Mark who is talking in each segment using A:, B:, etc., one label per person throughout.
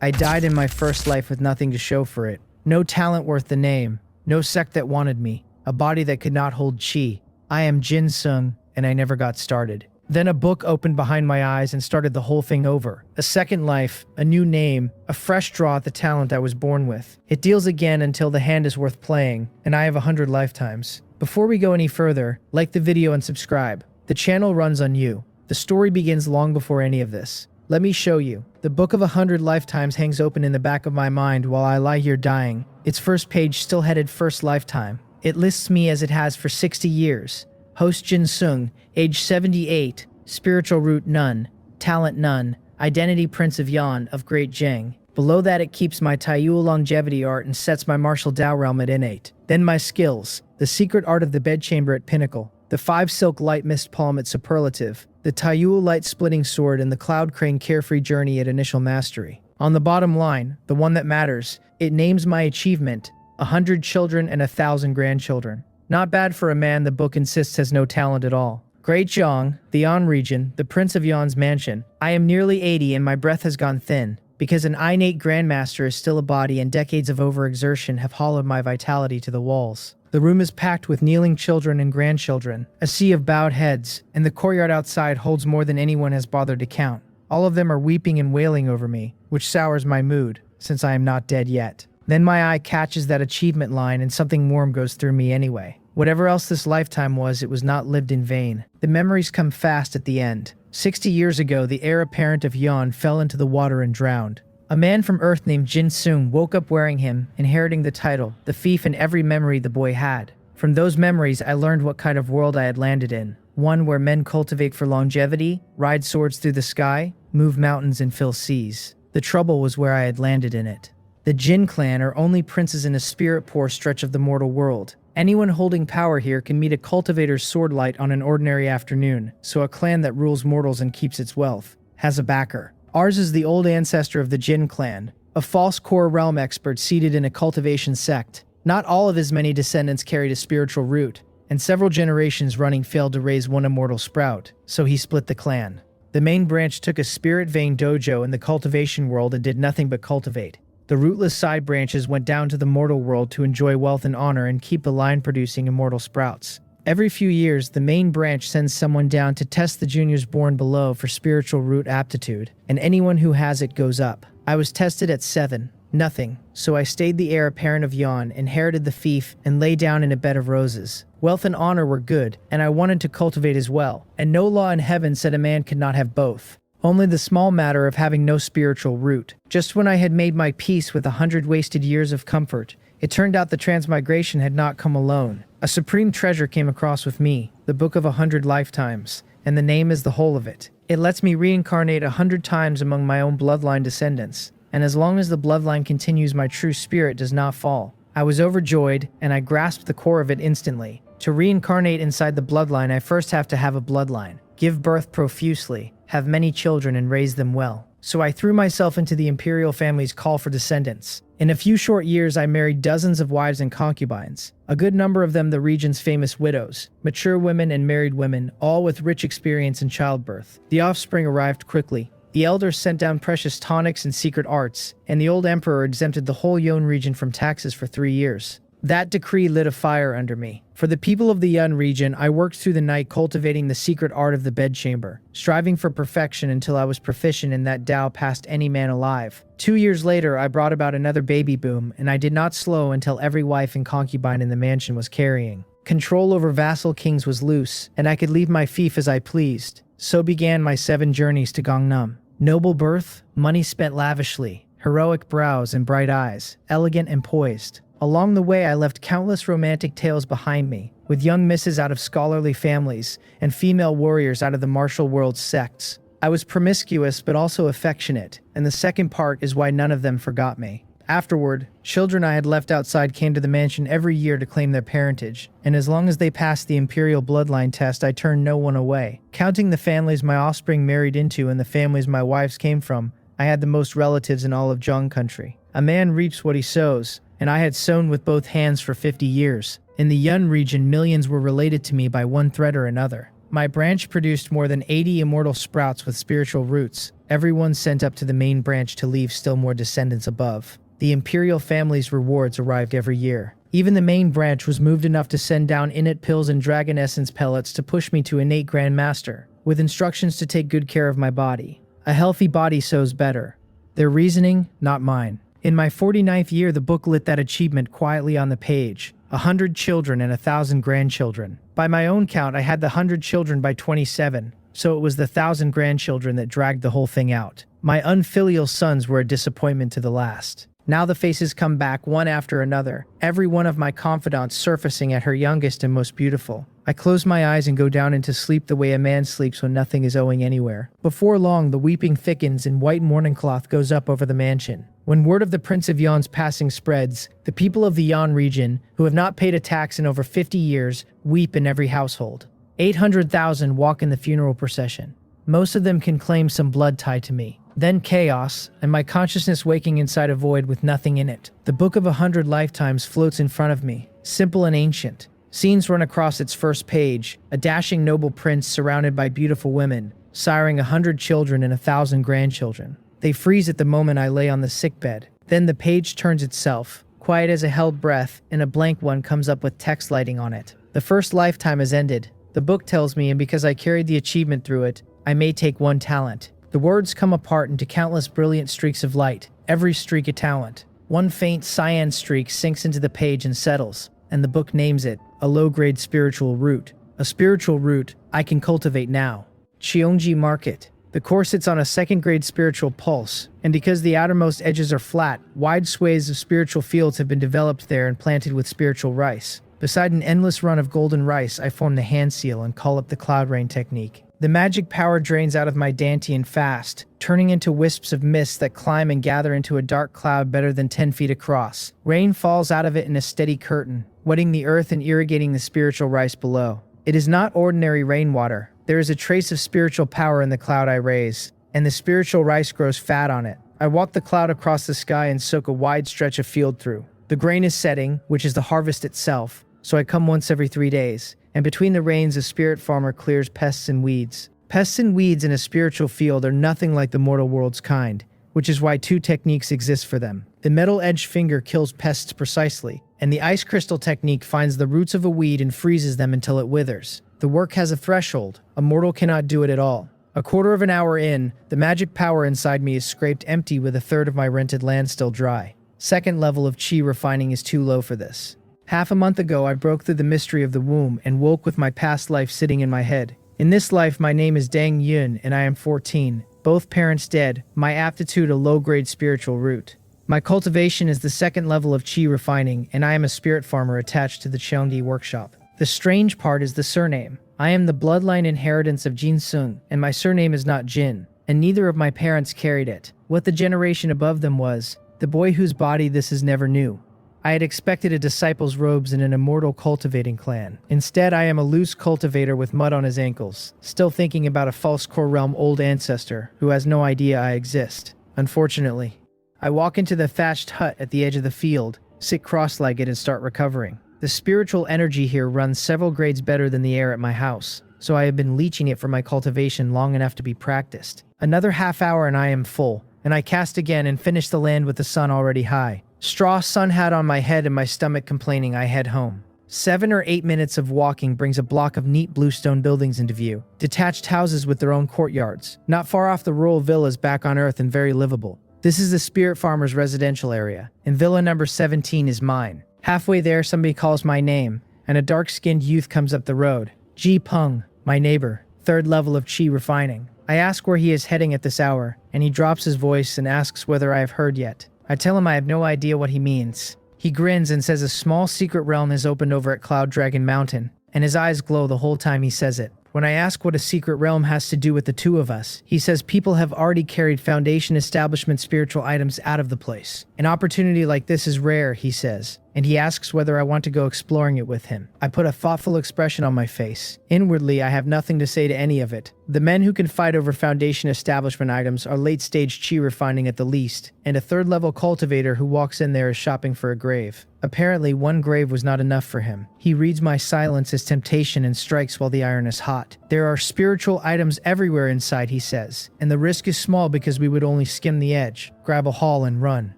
A: I died in my first life with nothing to show for it. No talent worth the name. No sect that wanted me. A body that could not hold chi. I am Jin Sung, and I never got started. Then a book opened behind my eyes and started the whole thing over. A second life, a new name, a fresh draw at the talent I was born with. It deals again until the hand is worth playing, and I have 100 lifetimes. Before we go any further, like the video and subscribe. The channel runs on you. The story begins long before any of this. Let me show you. The book of 100 lifetimes hangs open in the back of my mind while I lie here dying. Its first page still headed first lifetime. It lists me as it has for 60 years. Host Jin Sung, age 78, spiritual root none, talent none, identity Prince of Yan of Great Jing. Below that it keeps my Taiyuo longevity art and sets my martial Dao realm at innate. Then my skills, the secret art of the bedchamber at pinnacle, the 5 silk light mist palm at superlative, the Taiyuo light splitting sword and the cloud crane carefree journey at initial mastery. On the bottom line, the one that matters, it names my achievement, 100 children and 1,000 grandchildren. Not bad for a man the book insists has no talent at all. Great Zhang, the Yan region, the Prince of Yan's mansion. I am nearly 80 and my breath has gone thin, because an innate grandmaster is still a body and decades of overexertion have hollowed my vitality to the walls. The room is packed with kneeling children and grandchildren, a sea of bowed heads, and the courtyard outside holds more than anyone has bothered to count. All of them are weeping and wailing over me, which sours my mood, since I am not dead yet. Then my eye catches that achievement line and something warm goes through me anyway. Whatever else this lifetime was, it was not lived in vain. The memories come fast at the end. 60 years ago, the heir apparent of Yan fell into the water and drowned. A man from Earth named Jin Sung woke up wearing him, inheriting the title, the fief and every memory the boy had. From those memories, I learned what kind of world I had landed in. One where men cultivate for longevity, ride swords through the sky, move mountains and fill seas. The trouble was where I had landed in it. The Jin clan are only princes in a spirit-poor stretch of the mortal world. Anyone holding power here can meet a cultivator's sword light on an ordinary afternoon, so a clan that rules mortals and keeps its wealth has a backer. Ours is the old ancestor of the Jin clan, a false core realm expert seated in a cultivation sect. Not all of his many descendants carried a spiritual root, and several generations running failed to raise one immortal sprout, so he split the clan. The main branch took a spirit vein dojo in the cultivation world and did nothing but cultivate. The rootless side branches went down to the mortal world to enjoy wealth and honor and keep the line producing immortal sprouts. Every few years, the main branch sends someone down to test the juniors born below for spiritual root aptitude, and anyone who has it goes up. I was tested at 7, nothing, so I stayed the heir apparent of Yan, inherited the fief, and lay down in a bed of roses. Wealth and honor were good, and I wanted to cultivate as well, and no law in heaven said a man could not have both. Only the small matter of having no spiritual root. Just when I had made my peace with 100 wasted years of comfort, it turned out the transmigration had not come alone. A supreme treasure came across with me, the book of 100 lifetimes, and the name is the whole of it. It lets me reincarnate 100 times among my own bloodline descendants, and as long as the bloodline continues, my true spirit does not fall. I was overjoyed, and I grasped the core of it instantly. To reincarnate inside the bloodline, I first have to have a bloodline, give birth profusely, have many children and raise them well. So I threw myself into the imperial family's call for descendants. In a few short years, I married dozens of wives and concubines, a good number of them the region's famous widows, mature women and married women, all with rich experience in childbirth. The offspring arrived quickly. The elders sent down precious tonics and secret arts, and the old emperor exempted the whole Yon region from taxes for 3 years. That decree lit a fire under me. For the people of the Yan region, I worked through the night cultivating the secret art of the bedchamber, striving for perfection until I was proficient in that Tao past any man alive. 2 years later, I brought about another baby boom, and I did not slow until every wife and concubine in the mansion was carrying. Control over vassal kings was loose, and I could leave my fief as I pleased. So began my 7 journeys to Gangnam. Noble birth, money spent lavishly, heroic brows and bright eyes, elegant and poised. Along the way, I left countless romantic tales behind me, with young misses out of scholarly families and female warriors out of the martial world's sects. I was promiscuous but also affectionate, and the second part is why none of them forgot me. Afterward, children I had left outside came to the mansion every year to claim their parentage, and as long as they passed the imperial bloodline test, I turned no one away. Counting the families my offspring married into and the families my wives came from, I had the most relatives in all of Zhong country. A man reaps what he sows, and I had sown with both hands for 50 years. In the Yun region, millions were related to me by one thread or another. My branch produced more than 80 immortal sprouts with spiritual roots, everyone sent up to the main branch to leave still more descendants above. The imperial family's rewards arrived every year. Even the main branch was moved enough to send down innate pills and dragon essence pellets to push me to innate grandmaster, with instructions to take good care of my body. A healthy body sows better. Their reasoning, not mine. In my 49th year, the book lit that achievement quietly on the page. 100 children and 1,000 grandchildren. By my own count, I had the 100 children by 27, so it was the 1,000 grandchildren that dragged the whole thing out. My unfilial sons were a disappointment to the last. Now the faces come back one after another, every one of my confidants surfacing at her youngest and most beautiful. I close my eyes and go down into sleep the way a man sleeps when nothing is owing anywhere. Before long, the weeping thickens and white mourning cloth goes up over the mansion. When word of the Prince of Yan's passing spreads, the people of the Yan region, who have not paid a tax in over 50 years, weep in every household. 800,000 walk in the funeral procession. Most of them can claim some blood tie to me. Then chaos, and my consciousness waking inside a void with nothing in it. The Book of 100 Lifetimes floats in front of me, simple and ancient. Scenes run across its first page, a dashing noble prince surrounded by beautiful women, siring 100 children and 1,000 grandchildren. They freeze at the moment I lay on the sickbed. Then the page turns itself, quiet as a held breath, and a blank one comes up with text lighting on it. The first lifetime has ended. The book tells me, and because I carried the achievement through it, I may take one talent. The words come apart into countless brilliant streaks of light, every streak a talent. One faint cyan streak sinks into the page and settles, and the book names it, a low-grade spiritual root. A spiritual root I can cultivate now. Cheongji Market. The core sits on a second-grade spiritual pulse, and because the outermost edges are flat, wide swathes of spiritual fields have been developed there and planted with spiritual rice. Beside an endless run of golden rice, I form the hand seal and call up the cloud rain technique. The magic power drains out of my dantian fast, turning into wisps of mist that climb and gather into a dark cloud better than 10 feet across. Rain falls out of it in a steady curtain, wetting the earth and irrigating the spiritual rice below. It is not ordinary rainwater. There is a trace of spiritual power in the cloud I raise, and the spiritual rice grows fat on it. I walk the cloud across the sky and soak a wide stretch of field through. The grain is setting, which is the harvest itself, so I come once every 3 days. And between the rains, a spirit farmer clears pests and weeds. Pests and weeds in a spiritual field are nothing like the mortal world's kind, which is why 2 techniques exist for them. The metal-edged finger kills pests precisely, and the ice crystal technique finds the roots of a weed and freezes them until it withers. The work has a threshold. A mortal cannot do it at all. A quarter of an hour in, the magic power inside me is scraped empty with a third of my rented land still dry. Second level of chi refining is too low for this. Half a month ago, I broke through the mystery of the womb and woke with my past life sitting in my head. In this life, my name is Dang Yun, and I am 14. Both parents dead. My aptitude a low-grade spiritual root. My cultivation is the second level of chi refining, and I am a spirit farmer attached to the Cheongdi workshop. The strange part is the surname. I am the bloodline inheritance of Jin Sung, and my surname is not Jin, and neither of my parents carried it. What the generation above them was, the boy whose body this is never knew. I had expected a disciple's robes in an immortal cultivating clan. Instead, I am a loose cultivator with mud on his ankles, still thinking about a false core realm old ancestor who has no idea I exist. Unfortunately, I walk into the thatched hut at the edge of the field, sit cross-legged and start recovering. The spiritual energy here runs several grades better than the air at my house, so I have been leeching it for my cultivation long enough to be practiced. Another half hour and I am full, and I cast again and finish the land with the sun already high. Straw sun hat on my head and my stomach complaining, I head home. 7 or 8 minutes of walking brings a block of neat bluestone buildings into view. Detached houses with their own courtyards. Not far off the rural villas back on Earth and very livable. This is the spirit farmer's residential area, and villa number 17 is mine. Halfway there, somebody calls my name, and a dark-skinned youth comes up the road. Ji Peng, my neighbor, 3rd level of chi refining. I ask where he is heading at this hour, and he drops his voice and asks whether I have heard yet. I tell him I have no idea what he means. He grins and says a small secret realm has opened over at Cloud Dragon Mountain, and his eyes glow the whole time he says it. When I ask what a secret realm has to do with the two of us, he says people have already carried Foundation Establishment spiritual items out of the place. An opportunity like this is rare, he says. and he asks whether I want to go exploring it with him. I put a thoughtful expression on my face. Inwardly, I have nothing to say to any of it. The men who can fight over Foundation establishment items are late-stage chi refining at the least, and a third-level cultivator who walks in there is shopping for a grave. Apparently, one grave was not enough for him. He reads my silence as temptation and strikes while the iron is hot. There are spiritual items everywhere inside, he says, and the risk is small because we would only skim the edge, grab a haul and run.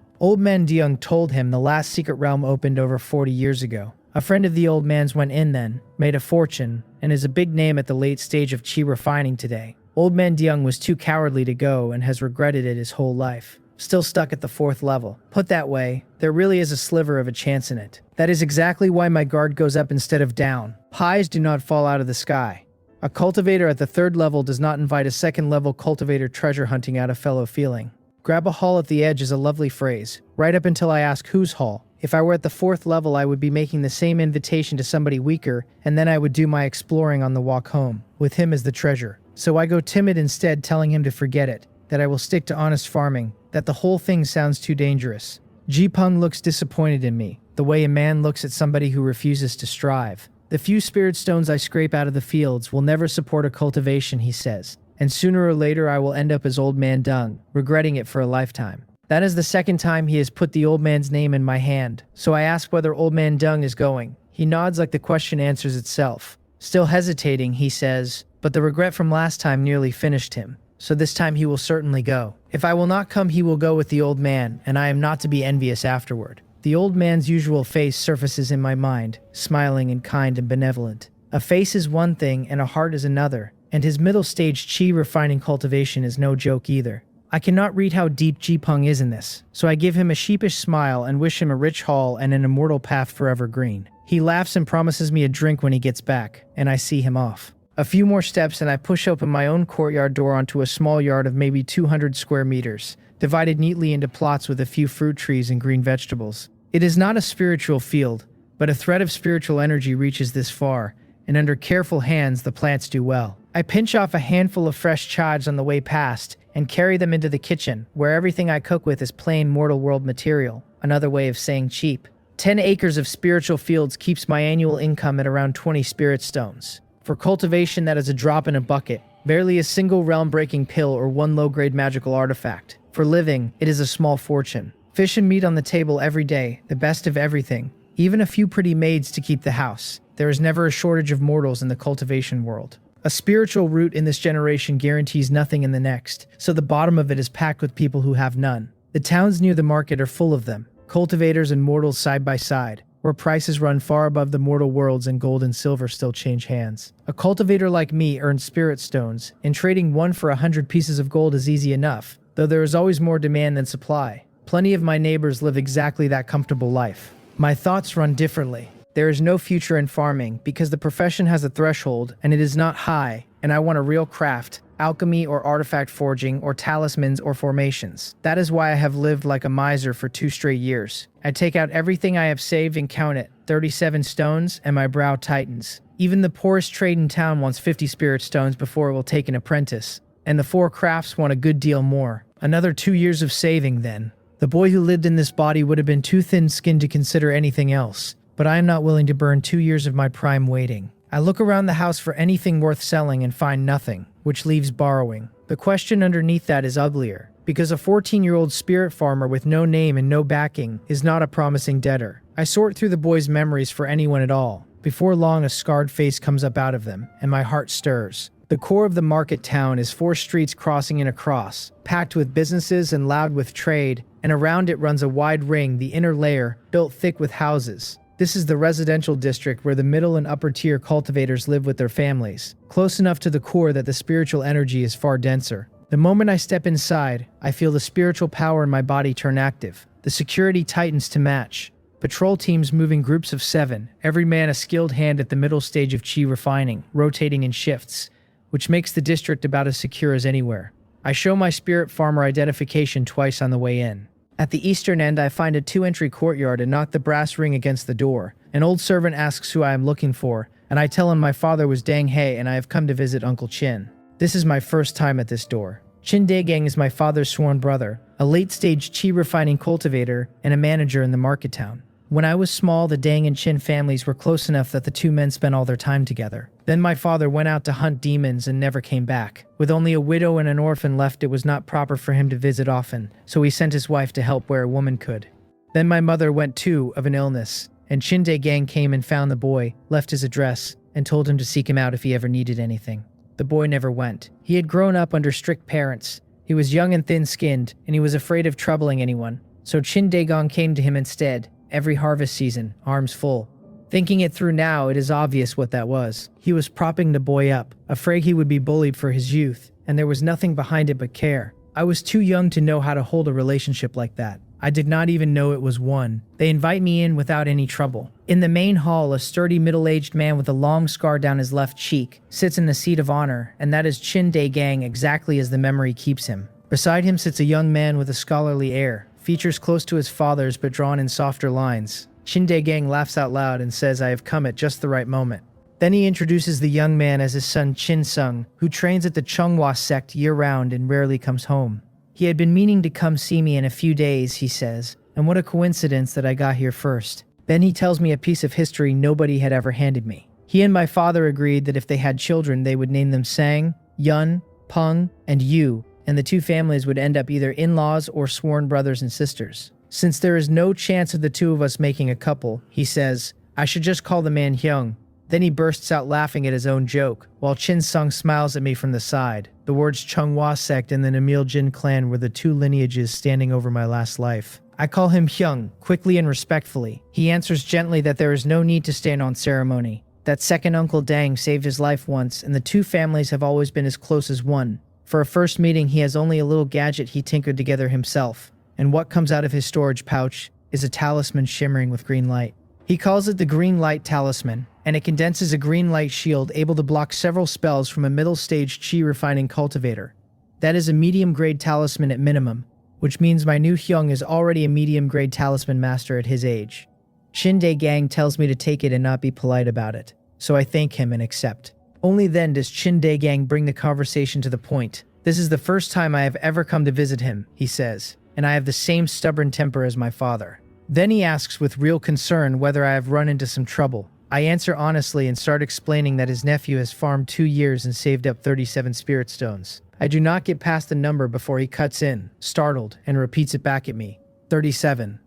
A: Old man Deung told him the last secret realm opened over 40 years ago. A friend of the old man's went in then, made a fortune, and is a big name at the late stage of chi refining today. Old man Deung was too cowardly to go and has regretted it his whole life. Still stuck at the 4th level. Put that way, there really is a sliver of a chance in it. That is exactly why my guard goes up instead of down. Pies do not fall out of the sky. A cultivator at the 3rd level does not invite a 2nd level cultivator treasure hunting out of fellow feeling. Grab a haul at the edge is a lovely phrase, right up until I ask whose haul. If I were at the 4th level, I would be making the same invitation to somebody weaker, and then I would do my exploring on the walk home, with him as the treasure. So I go timid instead, telling him to forget it, that I will stick to honest farming, that the whole thing sounds too dangerous. Jipeng looks disappointed in me, the way a man looks at somebody who refuses to strive. The few spirit stones I scrape out of the fields will never support a cultivation, he says, and sooner or later I will end up as Old Man Dung, regretting it for a lifetime. That is the 2nd time he has put the old man's name in my hand, so I ask whether Old Man Dung is going. He nods like the question answers itself. Still hesitating, he says, but the regret from last time nearly finished him, so this time he will certainly go. If I will not come, he will go with the old man, and I am not to be envious afterward. The old man's usual face surfaces in my mind, smiling and kind and benevolent. A face is one thing and a heart is another, and his middle stage chi refining cultivation is no joke either. I cannot read how deep Jipeng is in this, so I give him a sheepish smile and wish him a rich haul and an immortal path forever green. He laughs and promises me a drink when he gets back, and I see him off. A few more steps and I push open my own courtyard door onto a small yard of maybe 200 square meters, divided neatly into plots with a few fruit trees and green vegetables. It is not a spiritual field, but a thread of spiritual energy reaches this far, and under careful hands the plants do well. I pinch off a handful of fresh chives on the way past and carry them into the kitchen, where everything I cook with is plain mortal world material, another way of saying cheap. 10 acres of spiritual fields keeps my annual income at around 20 spirit stones. For cultivation, that is a drop in a bucket, barely a single realm-breaking pill or one low-grade magical artifact. For living, it is a small fortune. Fish and meat on the table every day, the best of everything, even a few pretty maids to keep the house. There is never a shortage of mortals in the cultivation world. A spiritual root in this generation guarantees nothing in the next, so the bottom of it is packed with people who have none. The towns near the market are full of them, cultivators and mortals side by side, where prices run far above the mortal worlds and gold and silver still change hands. A cultivator like me earns spirit stones, and trading one for 100 pieces of gold is easy enough, though there is always more demand than supply. Plenty of my neighbors live exactly that comfortable life. My thoughts run differently. There is no future in farming because the profession has a threshold and it is not high, and I want a real craft, alchemy or artifact forging or talismans or formations. That is why I have lived like a miser for 2 straight years. I take out everything I have saved and count it, 37 stones, and my brow tightens. Even the poorest trade in town wants 50 spirit stones before it will take an apprentice, and the 4 crafts want a good deal more. Another 2 years of saving then. The boy who lived in this body would have been too thin-skinned to consider anything else, but I am not willing to burn 2 years of my prime waiting. I look around the house for anything worth selling and find nothing, which leaves borrowing. The question underneath that is uglier, because a 14-year-old spirit farmer with no name and no backing is not a promising debtor. I sort through the boy's memories for anyone at all. Before long, a scarred face comes up out of them, and my heart stirs. The core of the market town is 4 streets crossing in a cross, packed with businesses and loud with trade, and around it runs a wide ring, the inner layer, built thick with houses. This is the residential district where the middle and upper tier cultivators live with their families, close enough to the core that the spiritual energy is far denser. The moment I step inside, I feel the spiritual power in my body turn active. The security tightens to match. Patrol teams move in groups of 7, every man a skilled hand at the middle stage of chi refining, rotating in shifts, which makes the district about as secure as anywhere. I show my spirit farmer identification twice on the way in. At the eastern end, I find a 2-entry courtyard and knock the brass ring against the door. An old servant asks who I am looking for, and I tell him my father was Dang He and I have come to visit Uncle Chin. This is my first time at this door. Chin Daegang is my father's sworn brother, a late-stage chi refining cultivator and a manager in the market town. When I was small, the Dang and Chin families were close enough that the two men spent all their time together. Then my father went out to hunt demons and never came back. With only a widow and an orphan left, it was not proper for him to visit often, so he sent his wife to help where a woman could. Then my mother went too of an illness, and Chin Gang came and found the boy, left his address, and told him to seek him out if he ever needed anything. The boy never went. He had grown up under strict parents. He was young and thin-skinned, and he was afraid of troubling anyone. So Chin Dagon came to him instead, every harvest season, arms full. Thinking it through now, it is obvious what that was. He was propping the boy up, afraid he would be bullied for his youth, and there was nothing behind it but care. I was too young to know how to hold a relationship like that. I did not even know it was one. They invite me in without any trouble. In the main hall, a sturdy middle-aged man with a long scar down his left cheek sits in the seat of honor, and that is Chin Gang exactly as the memory keeps him. Beside him sits a young man with a scholarly air, features close to his father's but drawn in softer lines. Chin Gang laughs out loud and says, "I have come at just the right moment." Then he introduces the young man as his son Chin Sung, who trains at the Chunghwa sect year-round and rarely comes home. He had been meaning to come see me in a few days, he says, and what a coincidence that I got here first. Then he tells me a piece of history nobody had ever handed me. He and my father agreed that if they had children, they would name them Sang, Yun, Peng, and Yu, and the two families would end up either in-laws or sworn brothers and sisters. Since there is no chance of the two of us making a couple, he says, I should just call the man Hyung. Then he bursts out laughing at his own joke, while Chin Sung smiles at me from the side. The words Chunghwa sect and the Namil Jin clan were the two lineages standing over my last life. I call him Hyung, quickly and respectfully. He answers gently that there is no need to stand on ceremony. That second Uncle Dang saved his life once, and the two families have always been as close as one. For a first meeting, he has only a little gadget he tinkered together himself, and what comes out of his storage pouch is a talisman shimmering with green light. He calls it the Green Light Talisman, and it condenses a green light shield able to block several spells from a middle-stage chi refining cultivator. That is a medium-grade talisman at minimum, which means my new Hyung is already a medium-grade talisman master at his age. Chin Gang tells me to take it and not be polite about it, so I thank him and accept. Only then does Chin Gang bring the conversation to the point. This is the first time I have ever come to visit him, he says, and I have the same stubborn temper as my father. Then he asks with real concern whether I have run into some trouble. I answer honestly and start explaining that his nephew has farmed 2 years and saved up 37 spirit stones. I do not get past the number before he cuts in, startled, and repeats it back at me. 37.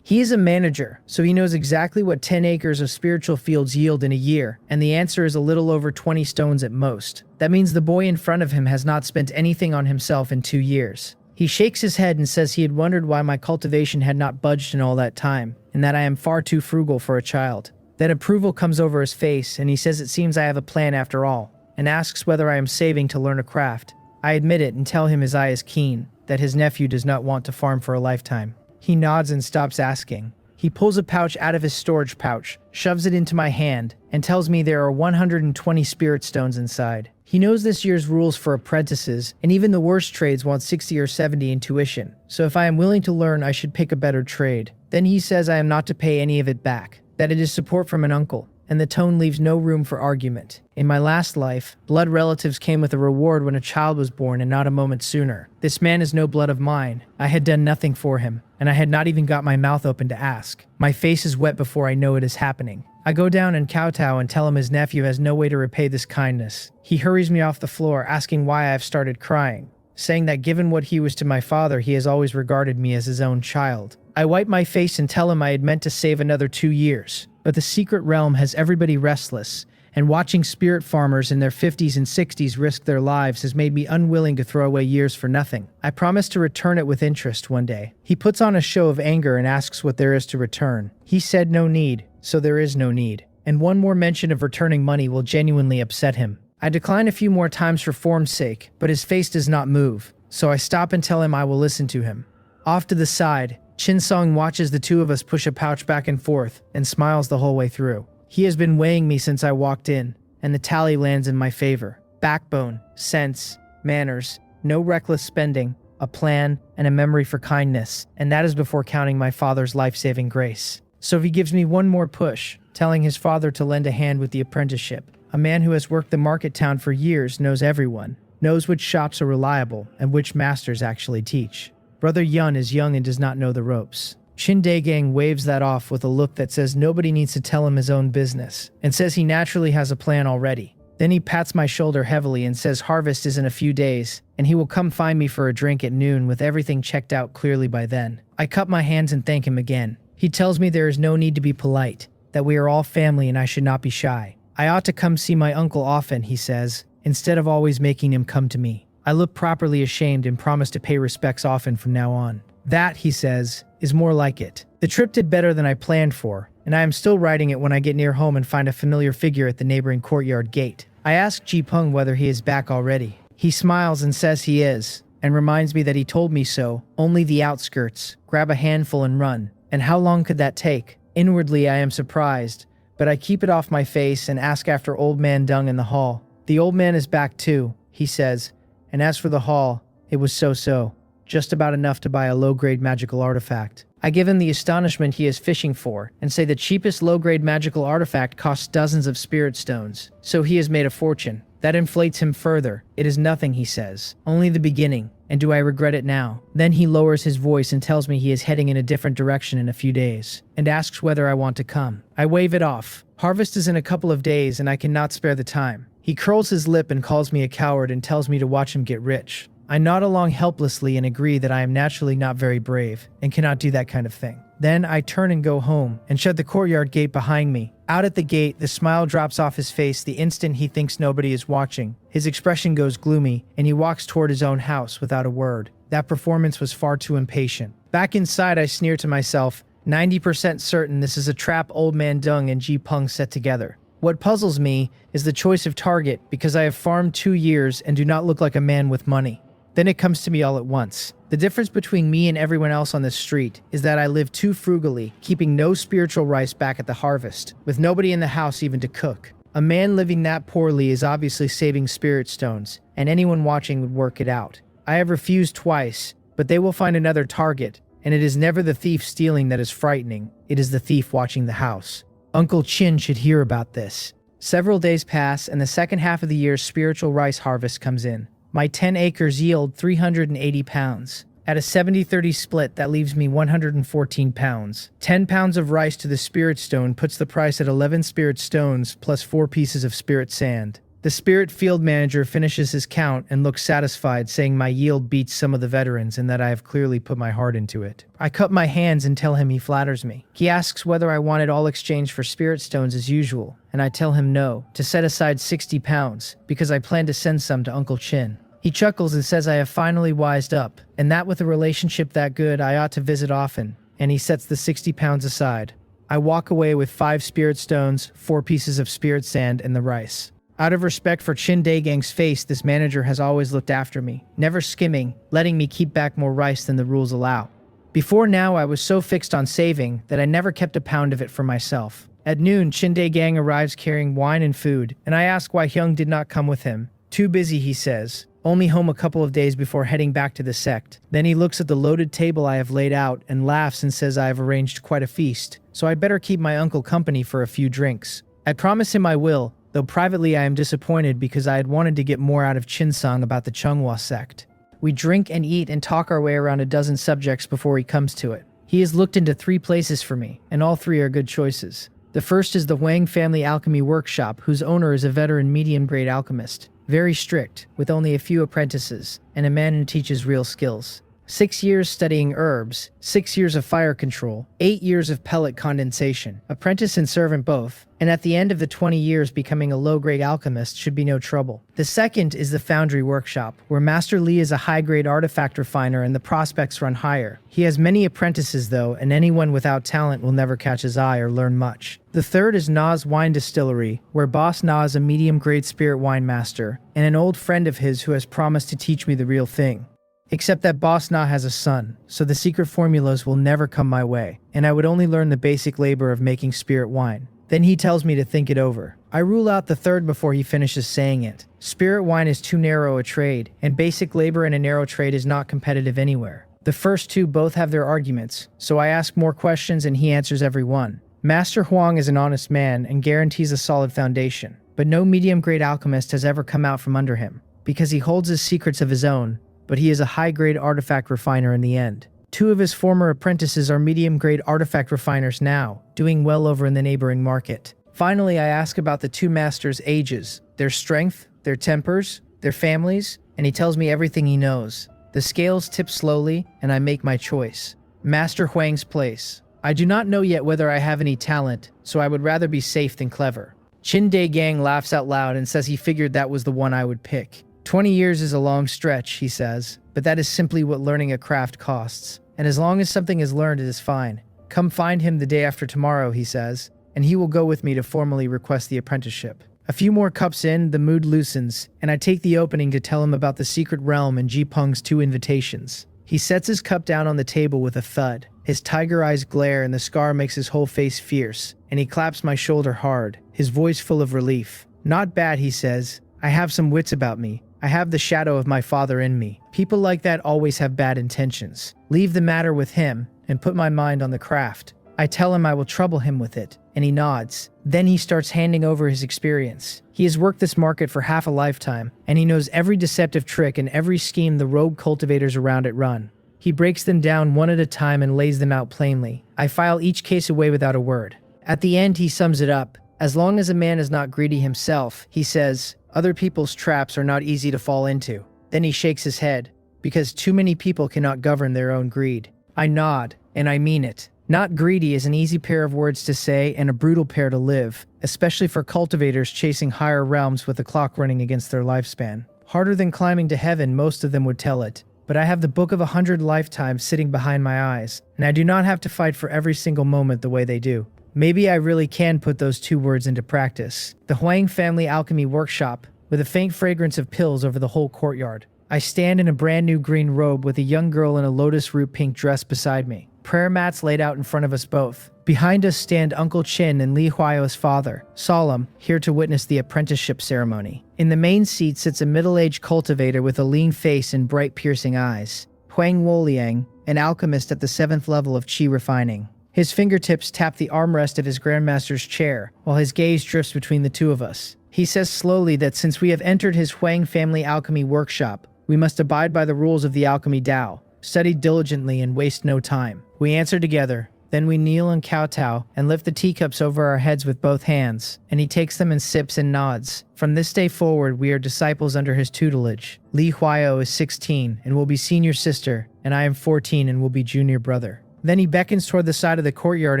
A: He is a manager, so he knows exactly what 10 acres of spiritual fields yield in a year, and the answer is a little over 20 stones at most. That means the boy in front of him has not spent anything on himself in 2 years. He shakes his head and says he had wondered why my cultivation had not budged in all that time, and that I am far too frugal for a child. Then approval comes over his face, and he says it seems I have a plan after all, and asks whether I am saving to learn a craft. I admit it and tell him his eye is keen, that his nephew does not want to farm for a lifetime. He nods and stops asking. He pulls a pouch out of his storage pouch, shoves it into my hand, and tells me there are 120 spirit stones inside. He knows this year's rules for apprentices, and even the worst trades want 60 or 70 in tuition, so if I am willing to learn, I should pick a better trade. Then he says I am not to pay any of it back, that it is support from an uncle, and the tone leaves no room for argument. In my last life, blood relatives came with a reward when a child was born and not a moment sooner. This man is no blood of mine. I had done nothing for him, and I had not even got my mouth open to ask. My face is wet before I know it is happening. I go down and kowtow and tell him his nephew has no way to repay this kindness. He hurries me off the floor, asking why I have started crying, saying that given what he was to my father, he has always regarded me as his own child. I wipe my face and tell him I had meant to save another 2 years, but the secret realm has everybody restless, and watching spirit farmers in their 50s and 60s risk their lives has made me unwilling to throw away years for nothing. I promise to return it with interest one day. He puts on a show of anger and asks what there is to return. He said no need, so there is no need, and one more mention of returning money will genuinely upset him. I decline a few more times for form's sake, but his face does not move, so I stop and tell him I will listen to him. Off to the side, Chin Sung watches the two of us push a pouch back and forth and smiles the whole way through. He has been weighing me since I walked in, and the tally lands in my favor. Backbone, sense, manners, no reckless spending, a plan, and a memory for kindness, and that is before counting my father's life-saving grace. So he gives me one more push, telling his father to lend a hand with the apprenticeship. A man who has worked the market town for years knows everyone, knows which shops are reliable, and which masters actually teach. Brother Yun is young and does not know the ropes. Chin Daegang waves that off with a look that says nobody needs to tell him his own business, and says he naturally has a plan already. Then he pats my shoulder heavily and says harvest is in a few days, and he will come find me for a drink at noon with everything checked out clearly by then. I cup my hands and thank him again. He tells me there is no need to be polite, that we are all family and I should not be shy. I ought to come see my uncle often, he says, instead of always making him come to me. I look properly ashamed and promise to pay respects often from now on. That, he says, is more like it. The trip did better than I planned for, and I am still riding it when I get near home and find a familiar figure at the neighboring courtyard gate. I ask Ji-Peng whether he is back already. He smiles and says he is, and reminds me that he told me so, only the outskirts, grab a handful and run. And how long could that take? Inwardly I am surprised, but I keep it off my face and ask after Old Man Dung in the hall. The old man is back too, he says, and as for the haul, it was so-so, just about enough to buy a low-grade magical artifact. I give him the astonishment he is fishing for, and say the cheapest low-grade magical artifact costs dozens of spirit stones, so he has made a fortune. That inflates him further. It is nothing, he says, only the beginning, and do I regret it now? Then he lowers his voice and tells me he is heading in a different direction in a few days, and asks whether I want to come. I wave it off. Harvest is in a couple of days, and I cannot spare the time. He curls his lip and calls me a coward and tells me to watch him get rich. I nod along helplessly and agree that I am naturally not very brave and cannot do that kind of thing. Then I turn and go home and shut the courtyard gate behind me. Out at the gate, the smile drops off his face the instant he thinks nobody is watching. His expression goes gloomy, and he walks toward his own house without a word. That performance was far too impatient. Back inside, I sneer to myself, 90% certain this is a trap Old Man Dung and Ji-Peng set together. What puzzles me is the choice of target, because I have farmed 2 years and do not look like a man with money. Then it comes to me all at once. The difference between me and everyone else on this street is that I live too frugally, keeping no spiritual rice back at the harvest, with nobody in the house even to cook. A man living that poorly is obviously saving spirit stones, and anyone watching would work it out. I have refused twice, but they will find another target, and it is never the thief stealing that is frightening, it is the thief watching the house. Uncle Chin should hear about this. Several days pass, and the second half of the year's spiritual rice harvest comes in. My 10 acres yield 380 pounds. At a 70-30 split, that leaves me 114 pounds. 10 pounds of rice to the spirit stone puts the price at 11 spirit stones plus 4 pieces of spirit sand. The spirit field manager finishes his count and looks satisfied, saying my yield beats some of the veterans and that I have clearly put my heart into it. I cup my hands and tell him he flatters me. He asks whether I want it all exchanged for spirit stones as usual, and I tell him no, to set aside 60 pounds, because I plan to send some to Uncle Chin. He chuckles and says I have finally wised up, and that with a relationship that good I ought to visit often, and he sets the 60 pounds aside. I walk away with 5 spirit stones, 4 pieces of spirit sand, and the rice. Out of respect for Chin Daegang's face, this manager has always looked after me, never skimming, letting me keep back more rice than the rules allow. Before now, I was so fixed on saving that I never kept a pound of it for myself. At noon, Chin Daegang arrives carrying wine and food, and I ask why Hyung did not come with him. Too busy, he says. Only home a couple of days before heading back to the sect. Then he looks at the loaded table I have laid out and laughs and says I have arranged quite a feast, so I'd better keep my uncle company for a few drinks. I promise him I will, though privately I am disappointed because I had wanted to get more out of Chinsung about the Chunghwa sect. We drink and eat and talk our way around a dozen subjects before he comes to it. He has looked into 3 places for me, and all 3 are good choices. The first is the Wang Family Alchemy Workshop, whose owner is a veteran medium-grade alchemist. Very strict, with only a few apprentices, and a man who teaches real skills. 6 years studying herbs, 6 years of fire control, 8 years of pellet condensation, apprentice and servant both, and at the end of the 20 years becoming a low-grade alchemist should be no trouble. The second is the Foundry Workshop, where Master Lee is a high-grade artifact refiner and the prospects run higher. He has many apprentices though, and anyone without talent will never catch his eye or learn much. The third is Na's Wine Distillery, where Boss Na is a medium-grade spirit wine master, and an old friend of his who has promised to teach me the real thing. Except that Boss Na has a son, so the secret formulas will never come my way, and I would only learn the basic labor of making spirit wine. Then he tells me to think it over. I rule out the third before he finishes saying it. Spirit wine is too narrow a trade, and basic labor in a narrow trade is not competitive anywhere. The first 2 both have their arguments, so I ask more questions and he answers every one. Master Huang is an honest man and guarantees a solid foundation, but no medium-grade alchemist has ever come out from under him, because he holds his secrets of his own, but he is a high-grade artifact refiner in the end. 2 of his former apprentices are medium-grade artifact refiners now, doing well over in the neighboring market. Finally, I ask about the 2 masters' ages, their strength, their tempers, their families, and he tells me everything he knows. The scales tip slowly, and I make my choice. Master Huang's place. I do not know yet whether I have any talent, so I would rather be safe than clever. Qin Dai Gang laughs out loud and says he figured that was the one I would pick. 20 years is a long stretch, he says, but that is simply what learning a craft costs. And as long as something is learned, it is fine. Come find him the day after tomorrow, he says, and he will go with me to formally request the apprenticeship. A few more cups in, the mood loosens, and I take the opening to tell him about the secret realm and Jipeng's 2 invitations. He sets his cup down on the table with a thud. His tiger eyes glare and the scar makes his whole face fierce, and he claps my shoulder hard, his voice full of relief. Not bad, he says. I have some wits about me. I have the shadow of my father in me. People like that always have bad intentions. Leave the matter with him and put my mind on the craft. I tell him I will trouble him with it, and he nods. Then he starts handing over his experience. He has worked this market for half a lifetime, and he knows every deceptive trick and every scheme the rogue cultivators around it run. He breaks them down one at a time and lays them out plainly. I file each case away without a word. At the end, he sums it up. As long as a man is not greedy himself, he says, other people's traps are not easy to fall into. Then he shakes his head, because too many people cannot govern their own greed. I nod, and I mean it. Not greedy is an easy pair of words to say and a brutal pair to live, especially for cultivators chasing higher realms with the clock running against their lifespan. Harder than climbing to heaven, most of them would tell it. But I have the book of 100 lifetimes sitting behind my eyes, and I do not have to fight for every single moment the way they do. Maybe I really can put those 2 words into practice. The Huang family alchemy workshop, with a faint fragrance of pills over the whole courtyard. I stand in a brand new green robe with a young girl in a lotus root pink dress beside me. Prayer mats laid out in front of us both. Behind us stand Uncle Qin and Li Huaio's father, solemn, here to witness the apprenticeship ceremony. In the main seat sits a middle-aged cultivator with a lean face and bright piercing eyes. Huang Woliang, an alchemist at the 7th level of qi refining. His fingertips tap the armrest of his grandmaster's chair, while his gaze drifts between the 2 of us. He says slowly that since we have entered his Huang family alchemy workshop, we must abide by the rules of the alchemy Tao, study diligently and waste no time. We answer together, then we kneel and kowtow and lift the teacups over our heads with both hands, and he takes them and sips and nods. From this day forward, we are disciples under his tutelage. Li Huaio is 16 and will be senior sister, and I am 14 and will be junior brother. Then he beckons toward the side of the courtyard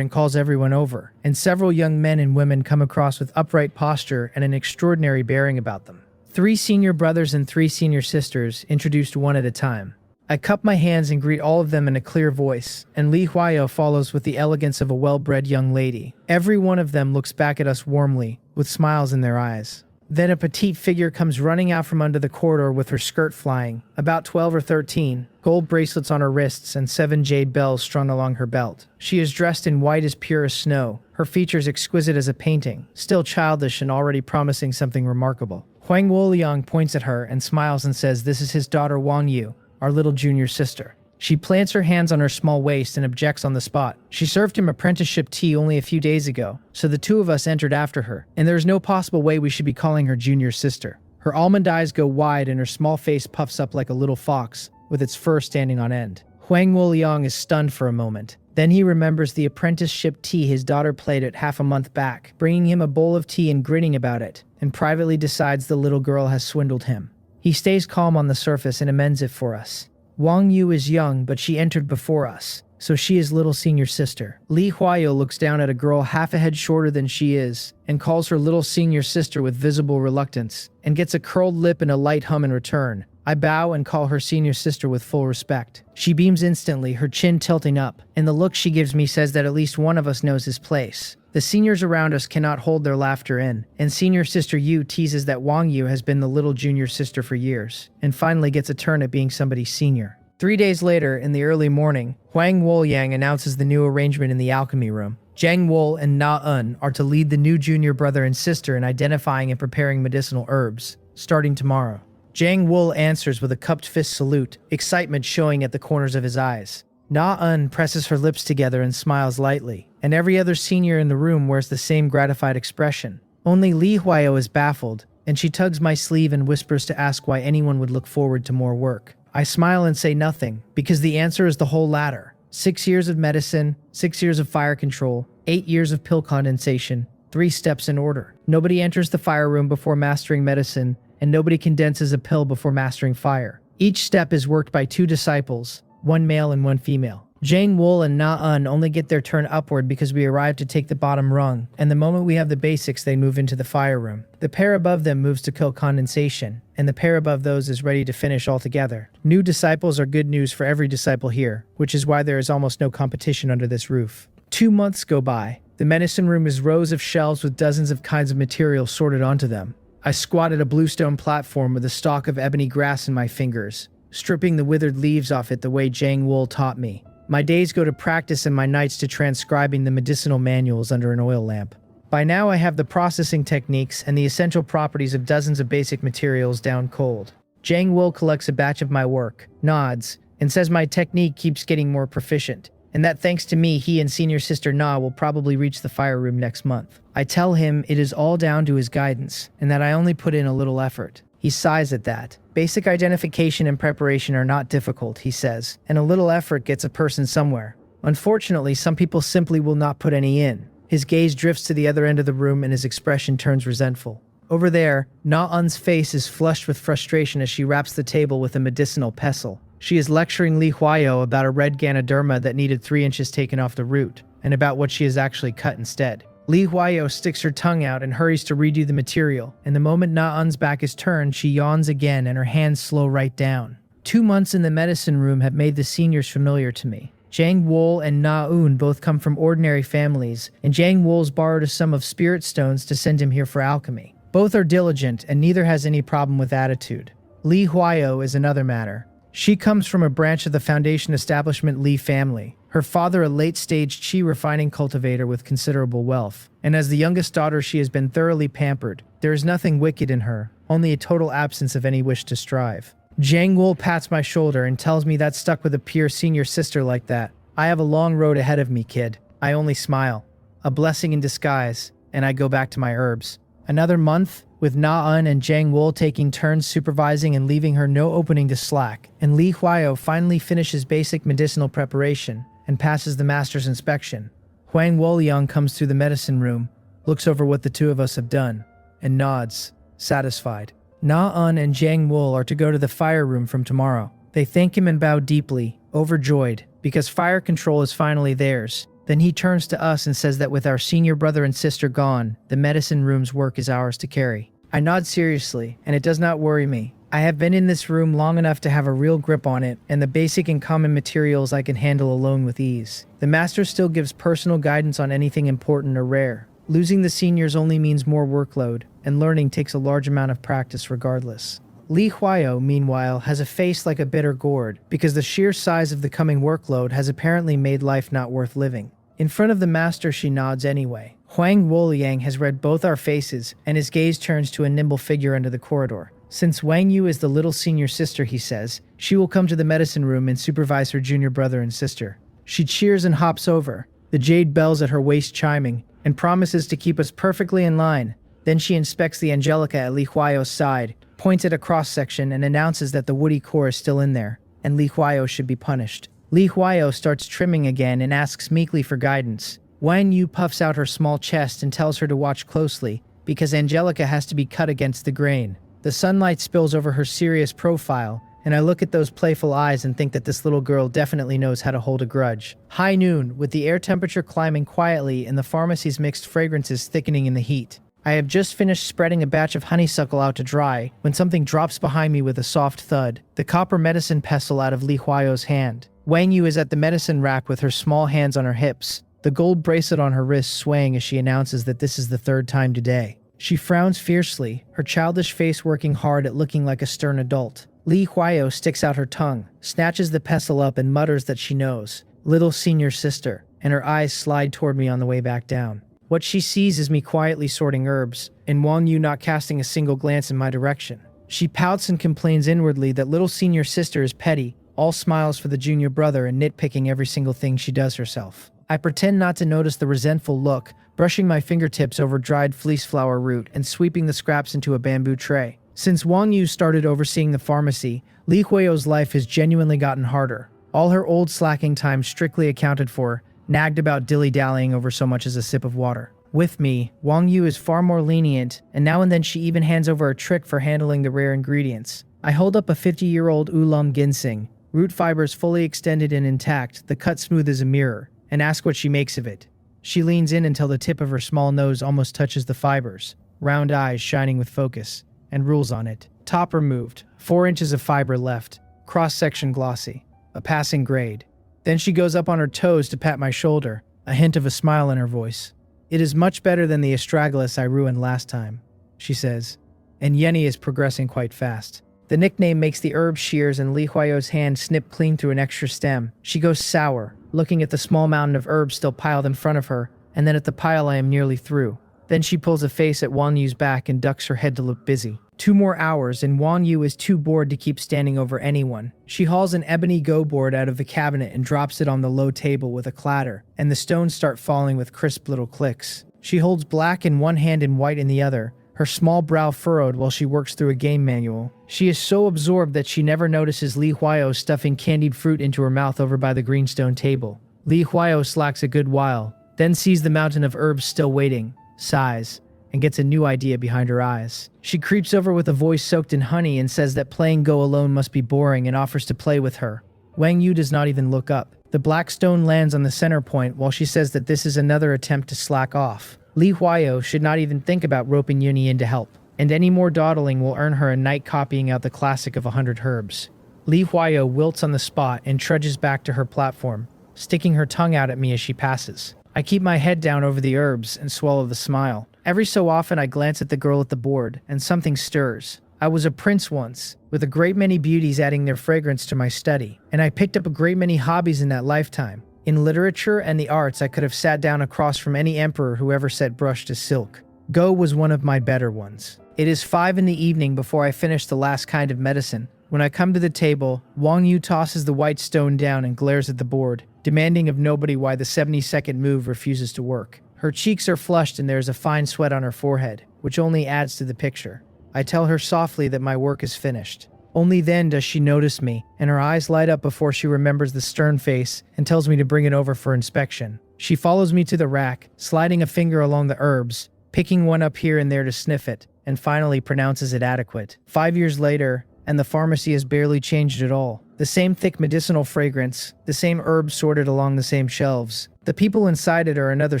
A: and calls everyone over, and several young men and women come across with upright posture and an extraordinary bearing about them. 3 senior brothers and 3 senior sisters, introduced one at a time. I cup my hands and greet all of them in a clear voice, and Li Huaio follows with the elegance of a well-bred young lady. Every one of them looks back at us warmly, with smiles in their eyes. Then a petite figure comes running out from under the corridor with her skirt flying, about 12 or 13, gold bracelets on her wrists and 7 jade bells strung along her belt. She is dressed in white as pure as snow, her features exquisite as a painting, still childish and already promising something remarkable. Huang Woliang points at her and smiles and says this is his daughter Wang Yu, our little junior sister. She plants her hands on her small waist and objects on the spot. She served him apprenticeship tea only a few days ago, so the 2 of us entered after her, and there is no possible way we should be calling her junior sister. Her almond eyes go wide and her small face puffs up like a little fox, with its fur standing on end. Huang Woliang is stunned for a moment. Then he remembers the apprenticeship tea his daughter played at half a month back, bringing him a bowl of tea and grinning about it, and privately decides the little girl has swindled him. He stays calm on the surface and amends it for us. Wang Yu is young, but she entered before us, so she is little senior sister. Li Huaio looks down at a girl half a head shorter than she is, and calls her little senior sister with visible reluctance, and gets a curled lip and a light hum in return. I bow and call her senior sister with full respect. She beams instantly, her chin tilting up, and the look she gives me says that at least one of us knows his place. The seniors around us cannot hold their laughter in, and senior sister Yu teases that Wang Yu has been the little junior sister for years, and finally gets a turn at being somebody's senior. 3 days later, in the early morning, Huang Woliang announces the new arrangement in the alchemy room. Zhang Wol and Na Un are to lead the new junior brother and sister in identifying and preparing medicinal herbs, starting tomorrow. Zhang Wol answers with a cupped fist salute, excitement showing at the corners of his eyes. Na Un presses her lips together and smiles lightly, and every other senior in the room wears the same gratified expression. Only Li Huaio is baffled, and she tugs my sleeve and whispers to ask why anyone would look forward to more work. I smile and say nothing, because the answer is the whole ladder. 6 years of medicine, 6 years of fire control, 8 years of pill condensation, 3 steps in order. Nobody enters the fire room before mastering medicine, and nobody condenses a pill before mastering fire. Each step is worked by 2 disciples, 1 male and 1 female. Jang Wool and Na-un only get their turn upward because we arrive to take the bottom rung, and the moment we have the basics, they move into the fire room. The pair above them moves to kill condensation, and the pair above those is ready to finish altogether. New disciples are good news for every disciple here, which is why there is almost no competition under this roof. 2 months go by. The medicine room is rows of shelves with dozens of kinds of materials sorted onto them. I squat at a bluestone platform with a stalk of ebony grass in my fingers, stripping the withered leaves off it the way Jang Wool taught me. My days go to practice and my nights to transcribing the medicinal manuals under an oil lamp. By now I have the processing techniques and the essential properties of dozens of basic materials down cold. Jang Wool collects a batch of my work, nods, and says my technique keeps getting more proficient, and that thanks to me he and senior sister Na will probably reach the fire room next month. I tell him it is all down to his guidance, and that I only put in a little effort. He sighs at that. Basic identification and preparation are not difficult, he says, and a little effort gets a person somewhere. Unfortunately, some people simply will not put any in. His gaze drifts to the other end of the room and his expression turns resentful. Over there, Na-un's face is flushed with frustration as she wraps the table with a medicinal pestle. She is lecturing Li Huayo about a red Ganoderma that needed 3 inches taken off the root, and about what she has actually cut instead. Li Huayo sticks her tongue out and hurries to redo the material, and the moment Na-un's back is turned, she yawns again and her hands slow right down. 2 months in the medicine room have made the seniors familiar to me. Jang Wool and Na-un both come from ordinary families, and Jang Wool's borrowed a sum of spirit stones to send him here for alchemy. Both are diligent, and neither has any problem with attitude. Li Huayo is another matter. She comes from a branch of the Foundation Establishment Li family. Her father a late-stage chi refining cultivator with considerable wealth. And as the youngest daughter she has been thoroughly pampered. There is nothing wicked in her, only a total absence of any wish to strive. Jang Wool pats my shoulder and tells me that stuck with a pure senior sister like that. I have a long road ahead of me, kid. I only smile. A blessing in disguise, and I go back to my herbs. Another month, with Na-un and Jang Wool taking turns supervising and leaving her no opening to slack, and Li Huayo finally finishes basic medicinal preparation and passes the master's inspection. Huang Woliang comes through the medicine room, looks over what the 2 of us have done, and nods, satisfied. Na-un and Jang Wool are to go to the fire room from tomorrow. They thank him and bow deeply, overjoyed, because fire control is finally theirs. Then he turns to us and says that with our senior brother and sister gone, the medicine room's work is ours to carry. I nod seriously, and it does not worry me. I have been in this room long enough to have a real grip on it, and the basic and common materials I can handle alone with ease. The master still gives personal guidance on anything important or rare. Losing the seniors only means more workload, and learning takes a large amount of practice regardless. Li Huayo, meanwhile, has a face like a bitter gourd, because the sheer size of the coming workload has apparently made life not worth living. In front of the master she nods anyway. Huang Woliang has read both our faces, and his gaze turns to a nimble figure under the corridor. Since Wang Yu is the little senior sister, he says, she will come to the medicine room and supervise her junior brother and sister. She cheers and hops over, the jade bells at her waist chiming, and promises to keep us perfectly in line. Then she inspects the Angelica at Li Huayo's side, points at a cross-section, and announces that the woody core is still in there, and Li Huayo should be punished. Li Huayo starts trimming again and asks meekly for guidance. Wang Yu puffs out her small chest and tells her to watch closely, because Angelica has to be cut against the grain. The sunlight spills over her serious profile, and I look at those playful eyes and think that this little girl definitely knows how to hold a grudge. High noon, with the air temperature climbing quietly and the pharmacy's mixed fragrances thickening in the heat. I have just finished spreading a batch of honeysuckle out to dry when something drops behind me with a soft thud, the copper medicine pestle out of Li Huayo's hand. Wang Yu is at the medicine rack with her small hands on her hips, the gold bracelet on her wrist swaying as she announces that this is the 3rd time today. She frowns fiercely, her childish face working hard at looking like a stern adult. Li Huayo sticks out her tongue, snatches the pestle up and mutters that she knows, little senior sister, and her eyes slide toward me on the way back down. What she sees is me quietly sorting herbs, and Wang Yu not casting a single glance in my direction. She pouts and complains inwardly that little senior sister is petty, all smiles for the junior brother and nitpicking every single thing she does herself. I pretend not to notice the resentful look, brushing my fingertips over dried fleece flower root and sweeping the scraps into a bamboo tray. Since Wang Yu started overseeing the pharmacy, Li Huio's life has genuinely gotten harder. All her old slacking time strictly accounted for, nagged about dilly-dallying over so much as a sip of water. With me, Wang Yu is far more lenient, and now and then she even hands over a trick for handling the rare ingredients. I hold up a 50-year-old oolong ginseng, root fibers fully extended and intact, the cut smooth as a mirror, and ask what she makes of it. She leans in until the tip of her small nose almost touches the fibers, round eyes shining with focus, and rules on it. Top removed, 4 inches of fiber left, cross-section glossy, a passing grade. Then she goes up on her toes to pat my shoulder, a hint of a smile in her voice. "It is much better than the astragalus I ruined last time," she says, "and Yenny is progressing quite fast." The nickname makes the herb shears and Li Huio's hand snip clean through an extra stem. She goes sour, looking at the small mountain of herbs still piled in front of her, and then at the pile I am nearly through. Then she pulls a face at Wang Yu's back and ducks her head to look busy. 2 more hours, and Wang Yu is too bored to keep standing over anyone. She hauls an ebony go board out of the cabinet and drops it on the low table with a clatter, and the stones start falling with crisp little clicks. She holds black in one hand and white in the other, her small brow furrowed while she works through a game manual. She is so absorbed that she never notices Li Huio stuffing candied fruit into her mouth over by the greenstone table. Li Huio slacks a good while, then sees the mountain of herbs still waiting, sighs, and gets a new idea behind her eyes. She creeps over with a voice soaked in honey and says that playing Go alone must be boring and offers to play with her. Wang Yu does not even look up. The black stone lands on the center point while she says that this is another attempt to slack off. Li Huio should not even think about roping Yuni in to help, and any more dawdling will earn her a night copying out the classic of 100 herbs. Li Huio wilts on the spot and trudges back to her platform, sticking her tongue out at me as she passes. I keep my head down over the herbs and swallow the smile. Every so often I glance at the girl at the board, and something stirs. I was a prince once, with a great many beauties adding their fragrance to my study, and I picked up a great many hobbies in that lifetime. In literature and the arts, I could have sat down across from any emperor who ever set brush to silk. Go was one of my better ones. It is 5 in the evening before I finish the last kind of medicine. When I come to the table, Wang Yu tosses the white stone down and glares at the board, demanding of nobody why the 70-second move refuses to work. Her cheeks are flushed and there is a fine sweat on her forehead, which only adds to the picture. I tell her softly that my work is finished. Only then does she notice me, and her eyes light up before she remembers the stern face and tells me to bring it over for inspection. She follows me to the rack, sliding a finger along the herbs, picking one up here and there to sniff it, and finally pronounces it adequate. 5 years later, and the pharmacy has barely changed at all. The same thick medicinal fragrance, the same herbs sorted along the same shelves. The people inside it are another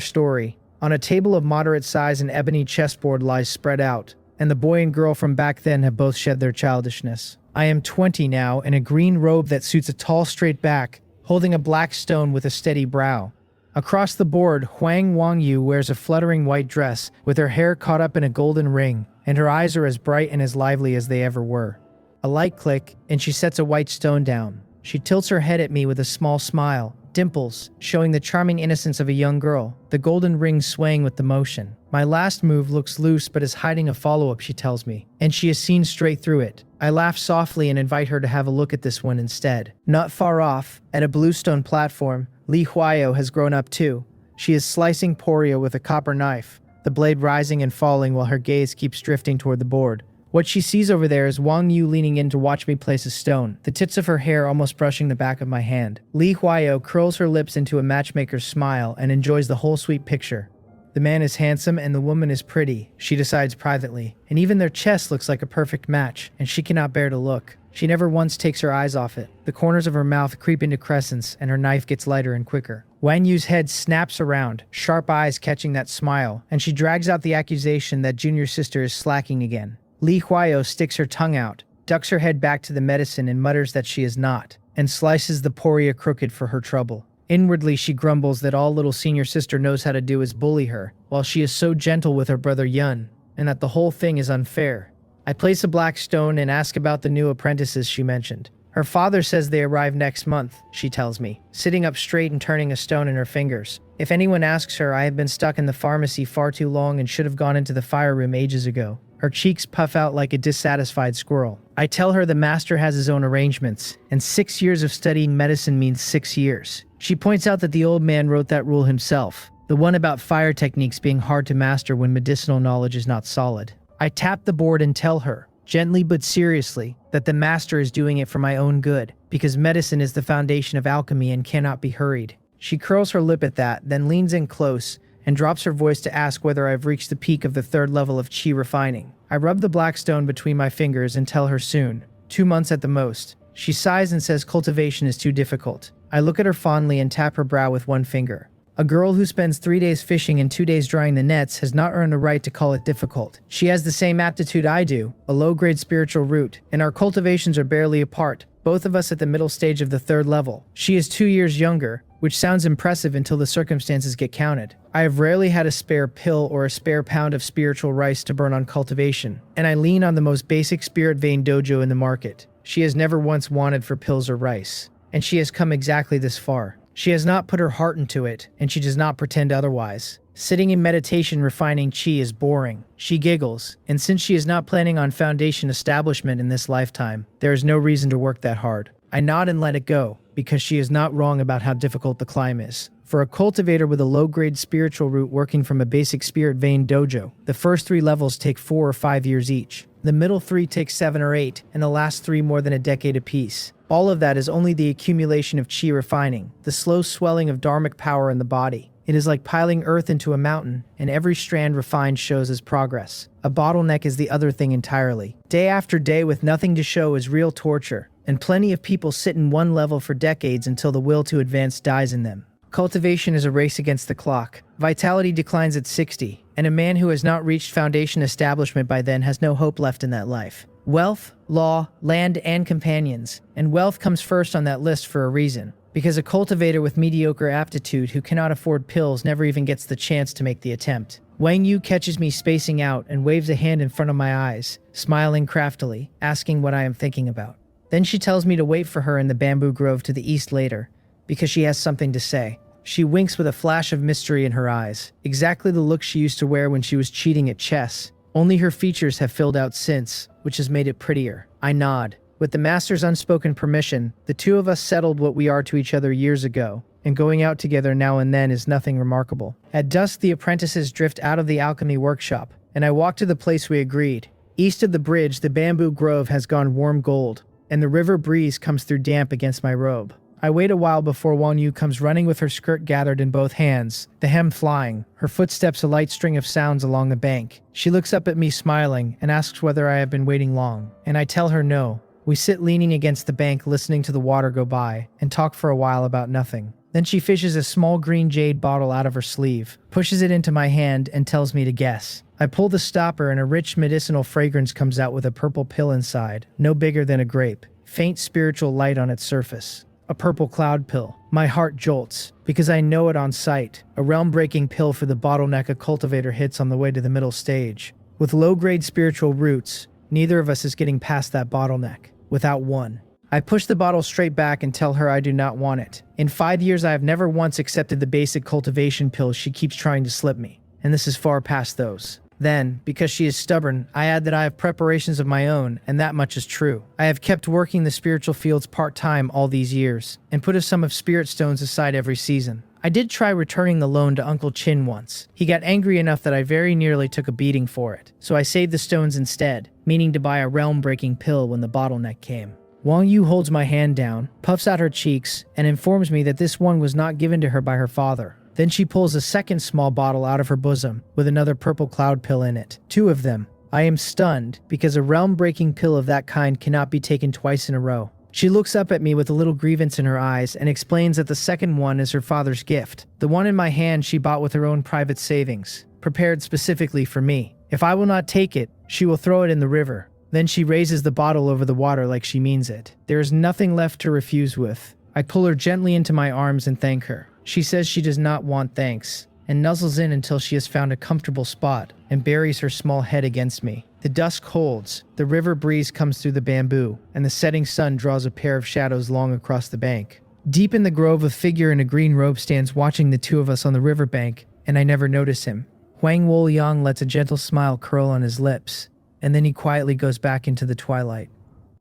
A: story. On a table of moderate size an ebony chessboard lies spread out, and the boy and girl from back then have both shed their childishness. I am 20 now, in a green robe that suits a tall straight back, holding a black stone with a steady brow. Across the board, Huang Wang Yu wears a fluttering white dress, with her hair caught up in a golden ring, and her eyes are as bright and as lively as they ever were. A light click, and she sets a white stone down. She tilts her head at me with a small smile, dimples, showing the charming innocence of a young girl, the golden ring swaying with the motion. My last move looks loose but is hiding a follow-up, she tells me, and she has seen straight through it. I laugh softly and invite her to have a look at this one instead. Not far off, at a bluestone platform, Li Huio has grown up too. She is slicing poria with a copper knife, the blade rising and falling while her gaze keeps drifting toward the board. What she sees over there is Wang Yu leaning in to watch me place a stone, the tips of her hair almost brushing the back of my hand. Li Huio curls her lips into a matchmaker's smile and enjoys the whole sweet picture. The man is handsome and the woman is pretty, she decides privately, and even their chest looks like a perfect match, and she cannot bear to look. She never once takes her eyes off it. The corners of her mouth creep into crescents, and her knife gets lighter and quicker. Wang Yu's head snaps around, sharp eyes catching that smile, and she drags out the accusation that junior sister is slacking again. Li Huio sticks her tongue out, ducks her head back to the medicine and mutters that she is not, and slices the poria crooked for her trouble. Inwardly, she grumbles that all little senior sister knows how to do is bully her, while she is so gentle with her brother Yun, and that the whole thing is unfair. I place a black stone and ask about the new apprentices she mentioned. Her father says they arrive next month, she tells me, sitting up straight and turning a stone in her fingers. If anyone asks her, I have been stuck in the pharmacy far too long and should have gone into the fire room ages ago. Her cheeks puff out like a dissatisfied squirrel. I tell her the master has his own arrangements, and 6 years of studying medicine means 6 years. She points out that the old man wrote that rule himself, the one about fire techniques being hard to master when medicinal knowledge is not solid. I tap the board and tell her, gently but seriously, that the master is doing it for my own good, because medicine is the foundation of alchemy and cannot be hurried. She curls her lip at that, then leans in close and drops her voice to ask whether I've reached the peak of the 3rd level of chi refining. I rub the black stone between my fingers and tell her soon, 2 months at the most. She sighs and says cultivation is too difficult. I look at her fondly and tap her brow with one finger. A girl who spends 3 days fishing and 2 days drying the nets has not earned a right to call it difficult. She has the same aptitude I do, a low-grade spiritual root, and our cultivations are barely apart, both of us at the middle stage of the 3rd level. She is 2 years younger, which sounds impressive until the circumstances get counted. I have rarely had a spare pill or a spare pound of spiritual rice to burn on cultivation, and I lean on the most basic spirit vein dojo in the market. She has never once wanted for pills or rice, and she has come exactly this far. She has not put her heart into it, and she does not pretend otherwise. Sitting in meditation refining chi is boring. She giggles, and since she is not planning on foundation establishment in this lifetime, there is no reason to work that hard. I nod and let it go, because she is not wrong about how difficult the climb is. For a cultivator with a low-grade spiritual root working from a basic spirit vein dojo, the first 3 levels take 4 or 5 years each. The middle 3 take 7 or 8, and the last 3 more than a decade apiece. All of that is only the accumulation of chi refining, the slow swelling of dharmic power in the body. It is like piling earth into a mountain, and every strand refined shows as progress. A bottleneck is the other thing entirely. Day after day with nothing to show is real torture, and plenty of people sit in one level for decades until the will to advance dies in them. Cultivation is a race against the clock. Vitality declines at 60, and a man who has not reached foundation establishment by then has no hope left in that life. Wealth, law, land, and companions. And wealth comes first on that list for a reason. Because a cultivator with mediocre aptitude who cannot afford pills never even gets the chance to make the attempt. Wang Yu catches me spacing out and waves a hand in front of my eyes, smiling craftily, asking what I am thinking about. Then she tells me to wait for her in the bamboo grove to the east later, because she has something to say. She winks with a flash of mystery in her eyes, exactly the look she used to wear when she was cheating at chess. Only her features have filled out since, which has made it prettier. I nod. With the master's unspoken permission, the 2 of us settled what we are to each other years ago, and going out together now and then is nothing remarkable. At dusk, the apprentices drift out of the alchemy workshop, and I walk to the place we agreed. East of the bridge, the bamboo grove has gone warm gold, and the river breeze comes through damp against my robe. I wait a while before Wang Yu comes running with her skirt gathered in both hands, the hem flying, her footsteps a light string of sounds along the bank. She looks up at me smiling and asks whether I have been waiting long, and I tell her no. We sit leaning against the bank listening to the water go by, and talk for a while about nothing. Then she fishes a small green jade bottle out of her sleeve, pushes it into my hand, and tells me to guess. I pull the stopper and a rich medicinal fragrance comes out with a purple pill inside, no bigger than a grape, faint spiritual light on its surface. A purple cloud pill. My heart jolts, because I know it on sight. A realm-breaking pill for the bottleneck a cultivator hits on the way to the middle stage. With low-grade spiritual roots, neither of us is getting past that bottleneck. Without one. I push the bottle straight back and tell her I do not want it. In 5 years I have never once accepted the basic cultivation pills she keeps trying to slip me. And this is far past those. Then, because she is stubborn, I add that I have preparations of my own, and that much is true. I have kept working the spiritual fields part-time all these years, and put a sum of spirit stones aside every season. I did try returning the loan to Uncle Chin once. He got angry enough that I very nearly took a beating for it, so I saved the stones instead, meaning to buy a realm-breaking pill when the bottleneck came. Wang Yu holds my hand down, puffs out her cheeks, and informs me that this one was not given to her by her father. Then she pulls a second small bottle out of her bosom, with another purple cloud pill in it. 2 of them. I am stunned, because a realm-breaking pill of that kind cannot be taken twice in a row. She looks up at me with a little grievance in her eyes and explains that the second one is her father's gift. The one in my hand she bought with her own private savings, prepared specifically for me. If I will not take it, she will throw it in the river. Then she raises the bottle over the water like she means it. There is nothing left to refuse with. I pull her gently into my arms and thank her. She says she does not want thanks, and nuzzles in until she has found a comfortable spot and buries her small head against me. The dusk holds, the river breeze comes through the bamboo, and the setting sun draws a pair of shadows long across the bank. Deep in the grove, a figure in a green robe stands watching the 2 of us on the riverbank, and I never notice him. Huang Wolyang lets a gentle smile curl on his lips, and then he quietly goes back into the twilight.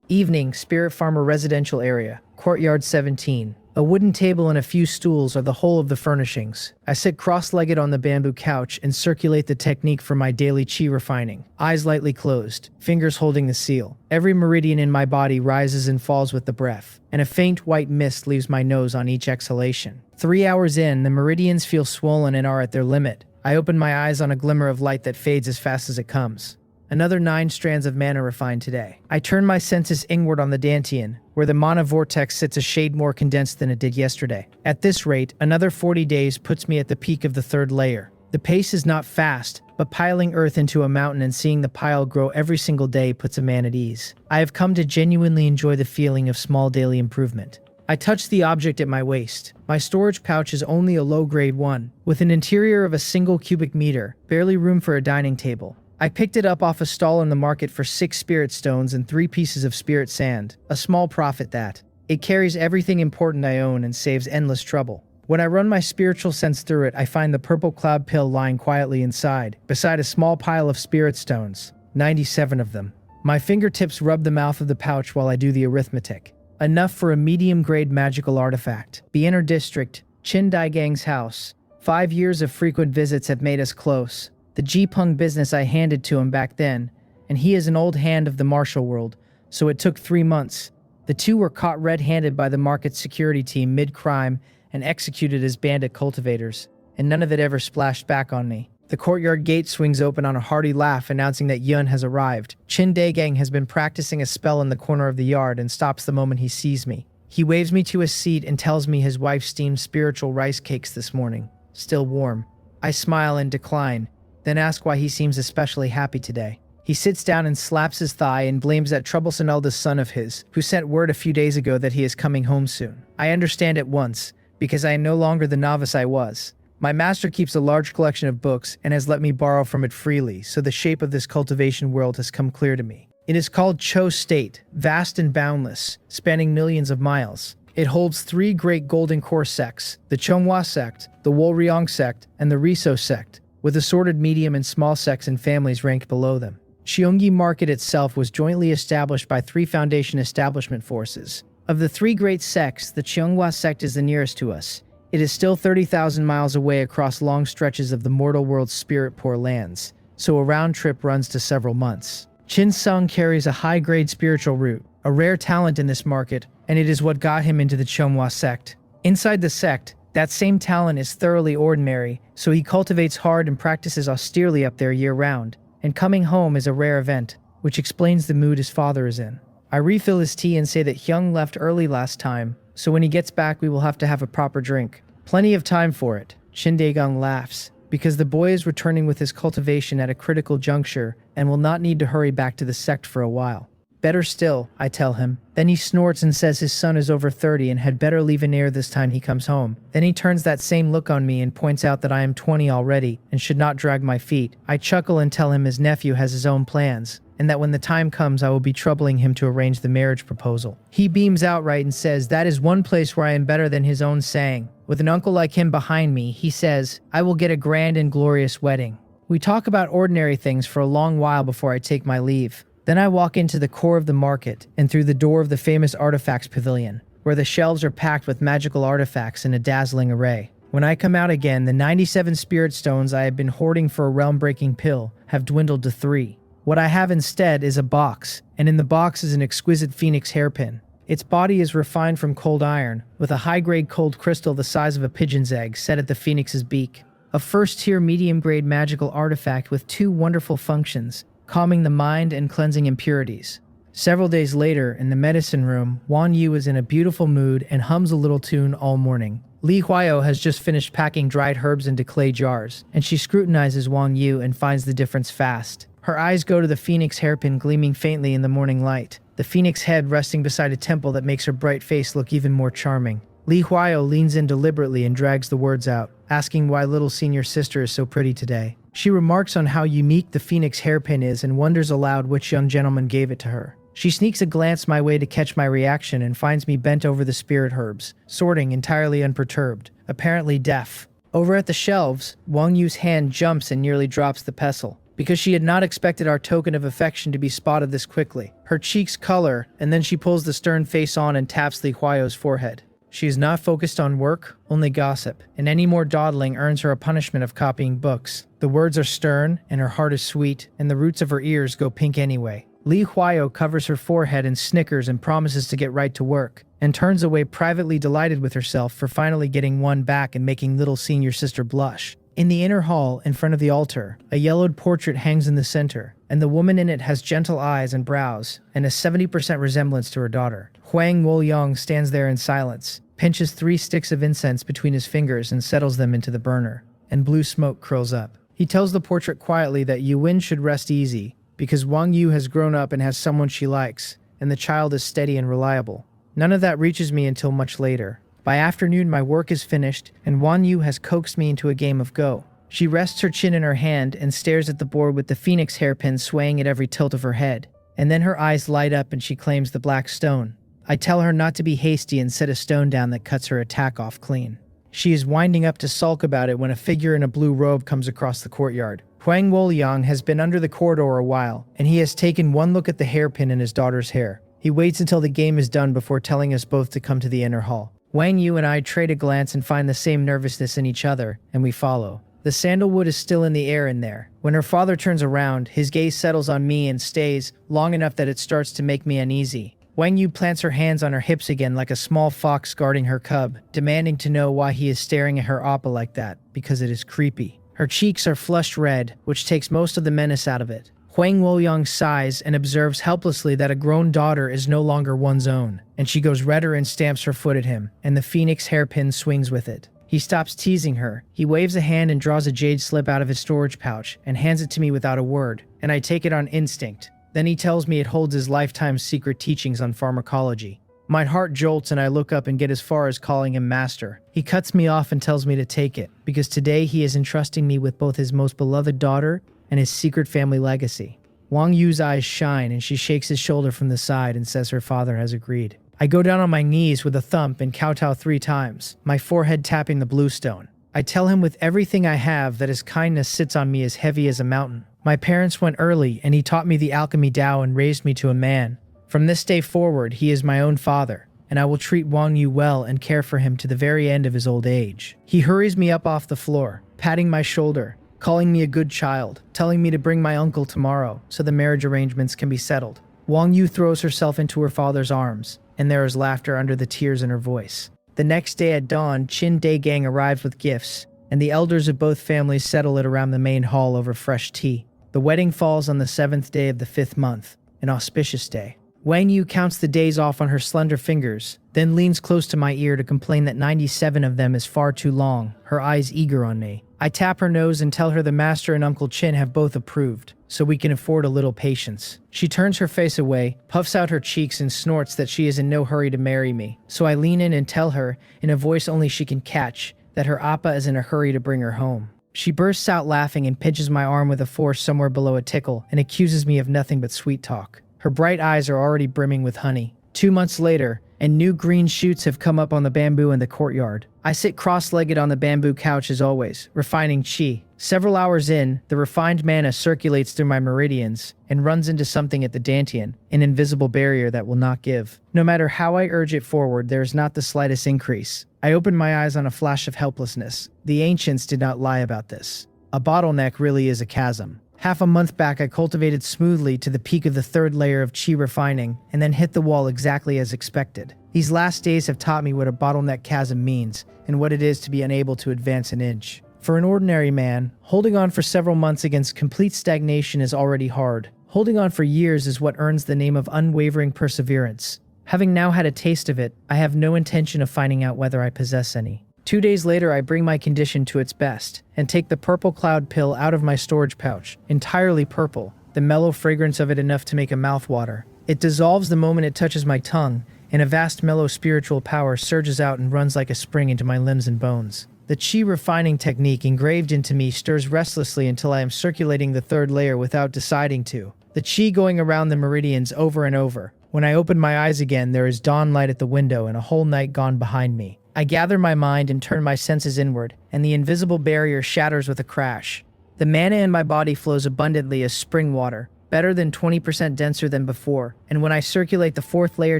A: Evening, Spirit Farmer residential area, Courtyard 17. A wooden table and a few stools are the whole of the furnishings. I sit cross-legged on the bamboo couch and circulate the technique for my daily chi refining. Eyes lightly closed, fingers holding the seal. Every meridian in my body rises and falls with the breath, and a faint white mist leaves my nose on each exhalation. 3 hours in, the meridians feel swollen and are at their limit. I open my eyes on a glimmer of light that fades as fast as it comes. Another 9 strands of mana refined today. I turn my senses inward on the Dantian, where the mana vortex sits a shade more condensed than it did yesterday. At this rate, another 40 days puts me at the peak of the 3rd layer. The pace is not fast, but piling earth into a mountain and seeing the pile grow every single day puts a man at ease. I have come to genuinely enjoy the feeling of small daily improvement. I touch the object at my waist. My storage pouch is only a low-grade one, with an interior of a single cubic meter, barely room for a dining table. I picked it up off a stall in the market for 6 spirit stones and 3 pieces of spirit sand. A small profit that. It carries everything important I own and saves endless trouble. When I run my spiritual sense through it, I find the purple cloud pill lying quietly inside, beside a small pile of spirit stones. 97 of them. My fingertips rub the mouth of the pouch while I do the arithmetic. Enough for a medium-grade magical artifact. The inner district, Chin Daigang's house. 5 years of frequent visits have made us close. The Jipeng business I handed to him back then, and he is an old hand of the martial world, so it took 3 months. The two were caught red-handed by the market security team mid-crime and executed as bandit cultivators, and none of it ever splashed back on me. The courtyard gate swings open on a hearty laugh announcing that Yun has arrived. Chin Daegang has been practicing a spell in the corner of the yard and stops the moment he sees me. He waves me to a seat and tells me his wife steamed spiritual rice cakes this morning, still warm. I smile and decline, then ask why he seems especially happy today. He sits down and slaps his thigh and blames that troublesome eldest son of his, who sent word a few days ago that he is coming home soon. I understand at once, because I am no longer the novice I was. My master keeps a large collection of books and has let me borrow from it freely, so the shape of this cultivation world has come clear to me. It is called Cho State, vast and boundless, spanning millions of miles. It holds 3 great golden core sects, the Chonghua sect, the Wolryong sect, and the Riso sect, with assorted medium and small sects and families ranked below them. Cheonggi Market itself was jointly established by 3 foundation establishment forces. Of the 3 great sects, the Cheonghua sect is the nearest to us. It is still 30,000 miles away across long stretches of the mortal world's spirit-poor lands, so a round trip runs to several months. Chin Sung carries a high-grade spiritual root, a rare talent in this market, and it is what got him into the Cheonghua sect. Inside the sect, that same talent is thoroughly ordinary, so he cultivates hard and practices austerely up there year-round. And coming home is a rare event, which explains the mood his father is in. I refill his tea and say that Hyung left early last time, so when he gets back we will have to have a proper drink. Plenty of time for it. Shin Daegang laughs, because the boy is returning with his cultivation at a critical juncture and will not need to hurry back to the sect for a while. Better still, I tell him. Then he snorts and says his son is over 30 and had better leave an heir this time he comes home. Then he turns that same look on me and points out that I am 20 already and should not drag my feet. I chuckle and tell him his nephew has his own plans, and that when the time comes I will be troubling him to arrange the marriage proposal. He beams outright and says that is one place where I am better than his own saying. With an uncle like him behind me, he says, I will get a grand and glorious wedding. We talk about ordinary things for a long while before I take my leave. Then I walk into the core of the market and through the door of the famous artifacts pavilion, where the shelves are packed with magical artifacts in a dazzling array. When I come out again, the 97 spirit stones I have been hoarding for a realm-breaking pill have dwindled to 3. What I have instead is a box, and in the box is an exquisite phoenix hairpin. Its body is refined from cold iron, with a high-grade cold crystal the size of a pigeon's egg set at the phoenix's beak. A first-tier medium-grade magical artifact with 2 wonderful functions, calming the mind and cleansing impurities. Several days later, in the medicine room, Wan Yu is in a beautiful mood and hums a little tune all morning. Li Huayo has just finished packing dried herbs into clay jars, and she scrutinizes Wang Yu and finds the difference fast. Her eyes go to the phoenix hairpin gleaming faintly in the morning light, the phoenix head resting beside a temple that makes her bright face look even more charming. Li Huayo leans in deliberately and drags the words out, asking why little senior sister is so pretty today. She remarks on how unique the phoenix hairpin is and wonders aloud which young gentleman gave it to her. She sneaks a glance my way to catch my reaction and finds me bent over the spirit herbs, sorting entirely unperturbed, apparently deaf. Over at the shelves, Wang Yu's hand jumps and nearly drops the pestle, because she had not expected our token of affection to be spotted this quickly. Her cheeks color, and then she pulls the stern face on and taps Li Huayo's forehead. She is not focused on work, only gossip, and any more dawdling earns her a punishment of copying books. The words are stern, and her heart is sweet, and the roots of her ears go pink anyway. Li Huayo covers her forehead and snickers and promises to get right to work, and turns away privately delighted with herself for finally getting one back and making little senior sister blush. In the inner hall, in front of the altar, a yellowed portrait hangs in the center, and the woman in it has gentle eyes and brows, and a 70% resemblance to her daughter. Huang Wolyang stands there in silence, pinches 3 sticks of incense between his fingers and settles them into the burner, and blue smoke curls up. He tells the portrait quietly that Yuwen should rest easy, because Wang Yu has grown up and has someone she likes, and the child is steady and reliable. None of that reaches me until much later. By afternoon, my work is finished, and Wang Yu has coaxed me into a game of Go. She rests her chin in her hand and stares at the board with the phoenix hairpin swaying at every tilt of her head. And then her eyes light up and she claims the black stone. I tell her not to be hasty and set a stone down that cuts her attack off clean. She is winding up to sulk about it when a figure in a blue robe comes across the courtyard. Huang Wolyang has been under the corridor a while, and he has taken one look at the hairpin in his daughter's hair. He waits until the game is done before telling us both to come to the inner hall. Wang Yu and I trade a glance and find the same nervousness in each other, and we follow. The sandalwood is still in the air in there. When her father turns around, his gaze settles on me and stays long enough that it starts to make me uneasy. Wang Yu plants her hands on her hips again like a small fox guarding her cub, demanding to know why he is staring at her appa like that, because it is creepy. Her cheeks are flushed red, which takes most of the menace out of it. Huang Wolyang sighs and observes helplessly that a grown daughter is no longer one's own, and she goes redder and stamps her foot at him, and the phoenix hairpin swings with it. He stops teasing her. He waves a hand and draws a jade slip out of his storage pouch and hands it to me without a word, and I take it on instinct. Then he tells me it holds his lifetime's secret teachings on pharmacology. My heart jolts and I look up and get as far as calling him master. He cuts me off and tells me to take it, because today he is entrusting me with both his most beloved daughter and his secret family legacy. Wang Yu's eyes shine and she shakes his shoulder from the side and says her father has agreed. I go down on my knees with a thump and kowtow 3 times, my forehead tapping the blue stone. I tell him with everything I have that his kindness sits on me as heavy as a mountain. My parents went early and he taught me the alchemy Tao and raised me to a man. From this day forward, he is my own father, and I will treat Wang Yu well and care for him to the very end of his old age. He hurries me up off the floor, patting my shoulder, calling me a good child, telling me to bring my uncle tomorrow so the marriage arrangements can be settled. Wang Yu throws herself into her father's arms, and there is laughter under the tears in her voice. The next day at dawn, Qin Day Gang arrives with gifts, and the elders of both families settle it around the main hall over fresh tea. The wedding falls on the 7th day of the 5th month, an auspicious day. Wang Yu counts the days off on her slender fingers, then leans close to my ear to complain that 97 of them is far too long, her eyes eager on me. I tap her nose and tell her the master and Uncle Qin have both approved, so we can afford a little patience. She turns her face away, puffs out her cheeks and snorts that she is in no hurry to marry me, so I lean in and tell her, in a voice only she can catch, that her appa is in a hurry to bring her home. She bursts out laughing and pinches my arm with a force somewhere below a tickle and accuses me of nothing but sweet talk. Her bright eyes are already brimming with honey. 2 months later, and new green shoots have come up on the bamboo in the courtyard. I sit cross-legged on the bamboo couch as always, refining chi. Several hours in, the refined mana circulates through my meridians and runs into something at the dantian, an invisible barrier that will not give. No matter how I urge it forward, there is not the slightest increase. I open my eyes on a flash of helplessness. The ancients did not lie about this. A bottleneck really is a chasm. Half a month back, I cultivated smoothly to the peak of the 3rd layer of chi refining, and then hit the wall exactly as expected. These last days have taught me what a bottleneck chasm means, and what it is to be unable to advance an inch. For an ordinary man, holding on for several months against complete stagnation is already hard. Holding on for years is what earns the name of unwavering perseverance. Having now had a taste of it, I have no intention of finding out whether I possess any. 2 days later, I bring my condition to its best, and take the purple cloud pill out of my storage pouch, entirely purple, the mellow fragrance of it enough to make a mouth water. It dissolves the moment it touches my tongue, and a vast mellow spiritual power surges out and runs like a spring into my limbs and bones. The chi refining technique engraved into me stirs restlessly until I am circulating the 3rd layer without deciding to. The chi going around the meridians over and over. When I open my eyes again, there is dawn light at the window and a whole night gone behind me. I gather my mind and turn my senses inward, and the invisible barrier shatters with a crash. The mana in my body flows abundantly as spring water, better than 20% denser than before, and when I circulate the 4th layer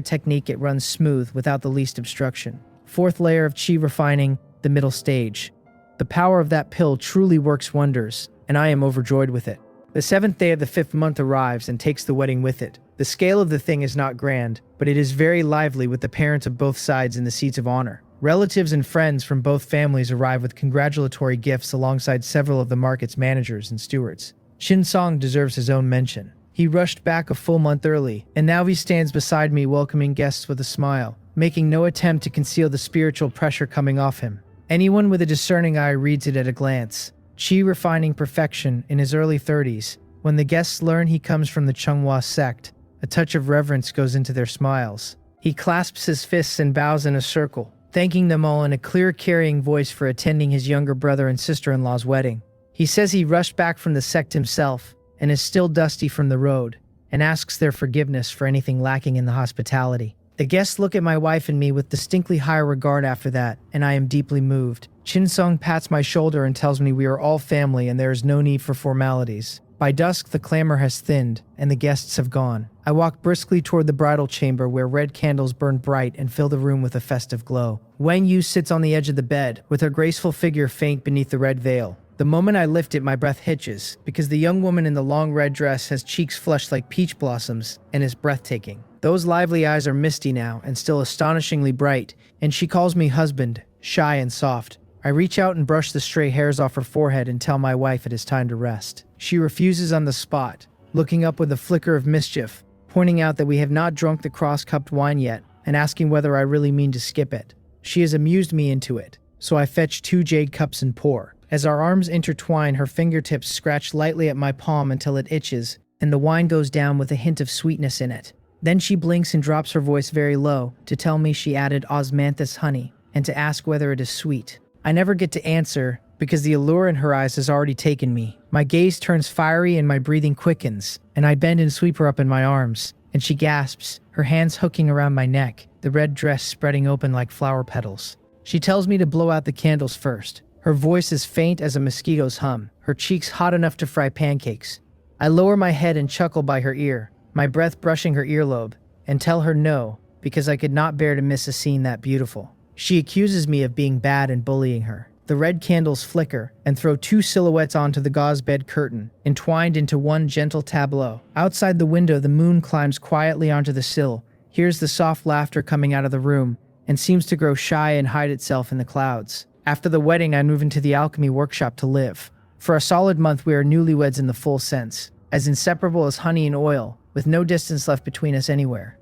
A: technique, it runs smooth without the least obstruction. Fourth layer of chi refining, the middle stage. The power of that pill truly works wonders, and I am overjoyed with it. The 7th day of the 5th month arrives and takes the wedding with it. The scale of the thing is not grand, but it is very lively with the parents of both sides in the seats of honor. Relatives and friends from both families arrive with congratulatory gifts alongside several of the market's managers and stewards. Shin Song deserves his own mention. He rushed back a full month early, and now he stands beside me welcoming guests with a smile, making no attempt to conceal the spiritual pressure coming off him. Anyone with a discerning eye reads it at a glance. Chi refining perfection in his early 30s. When the guests learn he comes from the Changhua sect, a touch of reverence goes into their smiles. He clasps his fists and bows in a circle, thanking them all in a clear, carrying voice for attending his younger brother and sister-in-law's wedding. He says he rushed back from the sect himself and is still dusty from the road, and asks their forgiveness for anything lacking in the hospitality. The guests look at my wife and me with distinctly higher regard after that, and I am deeply moved. Chin Sung pats my shoulder and tells me we are all family and there is no need for formalities. By dusk, the clamor has thinned, and the guests have gone. I walk briskly toward the bridal chamber where red candles burn bright and fill the room with a festive glow. Wang Yu sits on the edge of the bed, with her graceful figure faint beneath the red veil. The moment I lift it, my breath hitches, because the young woman in the long red dress has cheeks flushed like peach blossoms and is breathtaking. Those lively eyes are misty now and still astonishingly bright, and she calls me husband, shy and soft. I reach out and brush the stray hairs off her forehead and tell my wife it is time to rest. She refuses on the spot, looking up with a flicker of mischief, pointing out that we have not drunk the cross-cupped wine yet, and asking whether I really mean to skip it. She has amused me into it, so I fetch 2 jade cups and pour. As our arms intertwine, her fingertips scratch lightly at my palm until it itches, and the wine goes down with a hint of sweetness in it. Then she blinks and drops her voice very low to tell me she added osmanthus honey, and to ask whether it is sweet. I never get to answer, because the allure in her eyes has already taken me. My gaze turns fiery and my breathing quickens, and I bend and sweep her up in my arms, and she gasps, her hands hooking around my neck, the red dress spreading open like flower petals. She tells me to blow out the candles first. Her voice is faint as a mosquito's hum, her cheeks hot enough to fry pancakes. I lower my head and chuckle by her ear, my breath brushing her earlobe, and tell her no, because I could not bear to miss a scene that beautiful. She accuses me of being bad and bullying her. The red candles flicker and throw 2 silhouettes onto the gauze bed curtain, entwined into one gentle tableau. Outside the window, the moon climbs quietly onto the sill, hears the soft laughter coming out of the room, and seems to grow shy and hide itself in the clouds. After the wedding, I move into the alchemy workshop to live. For a solid month, we are newlyweds in the full sense, as inseparable as honey and oil, with no distance left between us anywhere.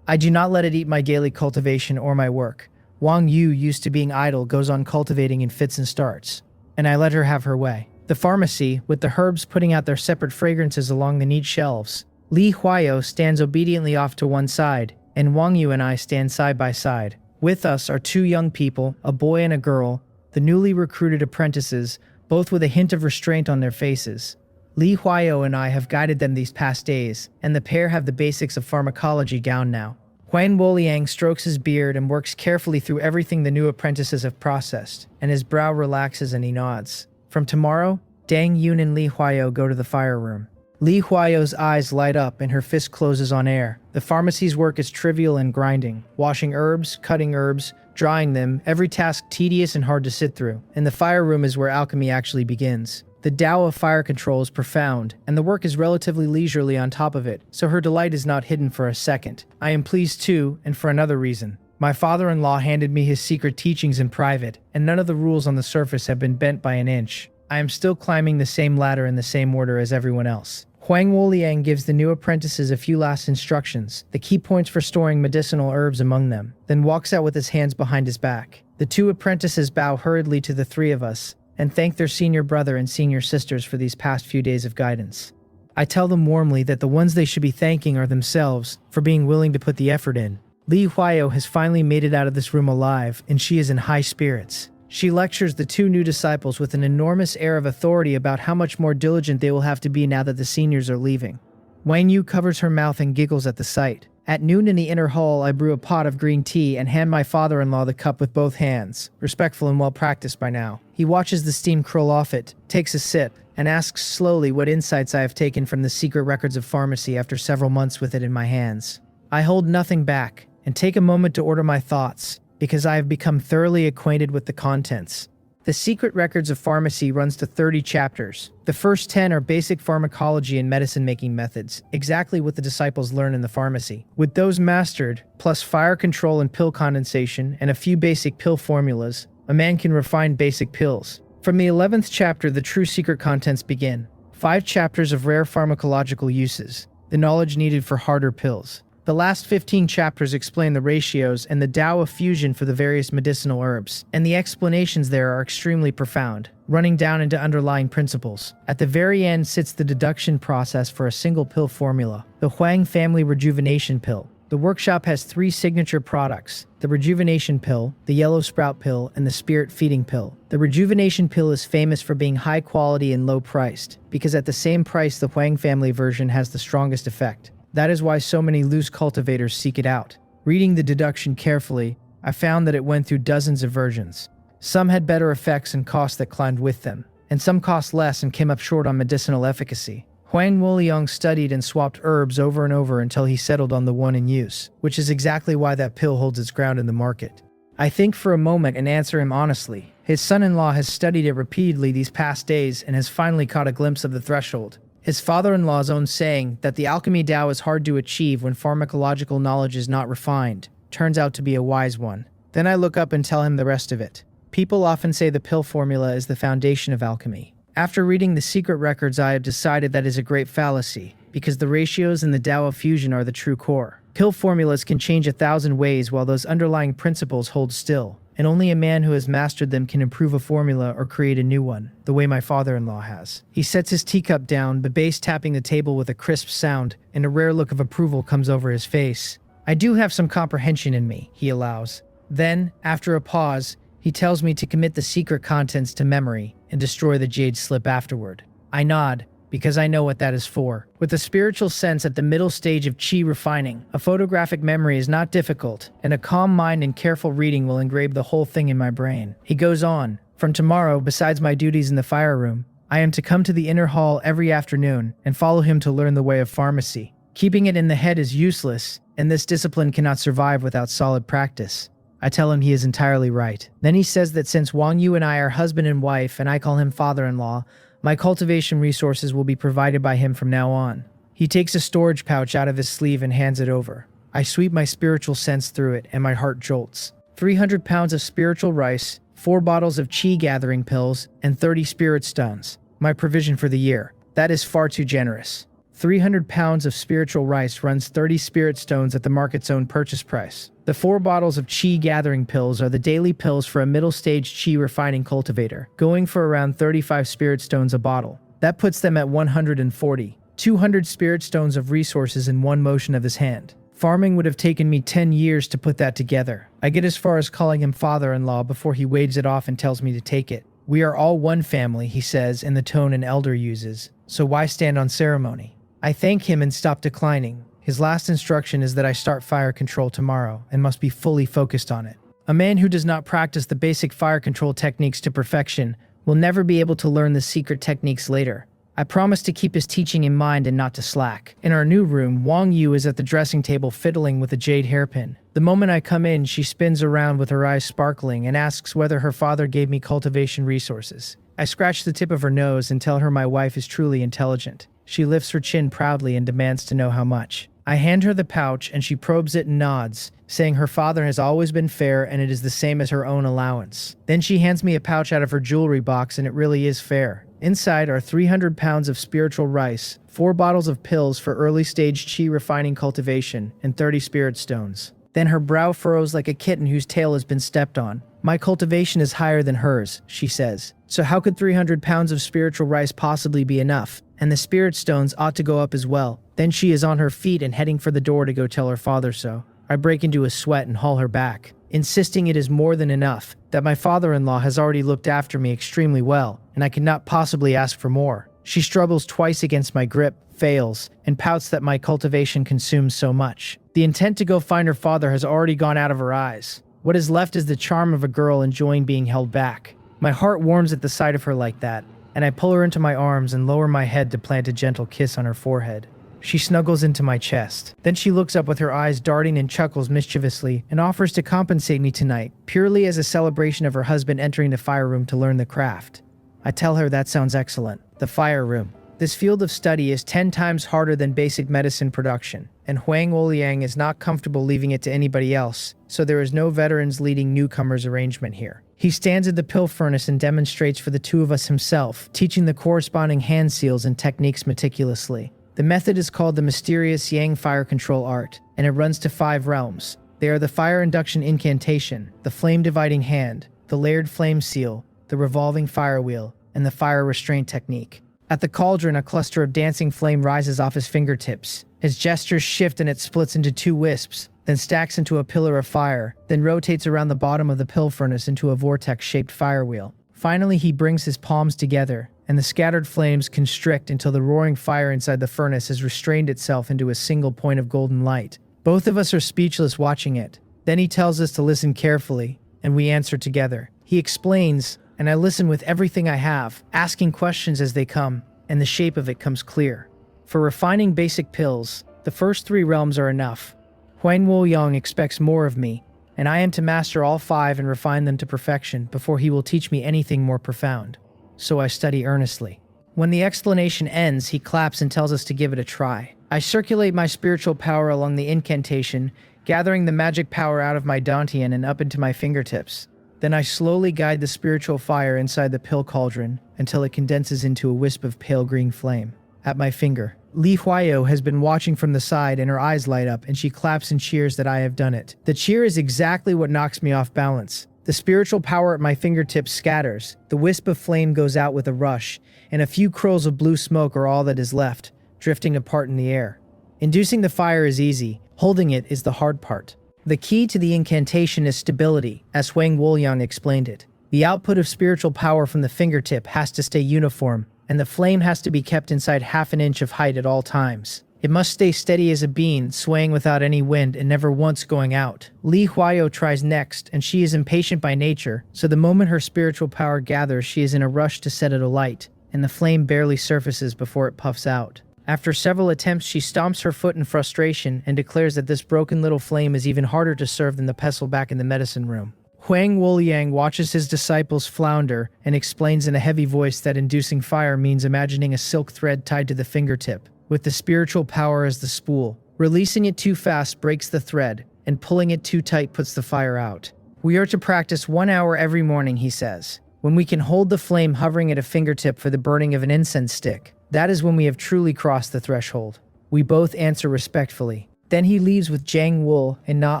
A: I do not let it eat my daily cultivation or my work. Wang Yu, used to being idle, goes on cultivating in fits and starts, and I let her have her way. The pharmacy, with the herbs putting out their separate fragrances along the neat shelves. Li Huayo stands obediently off to one side, and Wang Yu and I stand side by side. With us are 2 young people, a boy and a girl, the newly recruited apprentices, both with a hint of restraint on their faces. Li Huayo and I have guided them these past days, and the pair have the basics of pharmacology down now. Huang Woliang strokes his beard and works carefully through everything the new apprentices have processed, and his brow relaxes and he nods. From tomorrow, Dang Yun and Li Huayo go to the fire room. Li Huayo's eyes light up and her fist closes on air. The pharmacy's work is trivial and grinding. Washing herbs, cutting herbs, drying them, every task tedious and hard to sit through. And the fire room is where alchemy actually begins. The Tao of fire control is profound, and the work is relatively leisurely on top of it, so her delight is not hidden for a second. I am pleased too, and for another reason. My father-in-law handed me his secret teachings in private, and none of the rules on the surface have been bent by an inch. I am still climbing the same ladder in the same order as everyone else. Huang Woliang gives the new apprentices a few last instructions, the key points for storing medicinal herbs among them, then walks out with his hands behind his back. The 2 apprentices bow hurriedly to the 3 of us, and thank their senior brother and senior sisters for these past few days of guidance. I tell them warmly that the ones they should be thanking are themselves for being willing to put the effort in. Li Huayo has finally made it out of this room alive, and she is in high spirits. She lectures the 2 new disciples with an enormous air of authority about how much more diligent they will have to be now that the seniors are leaving. Wang Yu covers her mouth and giggles at the sight. At noon in the inner hall, I brew a pot of green tea and hand my father-in-law the cup with both hands, respectful and well-practiced by now. He watches the steam curl off it, takes a sip, and asks slowly what insights I have taken from the secret records of pharmacy after several months with it in my hands. I hold nothing back, and take a moment to order my thoughts, because I have become thoroughly acquainted with the contents. The Secret Records of Pharmacy runs to 30 chapters. The first 10 are basic pharmacology and medicine-making methods, exactly what the disciples learn in the pharmacy. With those mastered, plus fire control and pill condensation, and a few basic pill formulas, a man can refine basic pills. From the 11th chapter, the true secret contents begin. 5 chapters of rare pharmacological uses, the knowledge needed for harder pills. The last 15 chapters explain the ratios and the Tao of fusion for the various medicinal herbs, and the explanations there are extremely profound, running down into underlying principles. At the very end sits the deduction process for a single pill formula, the Huang family rejuvenation pill. The workshop has 3 signature products: the rejuvenation pill, the yellow sprout pill, and the spirit feeding pill. The rejuvenation pill is famous for being high quality and low priced, because at the same price the Huang family version has the strongest effect. That is why so many loose cultivators seek it out. Reading the deduction carefully, I found that it went through dozens of versions. Some had better effects and costs that climbed with them, and some cost less and came up short on medicinal efficacy. Huang Wuliang studied and swapped herbs over and over until he settled on the one in use, which is exactly why that pill holds its ground in the market. I think for a moment and answer him honestly. His son-in-law has studied it repeatedly these past days and has finally caught a glimpse of the threshold. His father-in-law's own saying that the alchemy Tao is hard to achieve when pharmacological knowledge is not refined turns out to be a wise one. Then I look up and tell him the rest of it. People often say the pill formula is the foundation of alchemy. After reading the secret records, I have decided that is a great fallacy, because the ratios and the Tao of fusion are the true core. Pill formulas can change 1,000 ways while those underlying principles hold still, and only a man who has mastered them can improve a formula or create a new one, the way my father-in-law has. He sets his teacup down, the bass tapping the table with a crisp sound, and a rare look of approval comes over his face. I do have some comprehension in me, he allows. Then, after a pause, he tells me to commit the secret contents to memory and destroy the jade slip afterward. I nod, because I know what that is for. With a spiritual sense at the middle stage of chi refining, a photographic memory is not difficult, and a calm mind and careful reading will engrave the whole thing in my brain. He goes on, from tomorrow, besides my duties in the fire room, I am to come to the inner hall every afternoon and follow him to learn the way of pharmacy. Keeping it in the head is useless, and this discipline cannot survive without solid practice. I tell him he is entirely right. Then he says that since Wang Yu and I are husband and wife, and I call him father-in-law, my cultivation resources will be provided by him from now on. He takes a storage pouch out of his sleeve and hands it over. I sweep my spiritual sense through it, and my heart jolts. 300 pounds of spiritual rice, 4 bottles of chi gathering pills, and 30 spirit stones. My provision for the year. That is far too generous. 300 pounds of spiritual rice runs 30 spirit stones at the market's own purchase price. The 4 bottles of chi gathering pills are the daily pills for a middle-stage chi refining cultivator, going for around 35 spirit stones a bottle. That puts them at 140. 200 spirit stones of resources in one motion of his hand. Farming would have taken me 10 years to put that together. I get as far as calling him father-in-law before he wades it off and tells me to take it. We are all one family, he says in the tone an elder uses, so why stand on ceremony? I thank him and stop declining. His last instruction is that I start fire control tomorrow and must be fully focused on it. A man who does not practice the basic fire control techniques to perfection will never be able to learn the secret techniques later. I promise to keep his teaching in mind and not to slack. In our new room, Wang Yu is at the dressing table fiddling with a jade hairpin. The moment I come in, she spins around with her eyes sparkling and asks whether her father gave me cultivation resources. I scratch the tip of her nose and tell her my wife is truly intelligent. She lifts her chin proudly and demands to know how much. I hand her the pouch and she probes it and nods, saying her father has always been fair and it is the same as her own allowance. Then she hands me a pouch out of her jewelry box and it really is fair. Inside are 300 pounds of spiritual rice, 4 bottles of pills for early-stage chi refining cultivation, and 30 spirit stones. Then her brow furrows like a kitten whose tail has been stepped on. My cultivation is higher than hers, she says. So how could 300 pounds of spiritual rice possibly be enough? And the spirit stones ought to go up as well. Then she is on her feet and heading for the door to go tell her father so. I break into a sweat and haul her back, insisting it is more than enough, that my father-in-law has already looked after me extremely well, and I cannot possibly ask for more. She struggles twice against my grip, fails, and pouts that my cultivation consumes so much. The intent to go find her father has already gone out of her eyes. What is left is the charm of a girl enjoying being held back. My heart warms at the sight of her like that, and I pull her into my arms and lower my head to plant a gentle kiss on her forehead. She snuggles into my chest. Then she looks up with her eyes darting and chuckles mischievously and offers to compensate me tonight, purely as a celebration of her husband entering the fire room to learn the craft. I tell her that sounds excellent. The fire room. This field of study is 10 times harder than basic medicine production, and Huang Woliang is not comfortable leaving it to anybody else, so there is no veterans leading newcomers arrangement here. He stands at the pill furnace and demonstrates for the two of us himself, teaching the corresponding hand seals and techniques meticulously. The method is called the mysterious Yang fire control art, and it runs to 5 realms. They are the fire induction incantation, the flame dividing hand, the layered flame seal, the revolving fire wheel, and the fire restraint technique. At the cauldron, a cluster of dancing flame rises off his fingertips. His gestures shift and it splits into 2 wisps, then stacks into a pillar of fire, then rotates around the bottom of the pill furnace into a vortex-shaped fire wheel. Finally, he brings his palms together, and the scattered flames constrict until the roaring fire inside the furnace has restrained itself into a single point of golden light. Both of us are speechless watching it. Then he tells us to listen carefully, and we answer together. He explains, and I listen with everything I have, asking questions as they come, and the shape of it comes clear. For refining basic pills, the first 3 realms are enough. Huang Woliang expects more of me, and I am to master all 5 and refine them to perfection before he will teach me anything more profound. So I study earnestly. When the explanation ends, he claps and tells us to give it a try. I circulate my spiritual power along the incantation, gathering the magic power out of my dantian and up into my fingertips. Then I slowly guide the spiritual fire inside the pill cauldron until it condenses into a wisp of pale green flame. At my finger, Li Huayo has been watching from the side and her eyes light up and she claps and cheers that I have done it. The cheer is exactly what knocks me off balance. The spiritual power at my fingertips scatters, the wisp of flame goes out with a rush, and a few curls of blue smoke are all that is left, drifting apart in the air. Inducing the fire is easy, holding it is the hard part. The key to the incantation is stability, as Huang Woliang explained it. The output of spiritual power from the fingertip has to stay uniform, and the flame has to be kept inside half an inch of height at all times. It must stay steady as a bean, swaying without any wind and never once going out. Li Huayo tries next, and she is impatient by nature, so the moment her spiritual power gathers, she is in a rush to set it alight, and the flame barely surfaces before it puffs out. After several attempts, she stomps her foot in frustration and declares that this broken little flame is even harder to serve than the pestle back in the medicine room. Huang Woliang watches his disciples flounder and explains in a heavy voice that inducing fire means imagining a silk thread tied to the fingertip, with the spiritual power as the spool. Releasing it too fast breaks the thread, and pulling it too tight puts the fire out. We are to practice 1 hour every morning, he says. When we can hold the flame hovering at a fingertip for the burning of an incense stick, that is when we have truly crossed the threshold. We both answer respectfully. Then he leaves with Jiang Wu and Na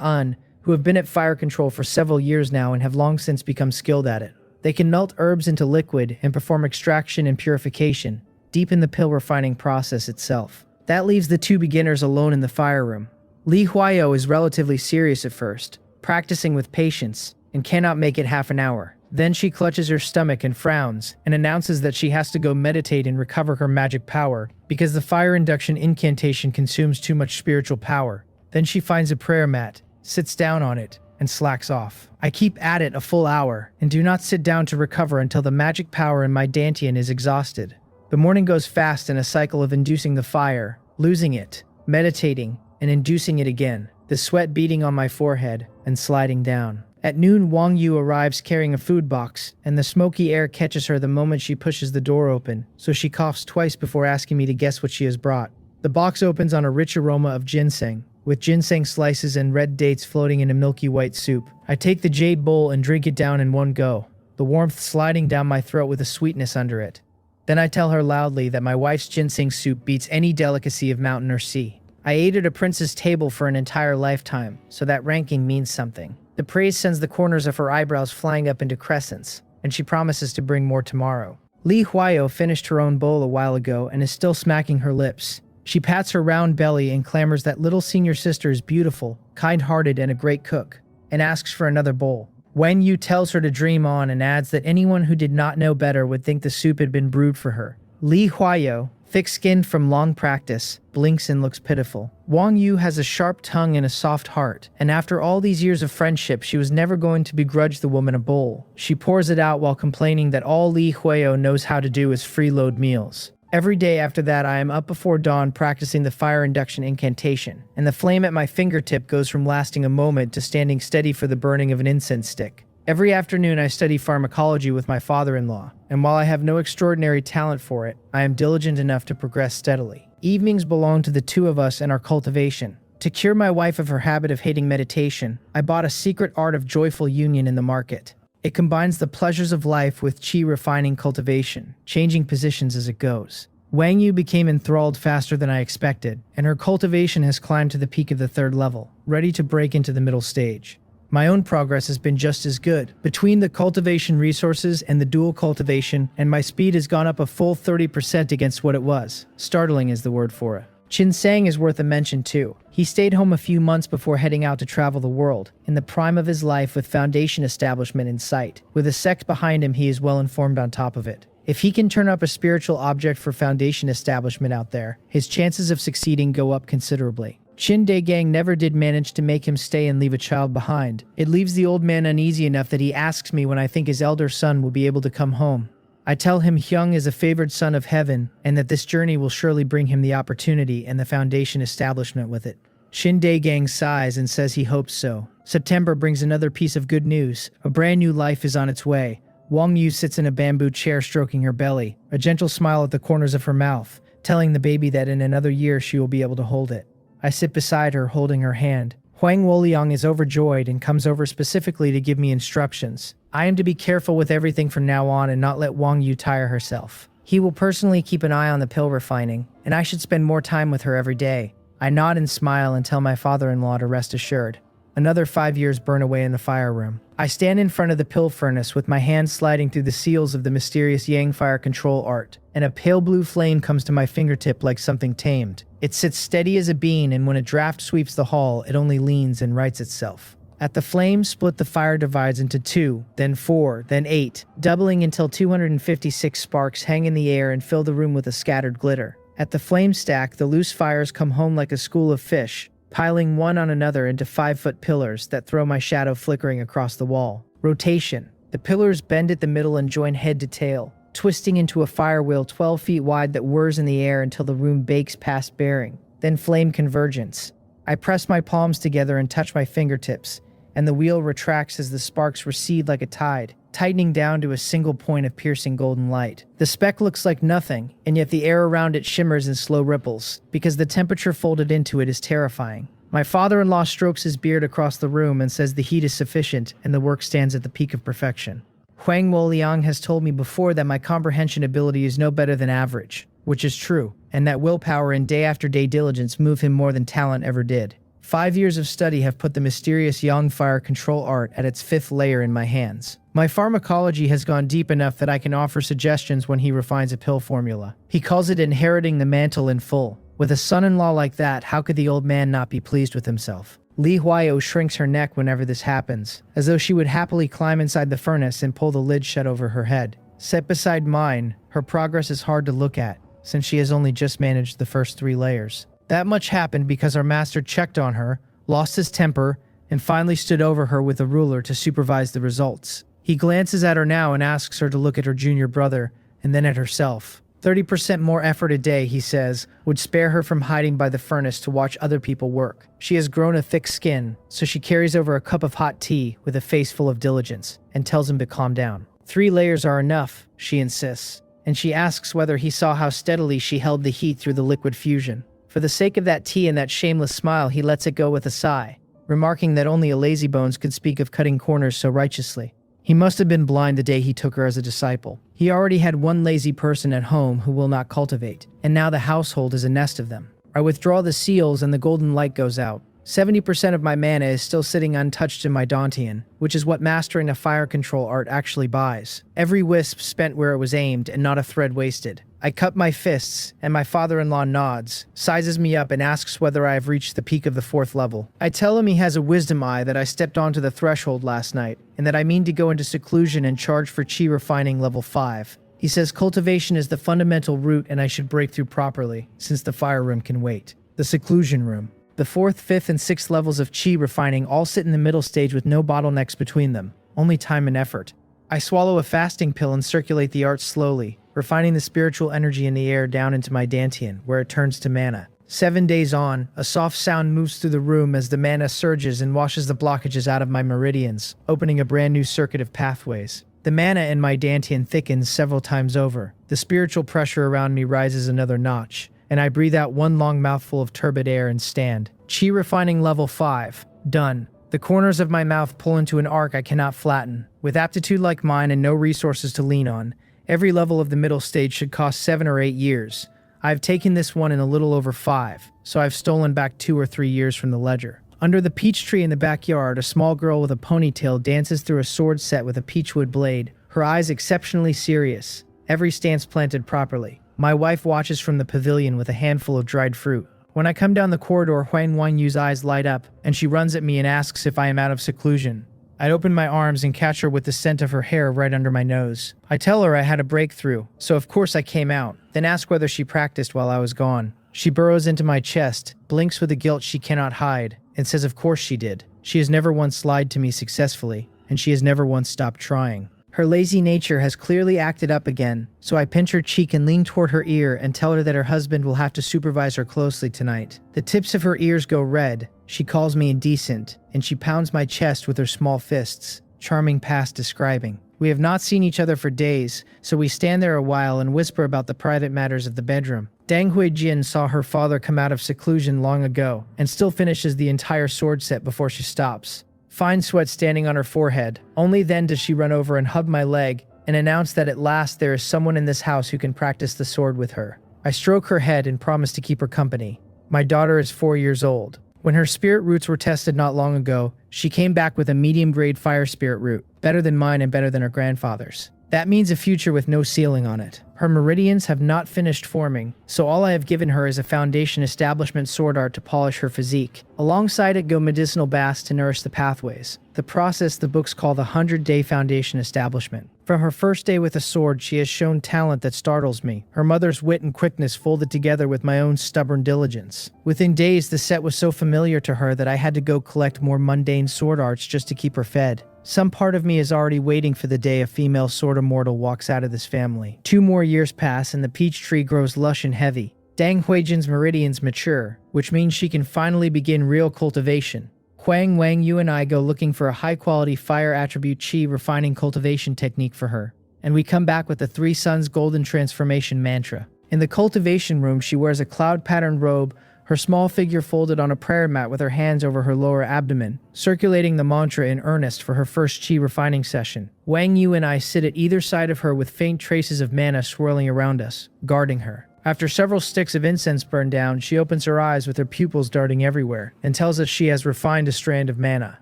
A: An, who have been at fire control for several years now and have long since become skilled at it. They can melt herbs into liquid and perform extraction and purification, deep in the pill refining process itself. That leaves the 2 beginners alone in the fire room. Li Huayo is relatively serious at first, practicing with patience, and cannot make it half an hour. Then she clutches her stomach and frowns, and announces that she has to go meditate and recover her magic power, because the fire induction incantation consumes too much spiritual power. Then she finds a prayer mat, sits down on it, and slacks off. I keep at it a full hour, and do not sit down to recover until the magic power in my dantian is exhausted. The morning goes fast in a cycle of inducing the fire, losing it, meditating, and inducing it again, the sweat beating on my forehead, and sliding down. At noon, Wang Yu arrives carrying a food box, and the smoky air catches her the moment she pushes the door open, so she coughs twice before asking me to guess what she has brought. The box opens on a rich aroma of ginseng, with ginseng slices and red dates floating in a milky white soup. I take the jade bowl and drink it down in one go, the warmth sliding down my throat with a sweetness under it. Then I tell her loudly that my wife's ginseng soup beats any delicacy of mountain or sea. I ate at a prince's table for an entire lifetime, so that ranking means something. The praise sends the corners of her eyebrows flying up into crescents, and she promises to bring more tomorrow. Li Huayo finished her own bowl a while ago and is still smacking her lips. She pats her round belly and clamors that little senior sister is beautiful, kind-hearted, and a great cook, and asks for another bowl. Wen Yu tells her to dream on and adds that anyone who did not know better would think the soup had been brewed for her. Li Huayo, thick-skinned from long practice, blinks and looks pitiful. Wang Yu has a sharp tongue and a soft heart, and after all these years of friendship, she was never going to begrudge the woman a bowl. She pours it out while complaining that all Li Huayo knows how to do is freeload meals. Every day after that, I am up before dawn practicing the fire induction incantation, and the flame at my fingertip goes from lasting a moment to standing steady for the burning of an incense stick. Every afternoon, I study pharmacology with my father-in-law, and while I have no extraordinary talent for it, I am diligent enough to progress steadily. Evenings belong to the two of us and our cultivation. To cure my wife of her habit of hating meditation, I bought a secret art of joyful union in the market. It combines the pleasures of life with chi refining cultivation, changing positions as it goes. Wang Yu became enthralled faster than I expected, and her cultivation has climbed to the peak of the 3rd level, ready to break into the middle stage. My own progress has been just as good. Between the cultivation resources and the dual cultivation, and my speed has gone up a full 30% against what it was. Startling is the word for it. Qin Sang is worth a mention too. He stayed home a few months before heading out to travel the world, in the prime of his life with foundation establishment in sight. With a sect behind him, he is well informed on top of it. If he can turn up a spiritual object for foundation establishment out there, his chances of succeeding go up considerably. Qin Dagang never did manage to make him stay and leave a child behind. It leaves the old man uneasy enough that he asks me when I think his elder son will be able to come home. I tell him Hyung is a favored son of heaven, and that this journey will surely bring him the opportunity and the foundation establishment with it. Qin Dagang sighs and says he hopes so. September brings another piece of good news. A brand new life is on its way. Wang Yu sits in a bamboo chair stroking her belly, a gentle smile at the corners of her mouth, telling the baby that in another year she will be able to hold it. I sit beside her, holding her hand. Huang Woliang is overjoyed and comes over specifically to give me instructions. I am to be careful with everything from now on and not let Wang Yu tire herself. He will personally keep an eye on the pill refining, and I should spend more time with her every day. I nod and smile and tell my father-in-law to rest assured. Another 5 years burn away in the fire room. I stand in front of the pill furnace with my hands sliding through the seals of the mysterious Yang fire control art, and a pale blue flame comes to my fingertip like something tamed. It sits steady as a bean, and when a draft sweeps the hall, it only leans and rights itself. At the flame split, the fire divides into 2, then 4, then 8, doubling until 256 sparks hang in the air and fill the room with a scattered glitter. At the flame stack, the loose fires come home like a school of fish, piling one on another into 5-foot pillars that throw my shadow flickering across the wall. Rotation. The pillars bend at the middle and join head to tail, twisting into a fire wheel 12 feet wide that whirs in the air until the room bakes past bearing. Then flame convergence. I press my palms together and touch my fingertips, and the wheel retracts as the sparks recede like a tide, tightening down to a single point of piercing golden light. The speck looks like nothing, and yet the air around it shimmers in slow ripples, because the temperature folded into it is terrifying. My father-in-law strokes his beard across the room and says the heat is sufficient and the work stands at the peak of perfection. Huang Woliang has told me before that my comprehension ability is no better than average, which is true, and that willpower and day-after-day diligence move him more than talent ever did. 5 years of study have put the mysterious Yang fire control art at its 5th layer in my hands. My pharmacology has gone deep enough that I can offer suggestions when he refines a pill formula. He calls it inheriting the mantle in full. With a son-in-law like that, how could the old man not be pleased with himself? Li Huayo shrinks her neck whenever this happens, as though she would happily climb inside the furnace and pull the lid shut over her head. Set beside mine, her progress is hard to look at, since she has only just managed the first 3 layers. That much happened because our master checked on her, lost his temper, and finally stood over her with a ruler to supervise the results. He glances at her now and asks her to look at her junior brother, and then at herself. 30% more effort a day, he says, would spare her from hiding by the furnace to watch other people work. She has grown a thick skin, so she carries over a cup of hot tea with a face full of diligence, and tells him to calm down. 3 layers are enough, she insists, and she asks whether he saw how steadily she held the heat through the liquid fusion. For the sake of that tea and that shameless smile, he lets it go with a sigh, remarking that only a lazybones could speak of cutting corners so righteously. He must have been blind the day he took her as a disciple. He already had one lazy person at home who will not cultivate, and now the household is a nest of them. I withdraw the seals and the golden light goes out. 70% of my mana is still sitting untouched in my Dantian, which is what mastering a fire control art actually buys. Every wisp spent where it was aimed and not a thread wasted. I cup my fists, and my father-in-law nods, sizes me up and asks whether I have reached the peak of the 4th level. I tell him he has a wisdom eye that I stepped onto the threshold last night, and that I mean to go into seclusion and charge for chi refining level 5. He says cultivation is the fundamental root and I should break through properly, since the fire room can wait. The seclusion room. The 4th, 5th, and 6th levels of chi refining all sit in the middle stage with no bottlenecks between them, only time and effort. I swallow a fasting pill and circulate the art slowly, refining the spiritual energy in the air down into my dantian, where it turns to mana. 7 days on, a soft sound moves through the room as the mana surges and washes the blockages out of my meridians, opening a brand new circuit of pathways. The mana in my dantian thickens several times over. The spiritual pressure around me rises another notch, and I breathe out one long mouthful of turbid air and stand. Chi refining level 5. Done. The corners of my mouth pull into an arc I cannot flatten. With aptitude like mine and no resources to lean on, every level of the middle stage should cost 7 or 8 years. I've taken this one in a little over 5, so I've stolen back 2 or 3 years from the ledger. Under the peach tree in the backyard, a small girl with a ponytail dances through a sword set with a peachwood blade, her eyes exceptionally serious, every stance planted properly. My wife watches from the pavilion with a handful of dried fruit. When I come down the corridor, Huang Yu's eyes light up, and she runs at me and asks if I am out of seclusion. I open my arms and catch her with the scent of her hair right under my nose. I tell her I had a breakthrough, so of course I came out, then ask whether she practiced while I was gone. She burrows into my chest, blinks with a guilt she cannot hide, and says of course she did. She has never once lied to me successfully, and she has never once stopped trying. Her lazy nature has clearly acted up again, so I pinch her cheek and lean toward her ear and tell her that her husband will have to supervise her closely tonight. The tips of her ears go red, she calls me indecent, and she pounds my chest with her small fists, charming past describing. We have not seen each other for days, so we stand there a while and whisper about the private matters of the bedroom. Dang Huijin saw her father come out of seclusion long ago, and still finishes the entire sword set before she stops. Fine sweat standing on her forehead. Only then does she run over and hug my leg and announce that at last there is someone in this house who can practice the sword with her. I stroke her head and promise to keep her company. My daughter is 4 years old. When her spirit roots were tested not long ago, she came back with a medium-grade fire spirit root, better than mine and better than her grandfather's. That means a future with no ceiling on it. Her meridians have not finished forming, so all I have given her is a foundation establishment sword art to polish her physique. Alongside it go medicinal baths to nourish the pathways. The process the books call the 100-day foundation establishment. From her first day with a sword, she has shown talent that startles me. Her mother's wit and quickness folded together with my own stubborn diligence. Within days, the set was so familiar to her that I had to go collect more mundane sword arts just to keep her fed. Some part of me is already waiting for the day a female sword immortal walks out of this family. 2 more years pass and the peach tree grows lush and heavy. Dang Huijin's meridians mature, which means she can finally begin real cultivation. Huang Yu and I go looking for a high-quality fire attribute chi refining cultivation technique for her, and we come back with the 3 Suns Golden Transformation mantra. In the cultivation room, she wears a cloud-patterned robe, her small figure folded on a prayer mat with her hands over her lower abdomen, circulating the mantra in earnest for her first chi refining session. Wang Yu and I sit at either side of her with faint traces of mana swirling around us, guarding her. After several sticks of incense burn down, she opens her eyes with her pupils darting everywhere, and tells us she has refined a strand of mana.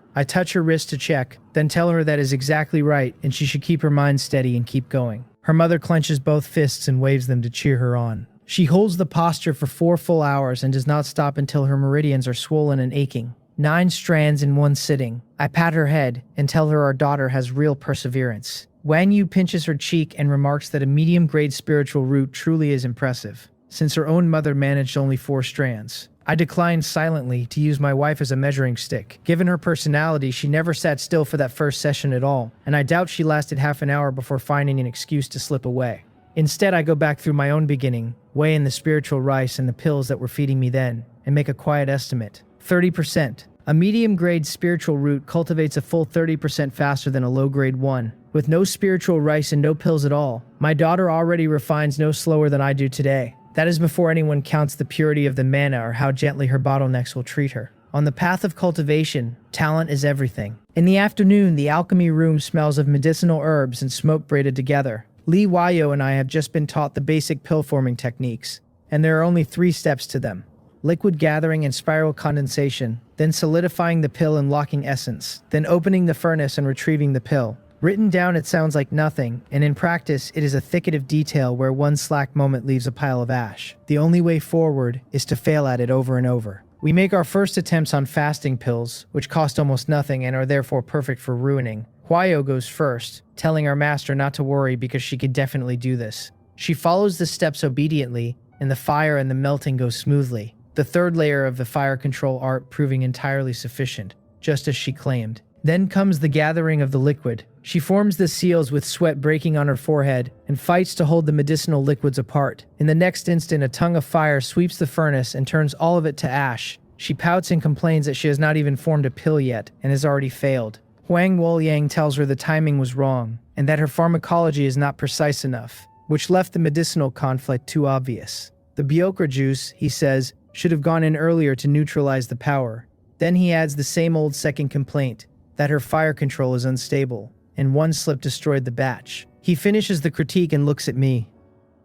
A: I touch her wrist to check, then tell her that is exactly right, and she should keep her mind steady and keep going. Her mother clenches both fists and waves them to cheer her on. She holds the posture for 4 full hours and does not stop until her meridians are swollen and aching. 9 strands in one sitting. I pat her head and tell her our daughter has real perseverance. Wang Yu pinches her cheek and remarks that a medium-grade spiritual root truly is impressive, since her own mother managed only 4 strands. I declined silently to use my wife as a measuring stick. Given her personality, she never sat still for that first session at all, and I doubt she lasted half an hour before finding an excuse to slip away. Instead, I go back through my own beginning, weigh in the spiritual rice and the pills that were feeding me then, and make a quiet estimate. 30%. A medium-grade spiritual root cultivates a full 30% faster than a low-grade one. With no spiritual rice and no pills at all, my daughter already refines no slower than I do today. That is before anyone counts the purity of the mana or how gently her bottlenecks will treat her. On the path of cultivation, talent is everything. In the afternoon, the alchemy room smells of medicinal herbs and smoke braided together. Li Wayo and I have just been taught the basic pill-forming techniques, and there are only 3 steps to them. Liquid gathering and spiral condensation, then solidifying the pill and locking essence, then opening the furnace and retrieving the pill. Written down, it sounds like nothing, and in practice, it is a thicket of detail where one slack moment leaves a pile of ash. The only way forward is to fail at it over and over. We make our first attempts on fasting pills, which cost almost nothing and are therefore perfect for ruining. Huayo goes first, telling our master not to worry because she could definitely do this. She follows the steps obediently, and the fire and the melting go smoothly. The 3rd layer of the fire control art proving entirely sufficient, just as she claimed. Then comes the gathering of the liquid. She forms the seals with sweat breaking on her forehead and fights to hold the medicinal liquids apart. In the next instant, a tongue of fire sweeps the furnace and turns all of it to ash. She pouts and complains that she has not even formed a pill yet and has already failed. Huang Wolyang tells her the timing was wrong and that her pharmacology is not precise enough, which left the medicinal conflict too obvious. The Biokra juice, he says, should have gone in earlier to neutralize the power. Then he adds the same old second complaint, that her fire control is unstable, and one slip destroyed the batch. He finishes the critique and looks at me.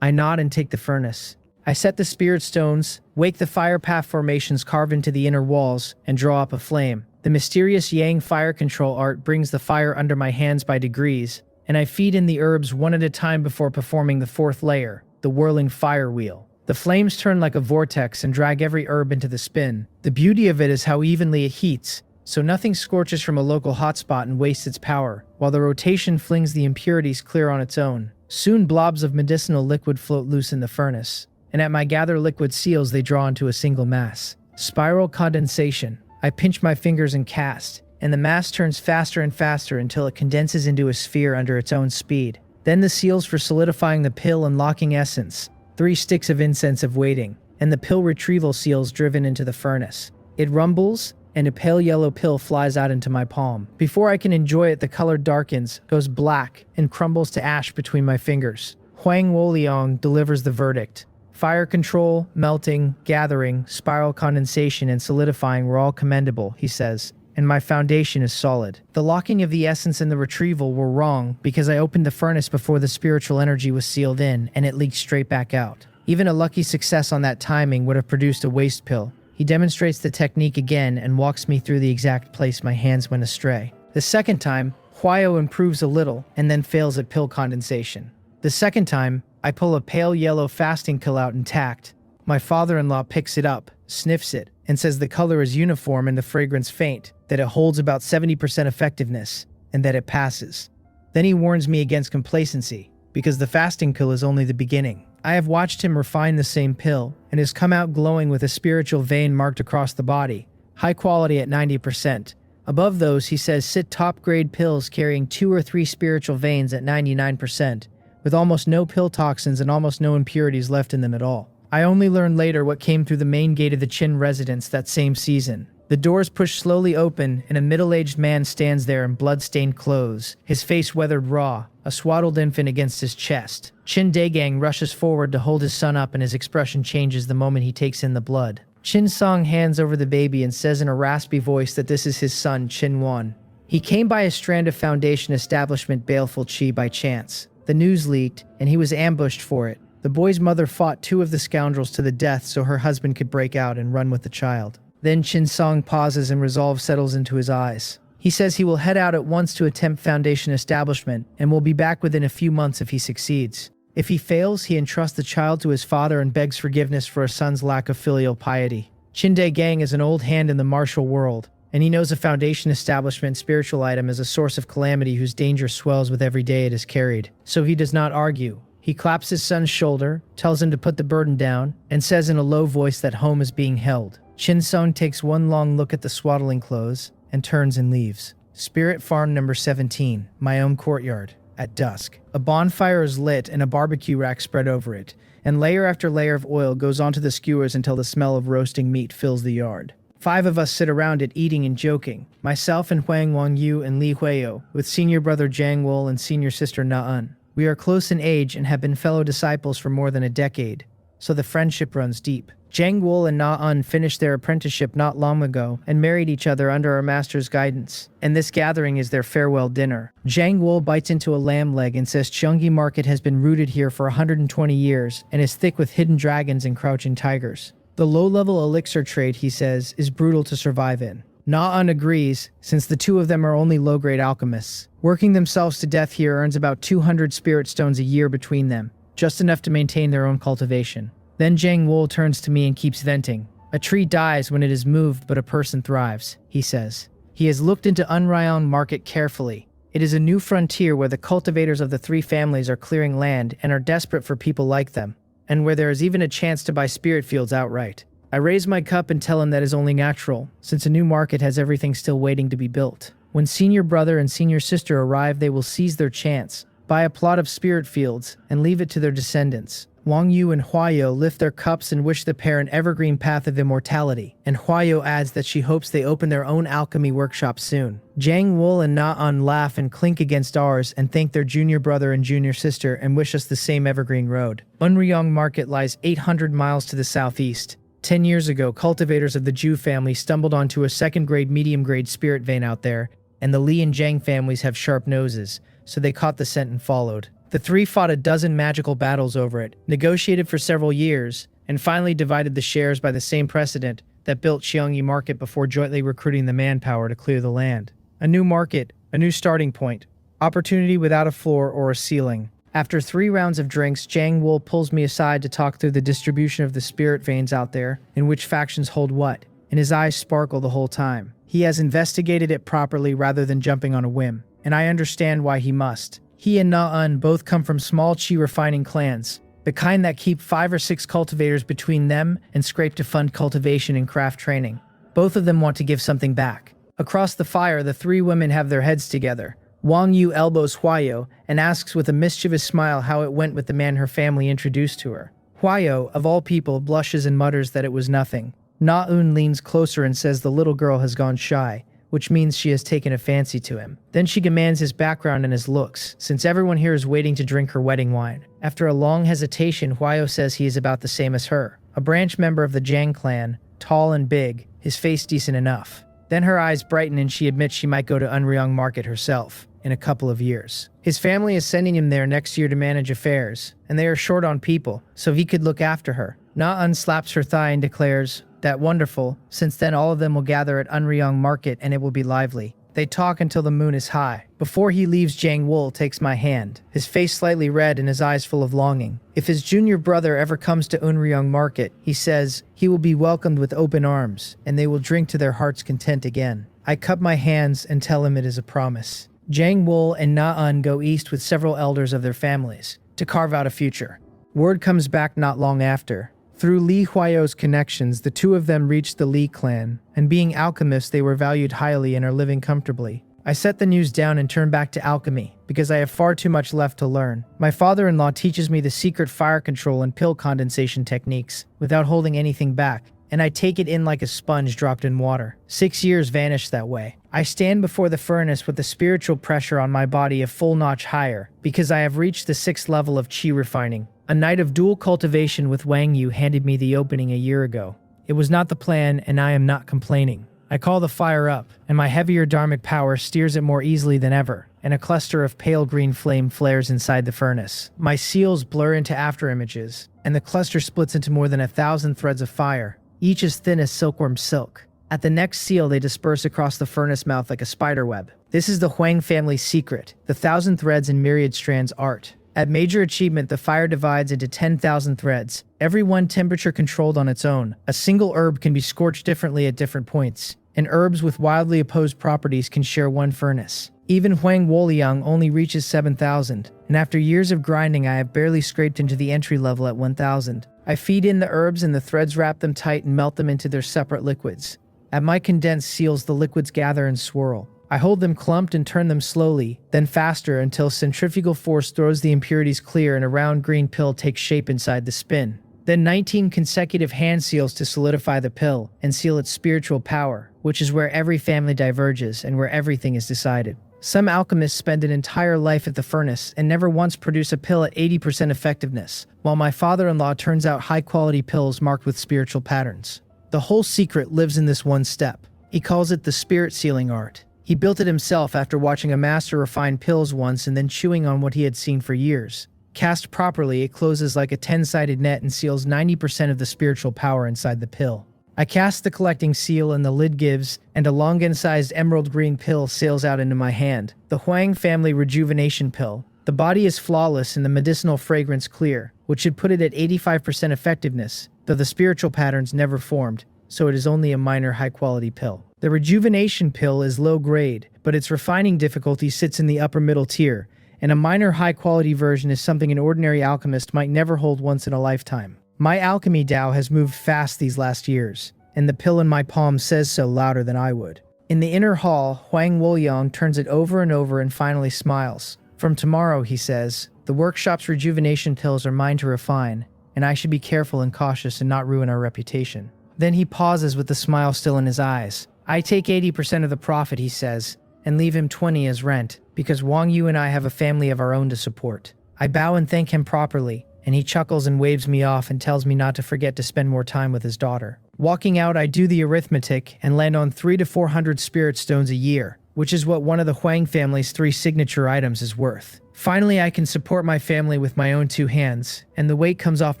A: I nod and take the furnace. I set the spirit stones, wake the fire path formations carved into the inner walls, and draw up a flame. The mysterious Yang fire control art brings the fire under my hands by degrees, and I feed in the herbs one at a time before performing the fourth layer, the whirling fire wheel. The flames turn like a vortex and drag every herb into the spin. The beauty of it is how evenly it heats, so nothing scorches from a local hotspot and wastes its power, while the rotation flings the impurities clear on its own. Soon blobs of medicinal liquid float loose in the furnace, and at my gather liquid seals they draw into a single mass. Spiral condensation. I pinch my fingers and cast, and the mass turns faster and faster until it condenses into a sphere under its own speed. Then the seals for solidifying the pill and locking essence. 3 sticks of incense of waiting, and the pill retrieval seals driven into the furnace. It rumbles, and a pale yellow pill flies out into my palm. Before I can enjoy it, the color darkens, goes black, and crumbles to ash between my fingers. Huang Wolyang delivers the verdict. Fire control, melting, gathering, spiral condensation, and solidifying were all commendable, he says, and my foundation is solid. The locking of the essence and the retrieval were wrong because I opened the furnace before the spiritual energy was sealed in, and it leaked straight back out. Even a lucky success on that timing would have produced a waste pill. He demonstrates the technique again and walks me through the exact place my hands went astray. The second time, Huayo improves a little and then fails at pill condensation. The second time, I pull a pale yellow fasting pill out intact. My father-in-law picks it up, sniffs it, and says the color is uniform and the fragrance faint, that it holds about 70% effectiveness, and that it passes. Then he warns me against complacency, because the fasting pill is only the beginning. I have watched him refine the same pill, and has come out glowing with a spiritual vein marked across the body, high quality at 90%. Above those, he says, sit top-grade pills carrying 2 or 3 spiritual veins at 99%, with almost no pill toxins and almost no impurities left in them at all. I only learned later what came through the main gate of the Qin residence that same season. The doors push slowly open, and a middle-aged man stands there in blood-stained clothes, his face weathered raw, a swaddled infant against his chest. Qin Daegang rushes forward to hold his son up, and his expression changes the moment he takes in the blood. Qin Song hands over the baby and says in a raspy voice that this is his son, Qin Wan. He came by a strand of Foundation Establishment baleful chi by chance. The news leaked, and he was ambushed for it. The boy's mother fought 2 of the scoundrels to the death so her husband could break out and run with the child. Then Qin Song pauses and resolve settles into his eyes. He says he will head out at once to attempt Foundation Establishment and will be back within a few months if he succeeds. If he fails, he entrusts the child to his father and begs forgiveness for a son's lack of filial piety. Qin Daegang is an old hand in the martial world, and he knows a Foundation Establishment spiritual item is a source of calamity whose danger swells with every day it is carried. So he does not argue. He claps his son's shoulder, tells him to put the burden down, and says in a low voice that home is being held. Qin Song takes one long look at the swaddling clothes and turns and leaves. Spirit Farm number 17, my own courtyard, at dusk. A bonfire is lit and a barbecue rack spread over it, and layer after layer of oil goes onto the skewers until the smell of roasting meat fills the yard. 5 of us sit around it eating and joking, myself and Huang Wangyu and Li Huiyo, with senior brother Jiang Wol and senior sister Na-un. We are close in age and have been fellow disciples for more than a decade, so the friendship runs deep. Jiang Wol and Na-un finished their apprenticeship not long ago and married each other under our master's guidance, and this gathering is their farewell dinner. Jiang Wol bites into a lamb leg and says Cheonggi Market has been rooted here for 120 years and is thick with hidden dragons and crouching tigers. The low-level elixir trade, he says, is brutal to survive in. Na-un agrees, since the 2 of them are only low-grade alchemists. Working themselves to death here earns about 200 spirit stones a year between them, just enough to maintain their own cultivation. Then Jiang Wol turns to me and keeps venting. A tree dies when it is moved, but a person thrives, he says. He has looked into Unryon Market carefully. It is a new frontier where the cultivators of the 3 families are clearing land and are desperate for people like them, and where there is even a chance to buy spirit fields outright. I raise my cup and tell him that is only natural, since a new market has everything still waiting to be built. When senior brother and senior sister arrive, they will seize their chance, buy a plot of spirit fields, and leave it to their descendants. Wang Yu and Huayo lift their cups and wish the pair an evergreen path of immortality, and Huayo adds that she hopes they open their own alchemy workshop soon. Jiang Wul and Na-Un laugh and clink against ours and thank their junior brother and junior sister and wish us the same evergreen road. Unryong Market lies 800 miles to the southeast. 10 years ago, cultivators of the Zhu family stumbled onto a second-grade, medium-grade spirit vein out there, and the Li and Zhang families have sharp noses, so they caught the scent and followed. The three fought a dozen magical battles over it, negotiated for several years, and finally divided the shares by the same precedent that built Xiangyi Market before jointly recruiting the manpower to clear the land. A new market, a new starting point, opportunity without a floor or a ceiling. After 3 rounds of drinks, Jiang Wul pulls me aside to talk through the distribution of the spirit veins out there and which factions hold what, and his eyes sparkle the whole time. He has investigated it properly rather than jumping on a whim, and I understand why he must. He and Na-Un both come from small chi refining clans, the kind that keep 5 or 6 cultivators between them and scrape to fund cultivation and craft training. Both of them want to give something back. Across the fire, the 3 women have their heads together. Wang Yu elbows Huayo and asks with a mischievous smile how it went with the man her family introduced to her. Huayo, of all people, blushes and mutters that it was nothing. Na-Un leans closer and says the little girl has gone shy, which means she has taken a fancy to him. Then she demands his background and his looks, since everyone here is waiting to drink her wedding wine. After a long hesitation, Huayo says he is about the same as her, a branch member of the Zhang clan, tall and big, his face decent enough. Then her eyes brighten and she admits she might go to Unryong Market herself, in a couple of years. His family is sending him there next year to manage affairs, and they are short on people, so he could look after her. Na-Un slaps her thigh and declares, "That wonderful, since then all of them will gather at Unryong Market and it will be lively." They talk until the moon is high. Before he leaves, Jiang Wul takes my hand, his face slightly red and his eyes full of longing. If his junior brother ever comes to Unryong Market, he says, he will be welcomed with open arms, and they will drink to their heart's content again. I cup my hands and tell him it is a promise. Jiang Wul and Na-Un go east with several elders of their families, to carve out a future. Word comes back not long after. Through Li Huayo's connections, the 2 of them reached the Li clan, and being alchemists they were valued highly and are living comfortably. I set the news down and turn back to alchemy, because I have far too much left to learn. My father-in-law teaches me the secret fire control and pill condensation techniques, without holding anything back, and I take it in like a sponge dropped in water. 6 years vanish that way. I stand before the furnace with the spiritual pressure on my body a full notch higher, because I have reached the 6th level of chi refining. A night of dual cultivation with Wang Yu handed me the opening a year ago. It was not the plan, and I am not complaining. I call the fire up, and my heavier dharmic power steers it more easily than ever, and a cluster of pale green flame flares inside the furnace. My seals blur into afterimages, and the cluster splits into more than 1,000 threads of fire, each as thin as silkworm silk. At the next seal, they disperse across the furnace mouth like a spider web. This is the Huang family's secret, the 1,000 threads and myriad strands art. At major achievement, the fire divides into 10,000 threads, every one temperature controlled on its own. A single herb can be scorched differently at different points, and herbs with wildly opposed properties can share one furnace. Even Huang Woliang only reaches 7,000, and after years of grinding I have barely scraped into the entry level at 1,000. I feed in the herbs and the threads wrap them tight and melt them into their separate liquids. At my condensed seals, the liquids gather and swirl. I hold them clumped and turn them slowly, then faster until centrifugal force throws the impurities clear and a round green pill takes shape inside the spin. Then 19 consecutive hand seals to solidify the pill and seal its spiritual power, which is where every family diverges and where everything is decided. Some alchemists spend an entire life at the furnace and never once produce a pill at 80% effectiveness, while my father-in-law turns out high-quality pills marked with spiritual patterns. The whole secret lives in this one step. He calls it the spirit sealing art. He built it himself after watching a master refine pills once and then chewing on what he had seen for years. Cast properly, it closes like a 10-sided net and seals 90% of the spiritual power inside the pill. I cast the collecting seal and the lid gives, and a Longan-sized emerald green pill sails out into my hand. The Huang family rejuvenation pill. The body is flawless and the medicinal fragrance clear, which should put it at 85% effectiveness, though the spiritual patterns never formed, so it is only a minor high-quality pill. The rejuvenation pill is low grade, but its refining difficulty sits in the upper middle tier, and a minor high-quality version is something an ordinary alchemist might never hold once in a lifetime. My alchemy Tao has moved fast these last years, and the pill in my palm says so louder than I would. In the inner hall, Huang Wolyang turns it over and over and finally smiles. From tomorrow, he says, the workshop's rejuvenation pills are mine to refine, and I should be careful and cautious and not ruin our reputation. Then he pauses with the smile still in his eyes. I take 80% of the profit, he says, and leave him 20 as rent, because Wang Yu and I have a family of our own to support. I bow and thank him properly, and he chuckles and waves me off and tells me not to forget to spend more time with his daughter. Walking out, I do the arithmetic and land on 300 to 400 spirit stones a year, which is what one of the Huang family's 3 signature items is worth. Finally, I can support my family with my own 2 hands, and the weight comes off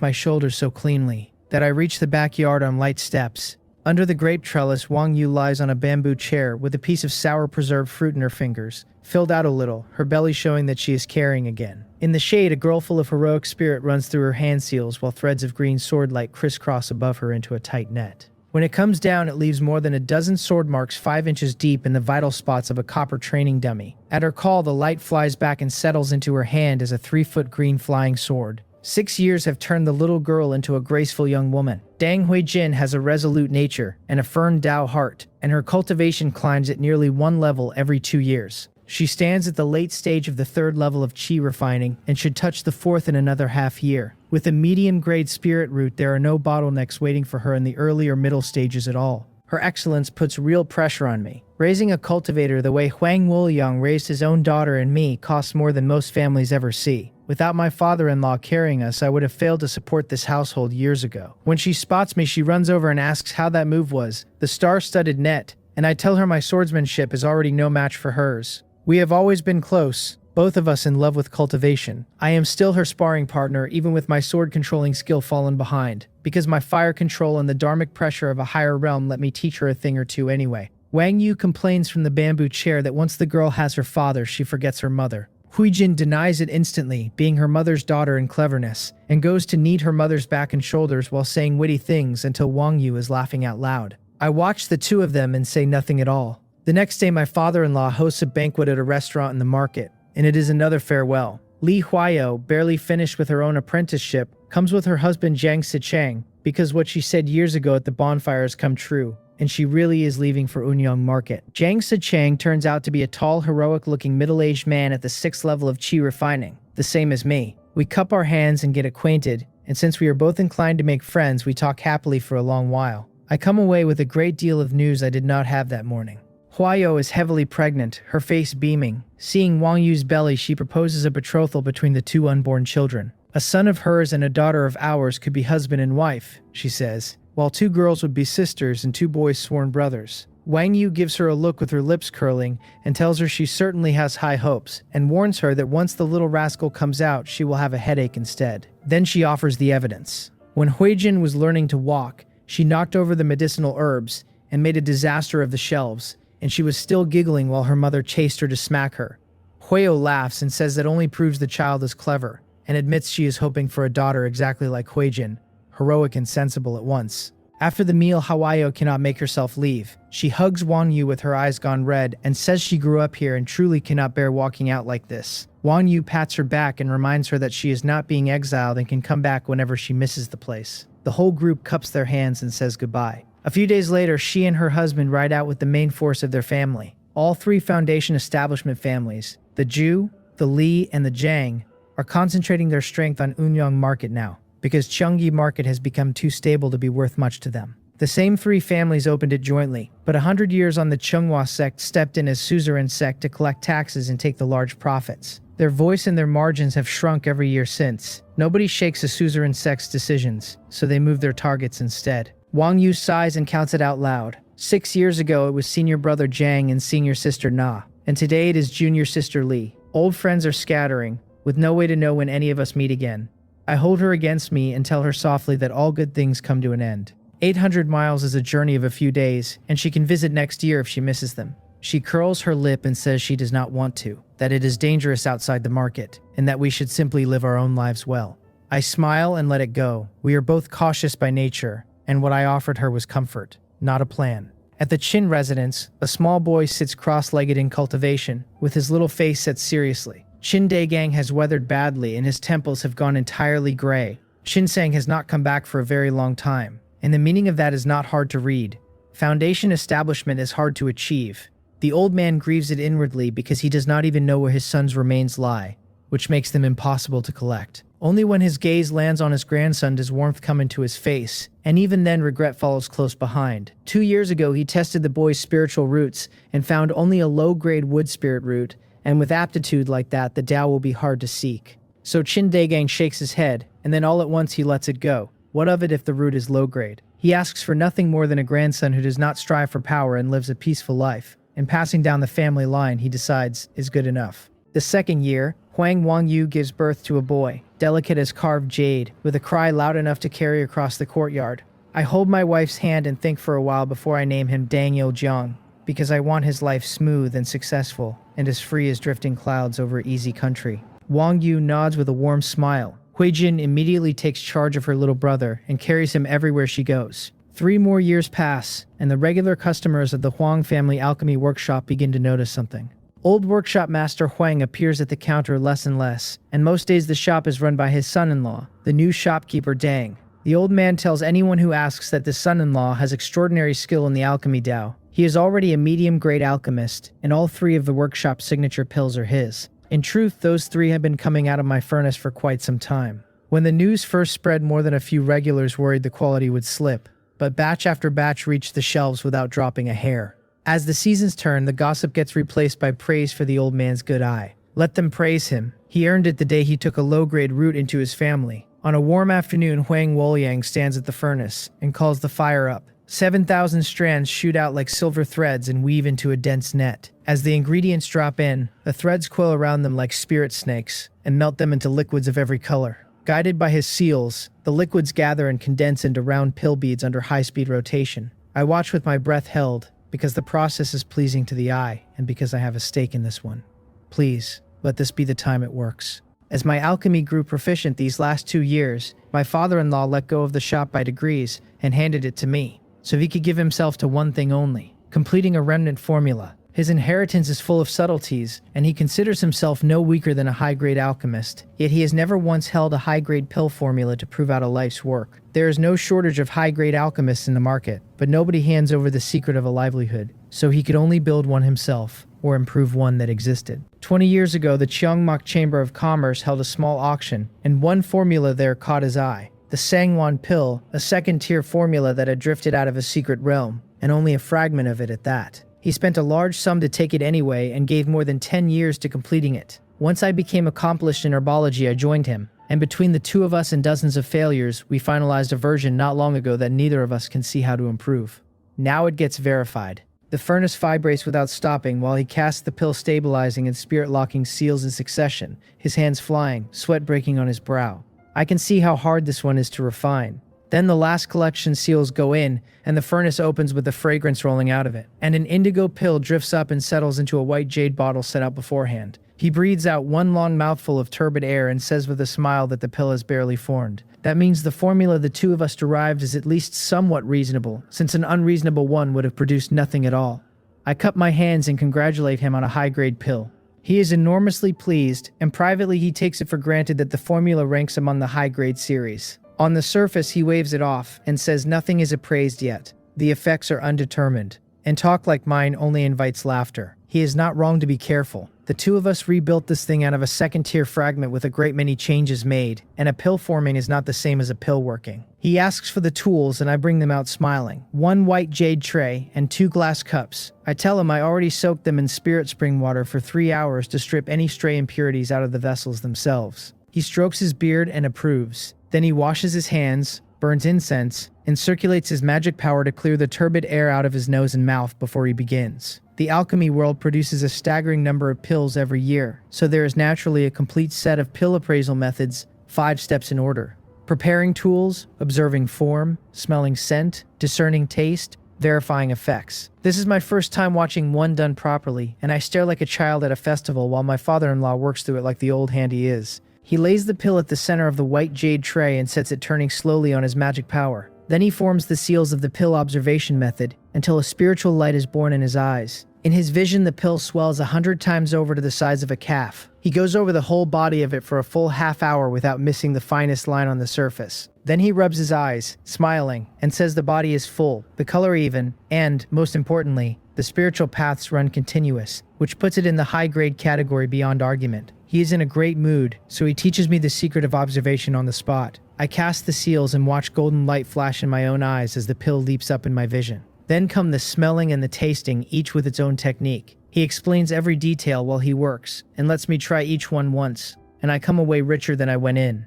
A: my shoulders so cleanly that I reach the backyard on light steps. Under the grape trellis, Wang Yu lies on a bamboo chair with a piece of sour preserved fruit in her fingers, filled out a little, her belly showing that she is carrying again. In the shade, a girl full of heroic spirit runs through her hand seals while threads of green sword-light crisscross above her into a tight net. When it comes down, it leaves more than a dozen sword marks 5 inches deep in the vital spots of a copper training dummy. At her call, the light flies back and settles into her hand as a 3-foot green flying sword. 6 years have turned the little girl into a graceful young woman. Dang Huijin has a resolute nature and a firm Tao heart, and her cultivation climbs at nearly 1 level every 2 years. She stands at the late stage of the 3rd level of qi refining and should touch the 4th in another half year. With a medium-grade spirit root, there are no bottlenecks waiting for her in the early or middle stages at all. Her excellence puts real pressure on me. Raising a cultivator the way Huang Wolyang raised his own daughter and me costs more than most families ever see. Without my father-in-law carrying us, I would have failed to support this household years ago. When she spots me, she runs over and asks how that move was, the star-studded net, and I tell her my swordsmanship is already no match for hers. We have always been close, both of us in love with cultivation. I am still her sparring partner, even with my sword-controlling skill fallen behind, because my fire control and the dharmic pressure of a higher realm let me teach her a thing or two anyway. Wang Yu complains from the bamboo chair that once the girl has her father, she forgets her mother. Huijin denies it instantly, being her mother's daughter in cleverness, and goes to knead her mother's back and shoulders while saying witty things until Wang Yu is laughing out loud. I watch the two of them and say nothing at all. The next day, my father-in-law hosts a banquet at a restaurant in the market, and it is another farewell. Li Huayo, barely finished with her own apprenticeship, comes with her husband Jiang Sichang, because what she said years ago at the bonfire has come true, and she really is leaving for Unyang Market. Jiang Sichang turns out to be a tall, heroic-looking middle-aged man at the 6th level of qi refining, the same as me. We cup our hands and get acquainted, and since we are both inclined to make friends, we talk happily for a long while. I come away with a great deal of news I did not have that morning. Huayo is heavily pregnant, her face beaming. Seeing Wang Yu's belly, she proposes a betrothal between the 2 unborn children. A son of hers and a daughter of ours could be husband and wife, she says, while 2 girls would be sisters and 2 boys sworn brothers. Wang Yu gives her a look with her lips curling and tells her she certainly has high hopes, and warns her that once the little rascal comes out, she will have a headache instead. Then she offers the evidence. When Huijin was learning to walk, she knocked over the medicinal herbs and made a disaster of the shelves, and she was still giggling while her mother chased her to smack her. Huayo laughs and says that only proves the child is clever, and admits she is hoping for a daughter exactly like Huijin, heroic and sensible at once. After the meal, Huayo cannot make herself leave. She hugs Wang Yu with her eyes gone red and says she grew up here and truly cannot bear walking out like this. Wang Yu pats her back and reminds her that she is not being exiled and can come back whenever she misses the place. The whole group cups their hands and says goodbye. A few days later, she and her husband ride out with the main force of their family. All 3 foundation establishment families, the Zhu, the Li, and the Jiang, are concentrating their strength on Unyang Market now, because Cheonggi Market has become too stable to be worth much to them. The same 3 families opened it jointly, but 100 years on the Chunghua sect stepped in as suzerain sect to collect taxes and take the large profits. Their voice and their margins have shrunk every year since. Nobody shakes a suzerain sect's decisions, so they move their targets instead. Wang Yu sighs and counts it out loud. 6 years ago, it was senior brother Jiang and senior sister Na, and today it is junior sister Li. Old friends are scattering, with no way to know when any of us meet again. I hold her against me and tell her softly that all good things come to an end. 800 miles is a journey of a few days, and she can visit next year if she misses them. She curls her lip and says she does not want to, that it is dangerous outside the market, and that we should simply live our own lives well. I smile and let it go. We are both cautious by nature, and what I offered her was comfort, not a plan. At the Qin residence, a small boy sits cross-legged in cultivation, with his little face set seriously. Qin Dagang has weathered badly and his temples have gone entirely gray. Qin Sang has not come back for a very long time, and the meaning of that is not hard to read. Foundation establishment is hard to achieve. The old man grieves it inwardly because he does not even know where his son's remains lie, which makes them impossible to collect. Only when his gaze lands on his grandson does warmth come into his face, and even then regret follows close behind. 2 years ago, he tested the boy's spiritual roots and found only a low-grade wood spirit root, and with aptitude like that, the Tao will be hard to seek. So Chin Dagang shakes his head, and then all at once he lets it go. What of it if the root is low-grade? He asks for nothing more than a grandson who does not strive for power and lives a peaceful life, and passing down the family line, he decides, is good enough. The second year, Huang Wangyu gives birth to a boy, delicate as carved jade, with a cry loud enough to carry across the courtyard. I hold my wife's hand and think for a while before I name him Dang Yo Jiang, because I want his life smooth and successful, and as free as drifting clouds over easy country. Wang Yu nods with a warm smile. Huijin immediately takes charge of her little brother and carries him everywhere she goes. 3 more years pass, and the regular customers of the Huang family alchemy workshop begin to notice something. Old workshop master Huang appears at the counter less and less, and most days the shop is run by his son-in-law, the new shopkeeper Dang. The old man tells anyone who asks that the son-in-law has extraordinary skill in the alchemy Dao. He is already a medium-grade alchemist, and all 3 of the workshop's signature pills are his. In truth, those 3 have been coming out of my furnace for quite some time. When the news first spread, more than a few regulars worried the quality would slip, but batch after batch reached the shelves without dropping a hair. As the seasons turn, the gossip gets replaced by praise for the old man's good eye. Let them praise him. He earned it the day he took a low-grade root into his family. On a warm afternoon, Huang Wolyang stands at the furnace and calls the fire up. 7,000 strands shoot out like silver threads and weave into a dense net. As the ingredients drop in, the threads coil around them like spirit snakes and melt them into liquids of every color. Guided by his seals, the liquids gather and condense into round pill beads under high-speed rotation. I watch with my breath held, because the process is pleasing to the eye and because I have a stake in this one. Please, let this be the time it works. As my alchemy grew proficient these last 2 years, my father-in-law let go of the shop by degrees and handed it to me, so he could give himself to one thing only, completing a remnant formula. His inheritance is full of subtleties, and he considers himself no weaker than a high-grade alchemist, yet he has never once held a high-grade pill formula to prove out a life's work. There is no shortage of high-grade alchemists in the market, but nobody hands over the secret of a livelihood, so he could only build one himself, or improve one that existed. 20 years ago, the Cheongmok Chamber of Commerce held a small auction, and one formula there caught his eye. The Sangwon pill, a second-tier formula that had drifted out of a secret realm, and only a fragment of it at that. He spent a large sum to take it anyway and gave more than 10 years to completing it. Once I became accomplished in herbology, I joined him, and between the 2 of us and dozens of failures, we finalized a version not long ago that neither of us can see how to improve. Now it gets verified. The furnace vibrates without stopping while he casts the pill stabilizing and spirit-locking seals in succession, his hands flying, sweat breaking on his brow. I can see how hard this one is to refine. Then the last collection seals go in, and the furnace opens with the fragrance rolling out of it, and an indigo pill drifts up and settles into a white jade bottle set out beforehand. He breathes out one long mouthful of turbid air and says with a smile that the pill has barely formed. That means the formula the 2 of us derived is at least somewhat reasonable, since an unreasonable one would have produced nothing at all. I cup my hands and congratulate him on a high-grade pill. He is enormously pleased, and privately he takes it for granted that the formula ranks among the high-grade series. On the surface, he waves it off and says nothing is appraised yet. The effects are undetermined, and talk like mine only invites laughter. He is not wrong to be careful. The 2 of us rebuilt this thing out of a second-tier fragment with a great many changes made, and a pill forming is not the same as a pill working. He asks for the tools, and I bring them out smiling. 1 white jade tray and 2 glass cups. I tell him I already soaked them in spirit spring water for 3 hours to strip any stray impurities out of the vessels themselves. He strokes his beard and approves. Then he washes his hands, burns incense, and circulates his magic power to clear the turbid air out of his nose and mouth before he begins. The alchemy world produces a staggering number of pills every year, so there is naturally a complete set of pill appraisal methods, 5 steps in order. Preparing tools, observing form, smelling scent, discerning taste, verifying effects. This is my first time watching one done properly, and I stare like a child at a festival while my father-in-law works through it like the old hand he is. He lays the pill at the center of the white jade tray and sets it turning slowly on his magic power. Then he forms the seals of the pill observation method until a spiritual light is born in his eyes. In his vision, the pill swells 100 times over to the size of a calf. He goes over the whole body of it for a full half hour without missing the finest line on the surface. Then he rubs his eyes, smiling, and says the body is full, the color even, and, most importantly, the spiritual paths run continuous, which puts it in the high-grade category beyond argument. He is in a great mood, so he teaches me the secret of observation on the spot. I cast the seals and watch golden light flash in my own eyes as the pill leaps up in my vision. Then come the smelling and the tasting, each with its own technique. He explains every detail while he works, and lets me try each one once, and I come away richer than I went in.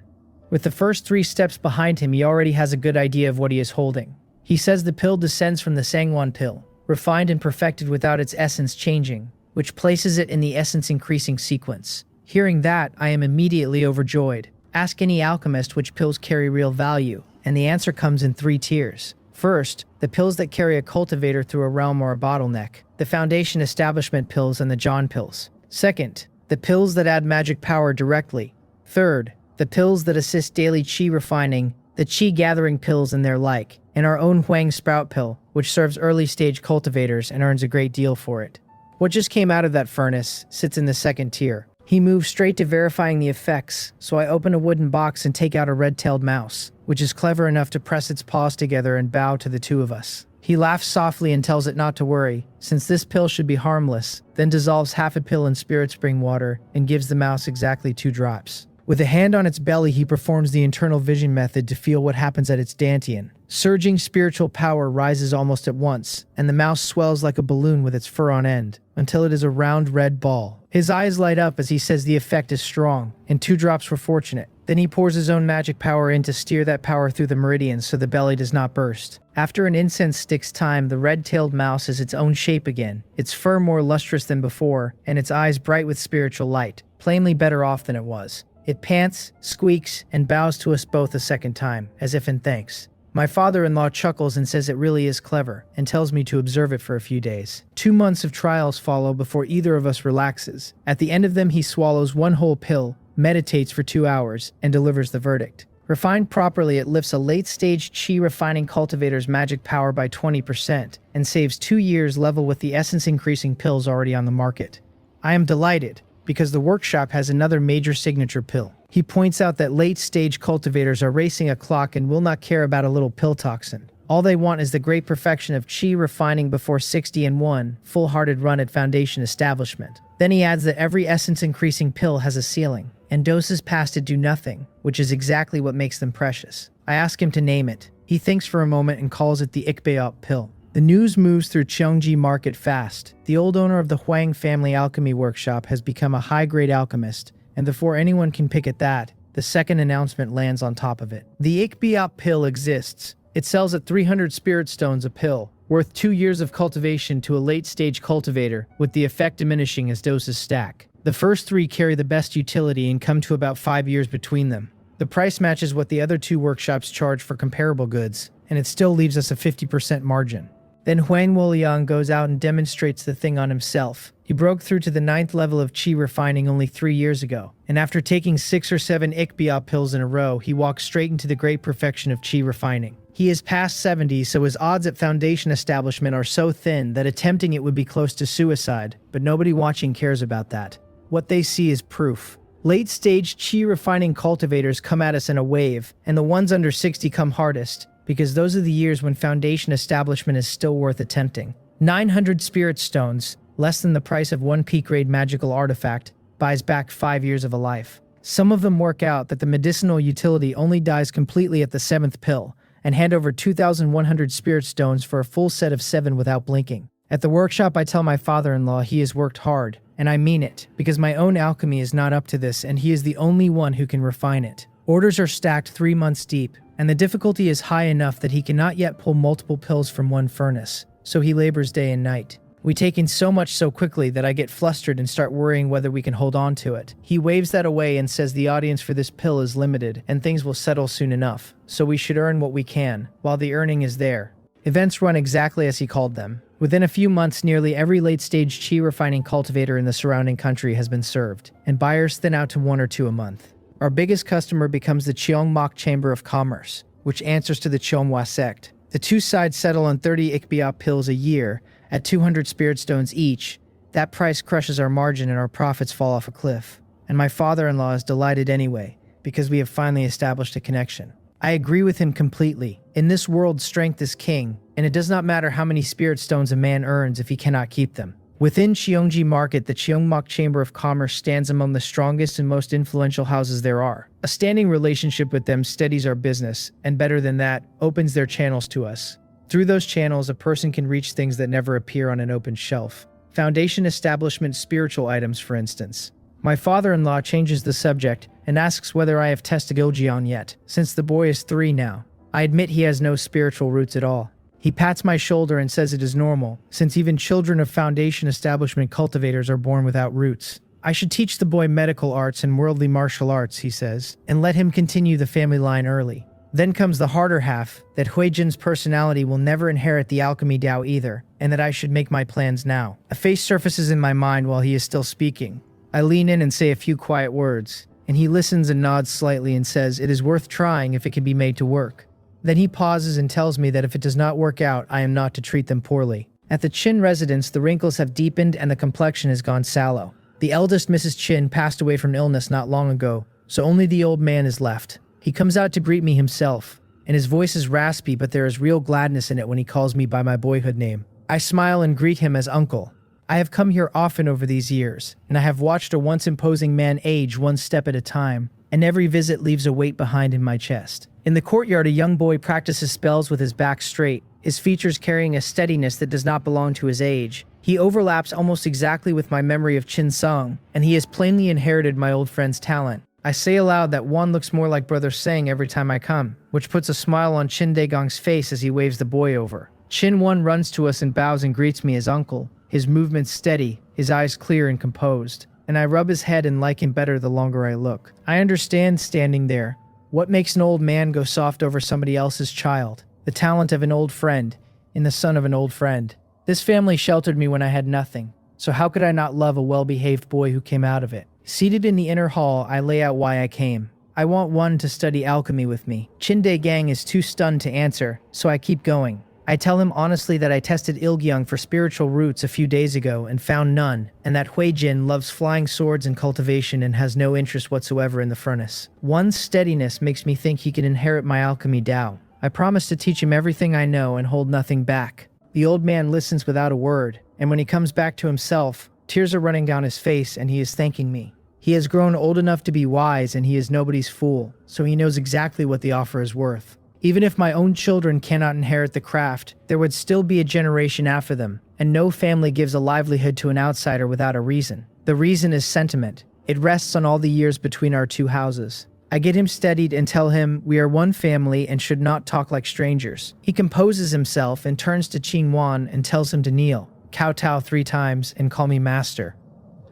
A: With the first 3 steps behind him, he already has a good idea of what he is holding. He says the pill descends from the Sangwon pill, refined and perfected without its essence changing, which places it in the essence increasing sequence. Hearing that, I am immediately overjoyed. Ask any alchemist which pills carry real value, and the answer comes in 3 tiers. First, the pills that carry a cultivator through a realm or a bottleneck, the foundation establishment pills and the John pills. Second, the pills that add magic power directly. Third, the pills that assist daily chi refining, the chi gathering pills and their like, and our own Huang sprout pill, which serves early stage cultivators and earns a great deal for it. What just came out of that furnace sits in the second tier. He moves straight to verifying the effects, so I open a wooden box and take out a red-tailed mouse, which is clever enough to press its paws together and bow to the 2 of us. He laughs softly and tells it not to worry, since this pill should be harmless, then dissolves half a pill in spirit spring water and gives the mouse exactly 2 drops. With a hand on its belly, he performs the internal vision method to feel what happens at its dantian. Surging spiritual power rises almost at once, and the mouse swells like a balloon with its fur on end, until it is a round red ball. His eyes light up as he says the effect is strong, and 2 drops were fortunate. Then he pours his own magic power in to steer that power through the meridians so the belly does not burst. After an incense stick's time, the red-tailed mouse is its own shape again, its fur more lustrous than before, and its eyes bright with spiritual light, plainly better off than it was. It pants, squeaks, and bows to us both a second time, as if in thanks. My father-in-law chuckles and says it really is clever, and tells me to observe it for a few days. 2 months of trials follow before either of us relaxes. At the end of them, he swallows 1 whole pill, meditates for 2 hours, and delivers the verdict. Refined properly, it lifts a late-stage chi-refining cultivator's magic power by 20%, and saves 2 years level with the essence-increasing pills already on the market. I am delighted, because the workshop has another major signature pill. He points out that late-stage cultivators are racing a clock and will not care about a little pill toxin. All they want is the great perfection of chi refining before 60 and 1 full-hearted run at foundation establishment. Then he adds that every essence-increasing pill has a ceiling, and doses past it do nothing, which is exactly what makes them precious. I ask him to name it. He thinks for a moment and calls it the AnimeCapped pill. The news moves through Cheongji Market fast. The old owner of the Huang family alchemy workshop has become a high-grade alchemist, and before anyone can pick at that, the second announcement lands on top of it. The AnimeCapped pill exists. It sells at 300 spirit stones a pill, worth 2 years of cultivation to a late-stage cultivator, with the effect diminishing as doses stack. The first 3 carry the best utility and come to about 5 years between them. The price matches what the other 2 workshops charge for comparable goods, and it still leaves us a 50% margin. Then Huang Woliang goes out and demonstrates the thing on himself. He broke through to the 9th level of chi refining only 3 years ago, and after taking 6 or 7 AnimeCapped pills in a row, he walks straight into the great perfection of chi refining. He is past 70, so his odds at foundation establishment are so thin that attempting it would be close to suicide, but nobody watching cares about that. What they see is proof. Late-stage chi refining cultivators come at us in a wave, and the ones under 60 come hardest, because those are the years when foundation establishment is still worth attempting. 900 spirit stones, less than the price of 1 peak-grade magical artifact, buys back 5 years of a life. Some of them work out that the medicinal utility only dies completely at the 7th pill, and hand over 2,100 spirit stones for a full set of 7 without blinking. At the workshop, I tell my father-in-law he has worked hard, and I mean it, because my own alchemy is not up to this, and he is the only one who can refine it. Orders are stacked 3 months deep, and the difficulty is high enough that he cannot yet pull multiple pills from one furnace, so he labors day and night. We take in so much so quickly that I get flustered and start worrying whether we can hold on to it. He waves that away and says the audience for this pill is limited, and things will settle soon enough, so we should earn what we can, while the earning is there. Events run exactly as he called them. Within a few months, nearly every late-stage chi refining cultivator in the surrounding country has been served, and buyers thin out to 1 or 2 a month. Our biggest customer becomes the Cheongmok Chamber of Commerce, which answers to the Cheonghwa sect. The 2 sides settle on 30 AnimeCapped pills a year, At 200 spirit stones each, that price crushes our margin and our profits fall off a cliff. And my father-in-law is delighted anyway, because we have finally established a connection. I agree with him completely. In this world, strength is king, and it does not matter how many spirit stones a man earns if he cannot keep them. Within Cheongji Market, the Cheongmok Chamber of Commerce stands among the strongest and most influential houses there are. A standing relationship with them steadies our business, and better than that, opens their channels to us. Through those channels, a person can reach things that never appear on an open shelf. Foundation establishment spiritual items, for instance. My father-in-law changes the subject and asks whether I have tested Iljian yet, since the boy is 3 now. I admit he has no spiritual roots at all. He pats my shoulder and says it is normal, since even children of Foundation establishment cultivators are born without roots. I should teach the boy medical arts and worldly martial arts, he says, and let him continue the family line early. Then comes the harder half, that Huijin's personality will never inherit the alchemy Dao either, and that I should make my plans now. A face surfaces in my mind while he is still speaking. I lean in and say a few quiet words, and he listens and nods slightly and says it is worth trying if it can be made to work. Then he pauses and tells me that if it does not work out, I am not to treat them poorly. At the Chin residence, the wrinkles have deepened and the complexion has gone sallow. The eldest Mrs. Chin passed away from illness not long ago, so only the old man is left. He comes out to greet me himself, and his voice is raspy, but there is real gladness in it when he calls me by my boyhood name. I smile and greet him as uncle. I have come here often over these years, and I have watched a once imposing man age one step at a time, and every visit leaves a weight behind in my chest. In the courtyard, a young boy practices spells with his back straight, his features carrying a steadiness that does not belong to his age. He overlaps almost exactly with my memory of Chin Sung, and he has plainly inherited my old friend's talent. I say aloud that one looks more like Brother Sang every time I come, which puts a smile on Chin Daegong's face as he waves the boy over. Chin One runs to us and bows and greets me as uncle, his movements steady, his eyes clear and composed, and I rub his head and like him better the longer I look. I understand standing there. What makes an old man go soft over somebody else's child? The talent of an old friend, in the son of an old friend. This family sheltered me when I had nothing, so how could I not love a well-behaved boy who came out of it? Seated in the inner hall, I lay out why I came. I want one to study alchemy with me. Chin Daegang is too stunned to answer, so I keep going. I tell him honestly that I tested Ilgyung for spiritual roots a few days ago and found none, and that Huijin loves flying swords and cultivation and has no interest whatsoever in the furnace. One's steadiness makes me think he can inherit my alchemy Dao. I promise to teach him everything I know and hold nothing back. The old man listens without a word, and when he comes back to himself, tears are running down his face and he is thanking me. He has grown old enough to be wise and he is nobody's fool, so he knows exactly what the offer is worth. Even if my own children cannot inherit the craft, there would still be a generation after them, and no family gives a livelihood to an outsider without a reason. The reason is sentiment. It rests on all the years between our two houses. I get him steadied and tell him we are one family and should not talk like strangers. He composes himself and turns to Qin Wan and tells him to kneel, kowtow 3 times, and call me master.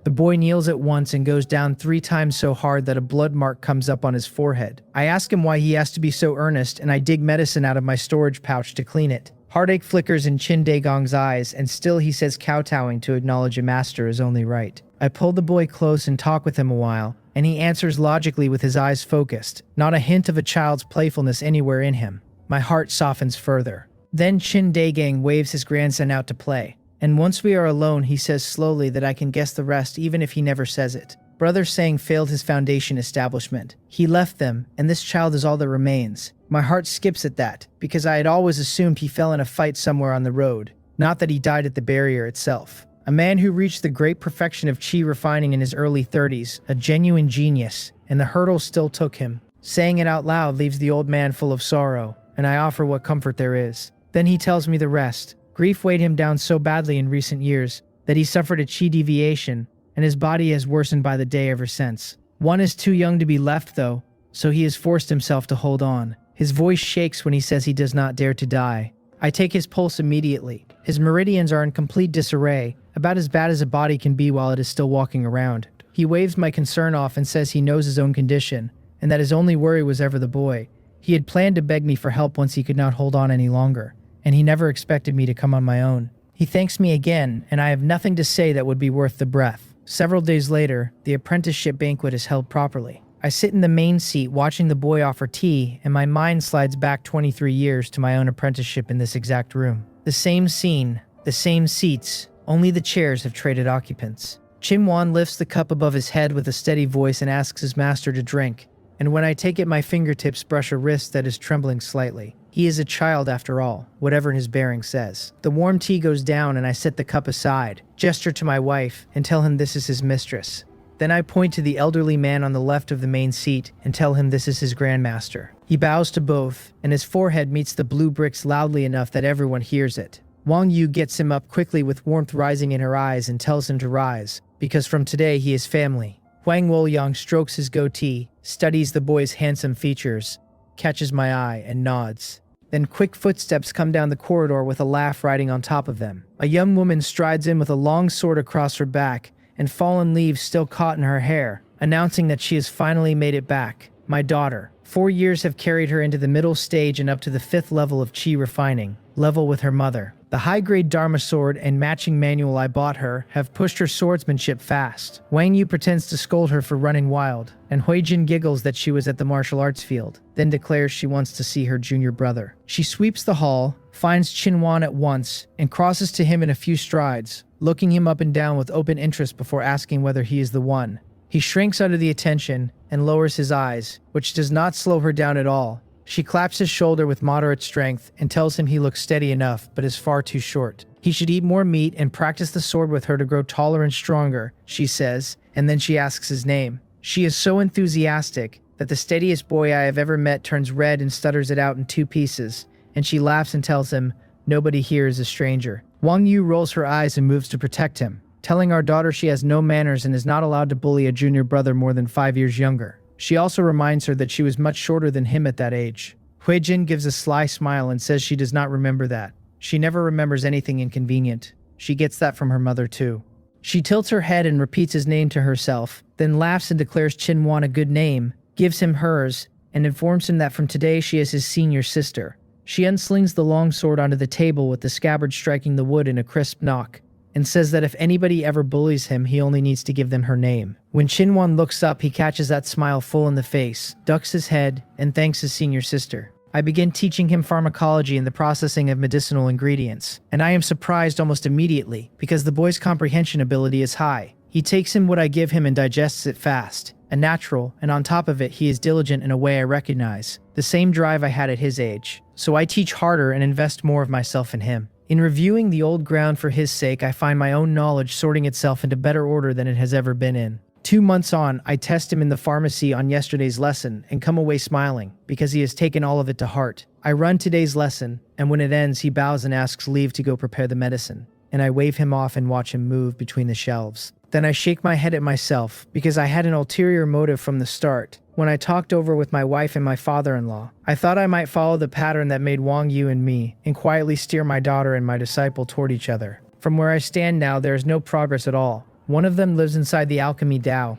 A: The boy kneels at once and goes down 3 times so hard that a blood mark comes up on his forehead. I ask him why he has to be so earnest, and I dig medicine out of my storage pouch to clean it. Heartache flickers in Chin Daegong's eyes, and still he says kowtowing to acknowledge a master is only right. I pull the boy close and talk with him a while, and he answers logically with his eyes focused, not a hint of a child's playfulness anywhere in him. My heart softens further. Then Chin Daegang waves his grandson out to play. And once we are alone, he says slowly that I can guess the rest even if he never says it. Brother Sang failed his foundation establishment. He left them, and this child is all that remains. My heart skips at that, because I had always assumed he fell in a fight somewhere on the road, not that he died at the barrier itself. A man who reached the great perfection of chi refining in his early 30s, a genuine genius, and the hurdle still took him. Saying it out loud leaves the old man full of sorrow, and I offer what comfort there is. Then he tells me the rest. Grief weighed him down so badly in recent years that he suffered a chi deviation, and his body has worsened by the day ever since. One is too young to be left, though, so he has forced himself to hold on. His voice shakes when he says he does not dare to die. I take his pulse immediately. His meridians are in complete disarray, about as bad as a body can be while it is still walking around. He waves my concern off and says he knows his own condition, and that his only worry was ever the boy. He had planned to beg me for help once he could not hold on any longer, and he never expected me to come on my own. He thanks me again, and I have nothing to say that would be worth the breath. Several days later, the apprenticeship banquet is held properly. I sit in the main seat watching the boy offer tea, and my mind slides back 23 years to my own apprenticeship in this exact room. The same scene, The same seats, only the chairs have traded occupants. Chin-wan lifts the cup above his head with a steady voice and asks his master to drink, and when I take it my fingertips brush a wrist that is trembling slightly. He is a child after all, whatever his bearing says. The warm tea goes down and I set the cup aside, gesture to my wife, and tell him this is his mistress. Then I point to the elderly man on the left of the main seat and tell him this is his grandmaster. He bows to both, and his forehead meets the blue bricks loudly enough that everyone hears it. Wang Yu gets him up quickly with warmth rising in her eyes and tells him to rise, because from today he is family. Huang Wolyang strokes his goatee, studies the boy's handsome features, catches my eye, and nods. Then quick footsteps come down the corridor with a laugh riding on top of them. A young woman strides in with a long sword across her back and fallen leaves still caught in her hair, announcing that she has finally made it back. My daughter. 4 years have carried her into the middle stage and up to the 5th level of chi refining, level with her mother. The high-grade Dharma sword and matching manual I bought her have pushed her swordsmanship fast. Wang Yu pretends to scold her for running wild, and Huijin giggles that she was at the martial arts field, then declares she wants to see her junior brother. She sweeps the hall, finds Chin-wan at once, and crosses to him in a few strides, looking him up and down with open interest before asking whether he is the one. He shrinks under the attention and lowers his eyes, which does not slow her down at all. She claps his shoulder with moderate strength and tells him he looks steady enough but is far too short. He should eat more meat and practice the sword with her to grow taller and stronger, she says, and then she asks his name. She is so enthusiastic that the steadiest boy I have ever met turns red and stutters it out in 2 pieces, and she laughs and tells him, nobody here is a stranger. Wang Yu rolls her eyes and moves to protect him, telling our daughter she has no manners and is not allowed to bully a junior brother more than 5 years younger. She also reminds her that she was much shorter than him at that age. Huijin gives a sly smile and says she does not remember that. She never remembers anything inconvenient. She gets that from her mother too. She tilts her head and repeats his name to herself, then laughs and declares Chin-wan a good name, gives him hers, and informs him that from today she is his senior sister. She unslings the long sword onto the table with the scabbard striking the wood in a crisp knock, and says that if anybody ever bullies him, he only needs to give them her name. When Chin-wan looks up, he catches that smile full in the face, ducks his head, and thanks his senior sister. I begin teaching him pharmacology and the processing of medicinal ingredients, and I am surprised almost immediately, because the boy's comprehension ability is high. He takes in what I give him and digests it fast, and natural, and on top of it, he is diligent in a way I recognize, the same drive I had at his age. So I teach harder and invest more of myself in him. In reviewing the old ground for his sake, I find my own knowledge sorting itself into better order than it has ever been in. 2 months on, I test him in the pharmacy on yesterday's lesson and come away smiling, because he has taken all of it to heart. I run today's lesson, and when it ends, he bows and asks leave to go prepare the medicine, and I wave him off and watch him move between the shelves. Then I shake my head at myself, because I had an ulterior motive from the start. When I talked over with my wife and my father-in-law, I thought I might follow the pattern that made Wang Yu and me, and quietly steer my daughter and my disciple toward each other. From where I stand now, there is no progress at all. One of them lives inside the alchemy Tao.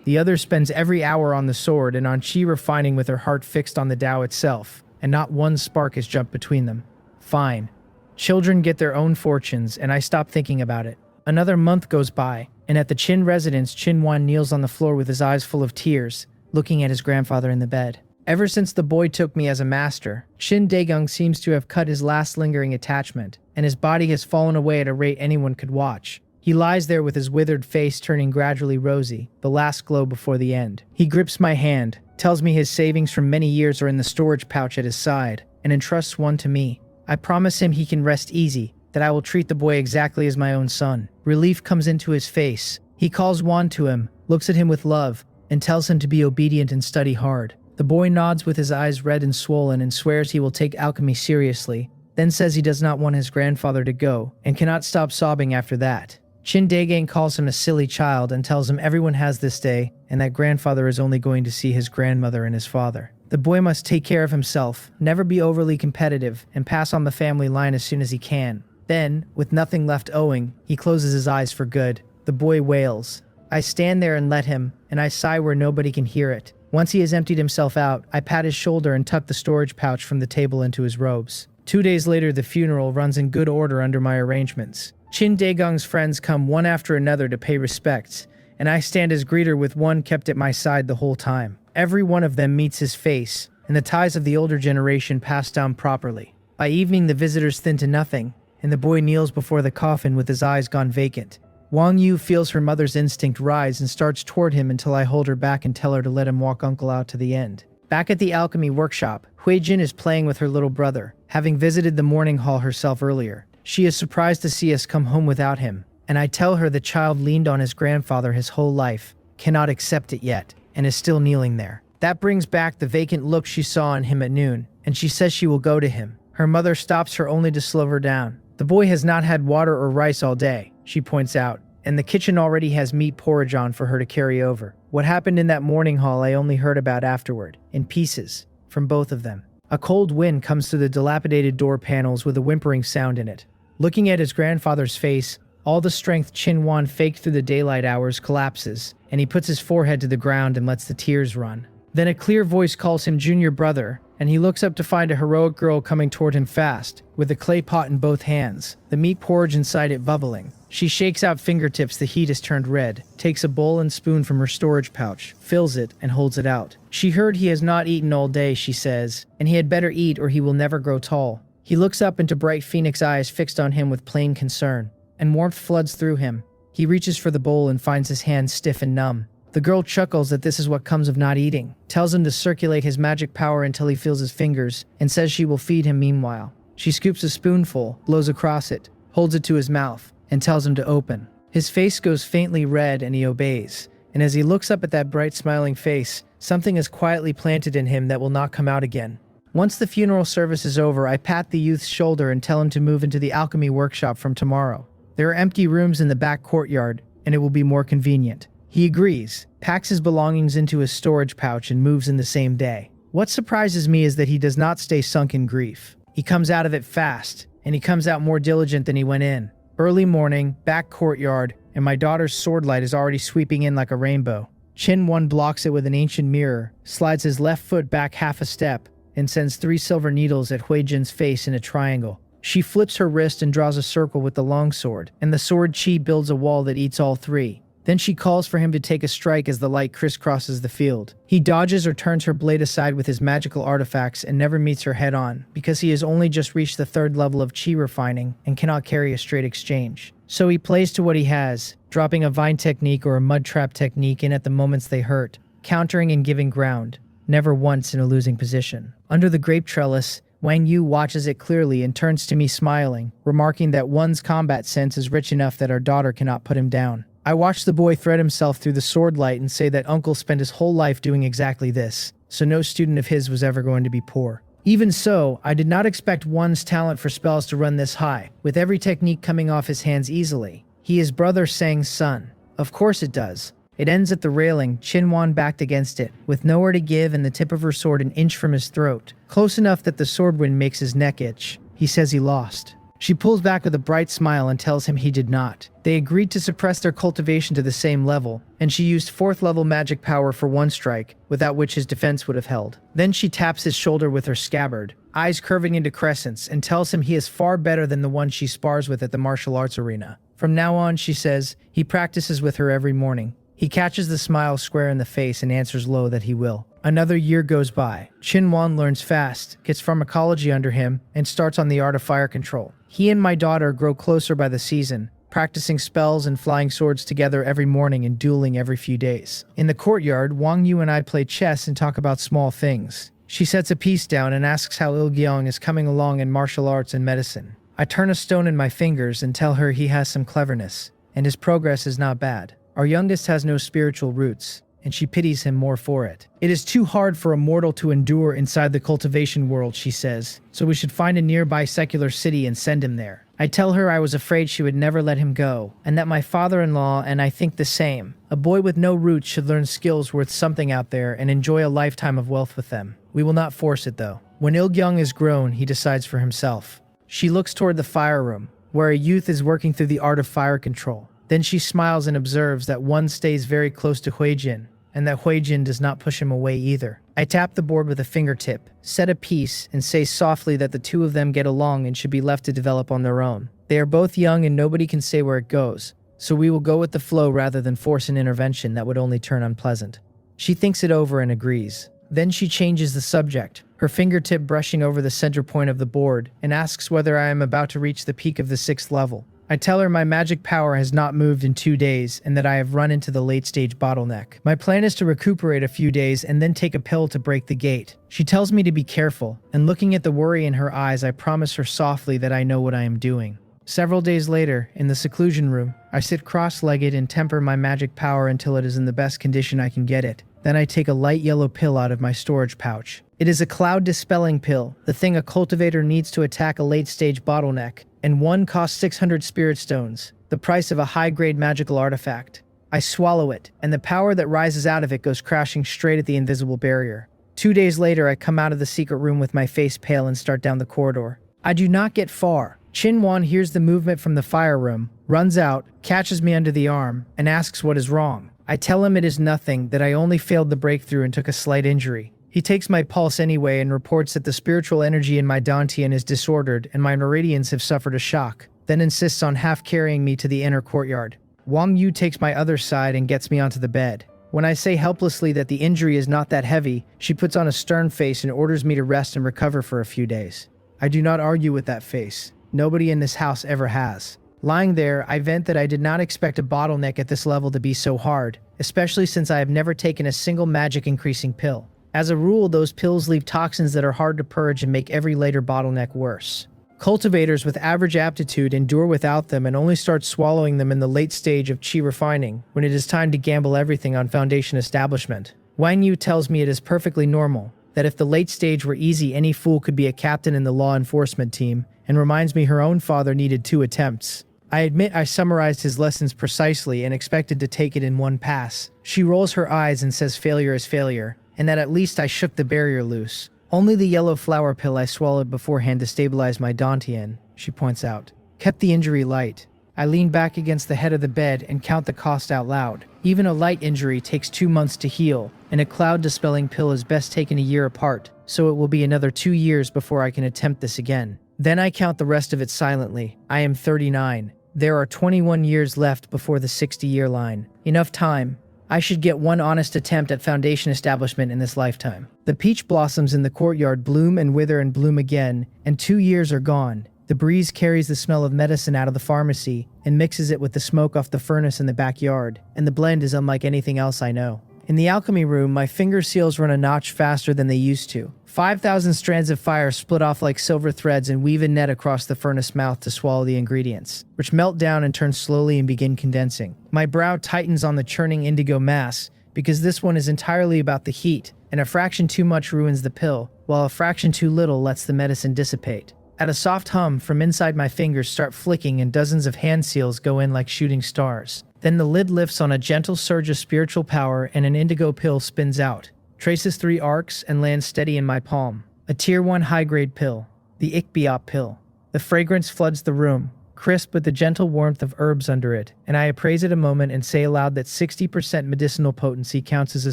A: The other spends every hour on the sword and on chi refining with her heart fixed on the Tao itself, and not one spark has jumped between them. Fine. Children get their own fortunes, and I stop thinking about it. Another month goes by, and at the Chin residence, Chin-wan kneels on the floor with his eyes full of tears, looking at his grandfather in the bed. Ever since the boy took me as a master, Chin Daegung seems to have cut his last lingering attachment, and his body has fallen away at a rate anyone could watch. He lies there with his withered face turning gradually rosy, the last glow before the end. He grips my hand, tells me his savings from many years are in the storage pouch at his side, and entrusts one to me. I promise him he can rest easy, that I will treat the boy exactly as my own son. Relief comes into his face. He calls Wan to him, looks at him with love, and tells him to be obedient and study hard. The boy nods with his eyes red and swollen and swears he will take alchemy seriously, then says he does not want his grandfather to go, and cannot stop sobbing after that. Chin Daegang calls him a silly child and tells him everyone has this day, and that grandfather is only going to see his grandmother and his father. The boy must take care of himself, never be overly competitive, and pass on the family line as soon as he can. Then, with nothing left owing, he closes his eyes for good. The boy wails. I stand there and let him, and I sigh where nobody can hear it. Once he has emptied himself out, I pat his shoulder and tuck the storage pouch from the table into his robes. 2 days later, the funeral runs in good order under my arrangements. Chin Daegung's friends come one after another to pay respects, and I stand as greeter with one kept at my side the whole time. Every one of them meets his face, and the ties of the older generation pass down properly. By evening, the visitors thin to nothing, and the boy kneels before the coffin with his eyes gone vacant. Wang Yu feels her mother's instinct rise and starts toward him until I hold her back and tell her to let him walk Uncle out to the end. Back at the alchemy workshop, Huijin is playing with her little brother, having visited the morning hall herself earlier. She is surprised to see us come home without him, and I tell her the child leaned on his grandfather his whole life, cannot accept it yet, and is still kneeling there. That brings back the vacant look she saw on him at noon, and she says she will go to him. Her mother stops her only to slow her down. The boy has not had water or rice all day, she points out, and the kitchen already has meat porridge on for her to carry over. What happened in that morning hall I only heard about afterward, in pieces, from both of them. A cold wind comes through the dilapidated door panels with a whimpering sound in it. Looking at his grandfather's face, all the strength Qin faked through the daylight hours collapses, and he puts his forehead to the ground and lets the tears run. Then a clear voice calls him junior brother, and he looks up to find a heroic girl coming toward him fast, with a clay pot in both hands, the meat porridge inside it bubbling. She shakes out fingertips the heat has turned red, takes a bowl and spoon from her storage pouch, fills it, and holds it out. She heard he has not eaten all day, she says, and he had better eat or he will never grow tall. He looks up into bright phoenix eyes fixed on him with plain concern, and warmth floods through him. He reaches for the bowl and finds his hand stiff and numb. The girl chuckles that this is what comes of not eating, tells him to circulate his magic power until he feels his fingers, and says she will feed him meanwhile. She scoops a spoonful, blows across it, holds it to his mouth, and tells him to open. His face goes faintly red and he obeys, and as he looks up at that bright smiling face, something is quietly planted in him that will not come out again. Once the funeral service is over, I pat the youth's shoulder and tell him to move into the alchemy workshop from tomorrow. There are empty rooms in the back courtyard, and it will be more convenient. He agrees, packs his belongings into his storage pouch and moves in the same day. What surprises me is that he does not stay sunk in grief. He comes out of it fast, and he comes out more diligent than he went in. Early morning, back courtyard, and my daughter's sword light is already sweeping in like a rainbow. Qin blocks it with an ancient mirror, slides his left foot back half a step, and sends 3 silver needles at Huijin's face in a triangle. She flips her wrist and draws a circle with the longsword, and the sword chi builds a wall that eats all 3. Then she calls for him to take a strike as the light crisscrosses the field. He dodges or turns her blade aside with his magical artifacts and never meets her head on, because he has only just reached the 3rd level of chi refining and cannot carry a straight exchange. So he plays to what he has, dropping a vine technique or a mud trap technique in at the moments they hurt, countering and giving ground, never once in a losing position. Under the grape trellis, Wang Yu watches it clearly and turns to me smiling, remarking that one's combat sense is rich enough that our daughter cannot put him down. I watch the boy thread himself through the sword light and say that Uncle spent his whole life doing exactly this, so no student of his was ever going to be poor. Even so, I did not expect one's talent for spells to run this high, with every technique coming off his hands easily. He is brother Sang's son. Of course it does. It ends at the railing, Qin backed against it, with nowhere to give and the tip of her sword an inch from his throat, close enough that the sword wind makes his neck itch. He says he lost. She pulls back with a bright smile and tells him he did not. They agreed to suppress their cultivation to the same level, and she used 4th level magic power for 1 strike, without which his defense would have held. Then she taps his shoulder with her scabbard, eyes curving into crescents, and tells him he is far better than the one she spars with at the martial arts arena. From now on, she says, he practices with her every morning. He catches the smile square in the face and answers low that he will. Another year goes by. Qin learns fast, gets pharmacology under him, and starts on the art of fire control. He and my daughter grow closer by the season, practicing spells and flying swords together every morning and dueling every few days. In the courtyard, Wang Yu and I play chess and talk about small things. She sets a piece down and asks how Il is coming along in martial arts and medicine. I turn a stone in my fingers and tell her he has some cleverness, and his progress is not bad. Our youngest has no spiritual roots, and she pities him more for it. It is too hard for a mortal to endure inside the cultivation world, she says, so we should find a nearby secular city and send him there. I tell her I was afraid she would never let him go, and that my father-in-law and I think the same. A boy with no roots should learn skills worth something out there and enjoy a lifetime of wealth with them. We will not force it, though. When Il is grown, he decides for himself. She looks toward the fire room, where a youth is working through the art of fire control. Then she smiles and observes that one stays very close to Huijin, and that Huijin does not push him away either. I tap the board with a fingertip, set a piece, and say softly that the two of them get along and should be left to develop on their own. They are both young and nobody can say where it goes, so we will go with the flow rather than force an intervention that would only turn unpleasant. She thinks it over and agrees. Then she changes the subject, her fingertip brushing over the center point of the board, and asks whether I am about to reach the peak of the 6th level. I tell her my magic power has not moved in 2 days and that I have run into the late-stage bottleneck. My plan is to recuperate a few days and then take a pill to break the gate. She tells me to be careful, and looking at the worry in her eyes, I promise her softly that I know what I am doing. Several days later, in the seclusion room, I sit cross-legged and temper my magic power until it is in the best condition I can get it. Then I take a light yellow pill out of my storage pouch. It is a cloud-dispelling pill, the thing a cultivator needs to attack a late-stage bottleneck, and one costs 600 spirit stones, the price of a high-grade magical artifact. I swallow it, and the power that rises out of it goes crashing straight at the invisible barrier. 2 days later, I come out of the secret room with my face pale and start down the corridor. I do not get far. Chin-Wan hears the movement from the fire room, runs out, catches me under the arm, and asks what is wrong. I tell him it is nothing, that I only failed the breakthrough and took a slight injury. He takes my pulse anyway and reports that the spiritual energy in my dantian is disordered and my meridians have suffered a shock, then insists on half-carrying me to the inner courtyard. Wang Yu takes my other side and gets me onto the bed. When I say helplessly that the injury is not that heavy, she puts on a stern face and orders me to rest and recover for a few days. I do not argue with that face. Nobody in this house ever has. Lying there, I vent that I did not expect a bottleneck at this level to be so hard, especially since I have never taken a single magic-increasing pill. As a rule, those pills leave toxins that are hard to purge and make every later bottleneck worse. Cultivators with average aptitude endure without them and only start swallowing them in the late stage of chi refining, when it is time to gamble everything on foundation establishment. Wang Yu tells me it is perfectly normal, that if the late stage were easy, any fool could be a captain in the law enforcement team, and reminds me her own father needed 2 attempts. I admit I summarized his lessons precisely and expected to take it in one pass. She rolls her eyes and says failure is failure, and that at least I shook the barrier loose. Only the yellow flower pill I swallowed beforehand to stabilize my dantian, she points out, kept the injury light. I lean back against the head of the bed and count the cost out loud. Even a light injury takes 2 months to heal, and a cloud-dispelling pill is best taken a year apart, so it will be another 2 years before I can attempt this again. Then I count the rest of it silently. I am 39. There are 21 years left before the 60-year line. Enough time. I should get one honest attempt at foundation establishment in this lifetime. The peach blossoms in the courtyard bloom and wither and bloom again, and 2 years are gone. The breeze carries the smell of medicine out of the pharmacy and mixes it with the smoke off the furnace in the backyard, and the blend is unlike anything else I know. In the alchemy room, my finger seals run a notch faster than they used to. 5,000 strands of fire split off like silver threads and weave a net across the furnace mouth to swallow the ingredients, which melt down and turn slowly and begin condensing. My brow tightens on the churning indigo mass, because this one is entirely about the heat, and a fraction too much ruins the pill, while a fraction too little lets the medicine dissipate. At a soft hum, from inside my fingers start flicking and dozens of hand seals go in like shooting stars. Then the lid lifts on a gentle surge of spiritual power and an indigo pill spins out, traces 3 arcs, and lands steady in my palm. A Tier 1 high-grade pill, the AnimeCapped pill. The fragrance floods the room, crisp with the gentle warmth of herbs under it, and I appraise it a moment and say aloud that 60% medicinal potency counts as a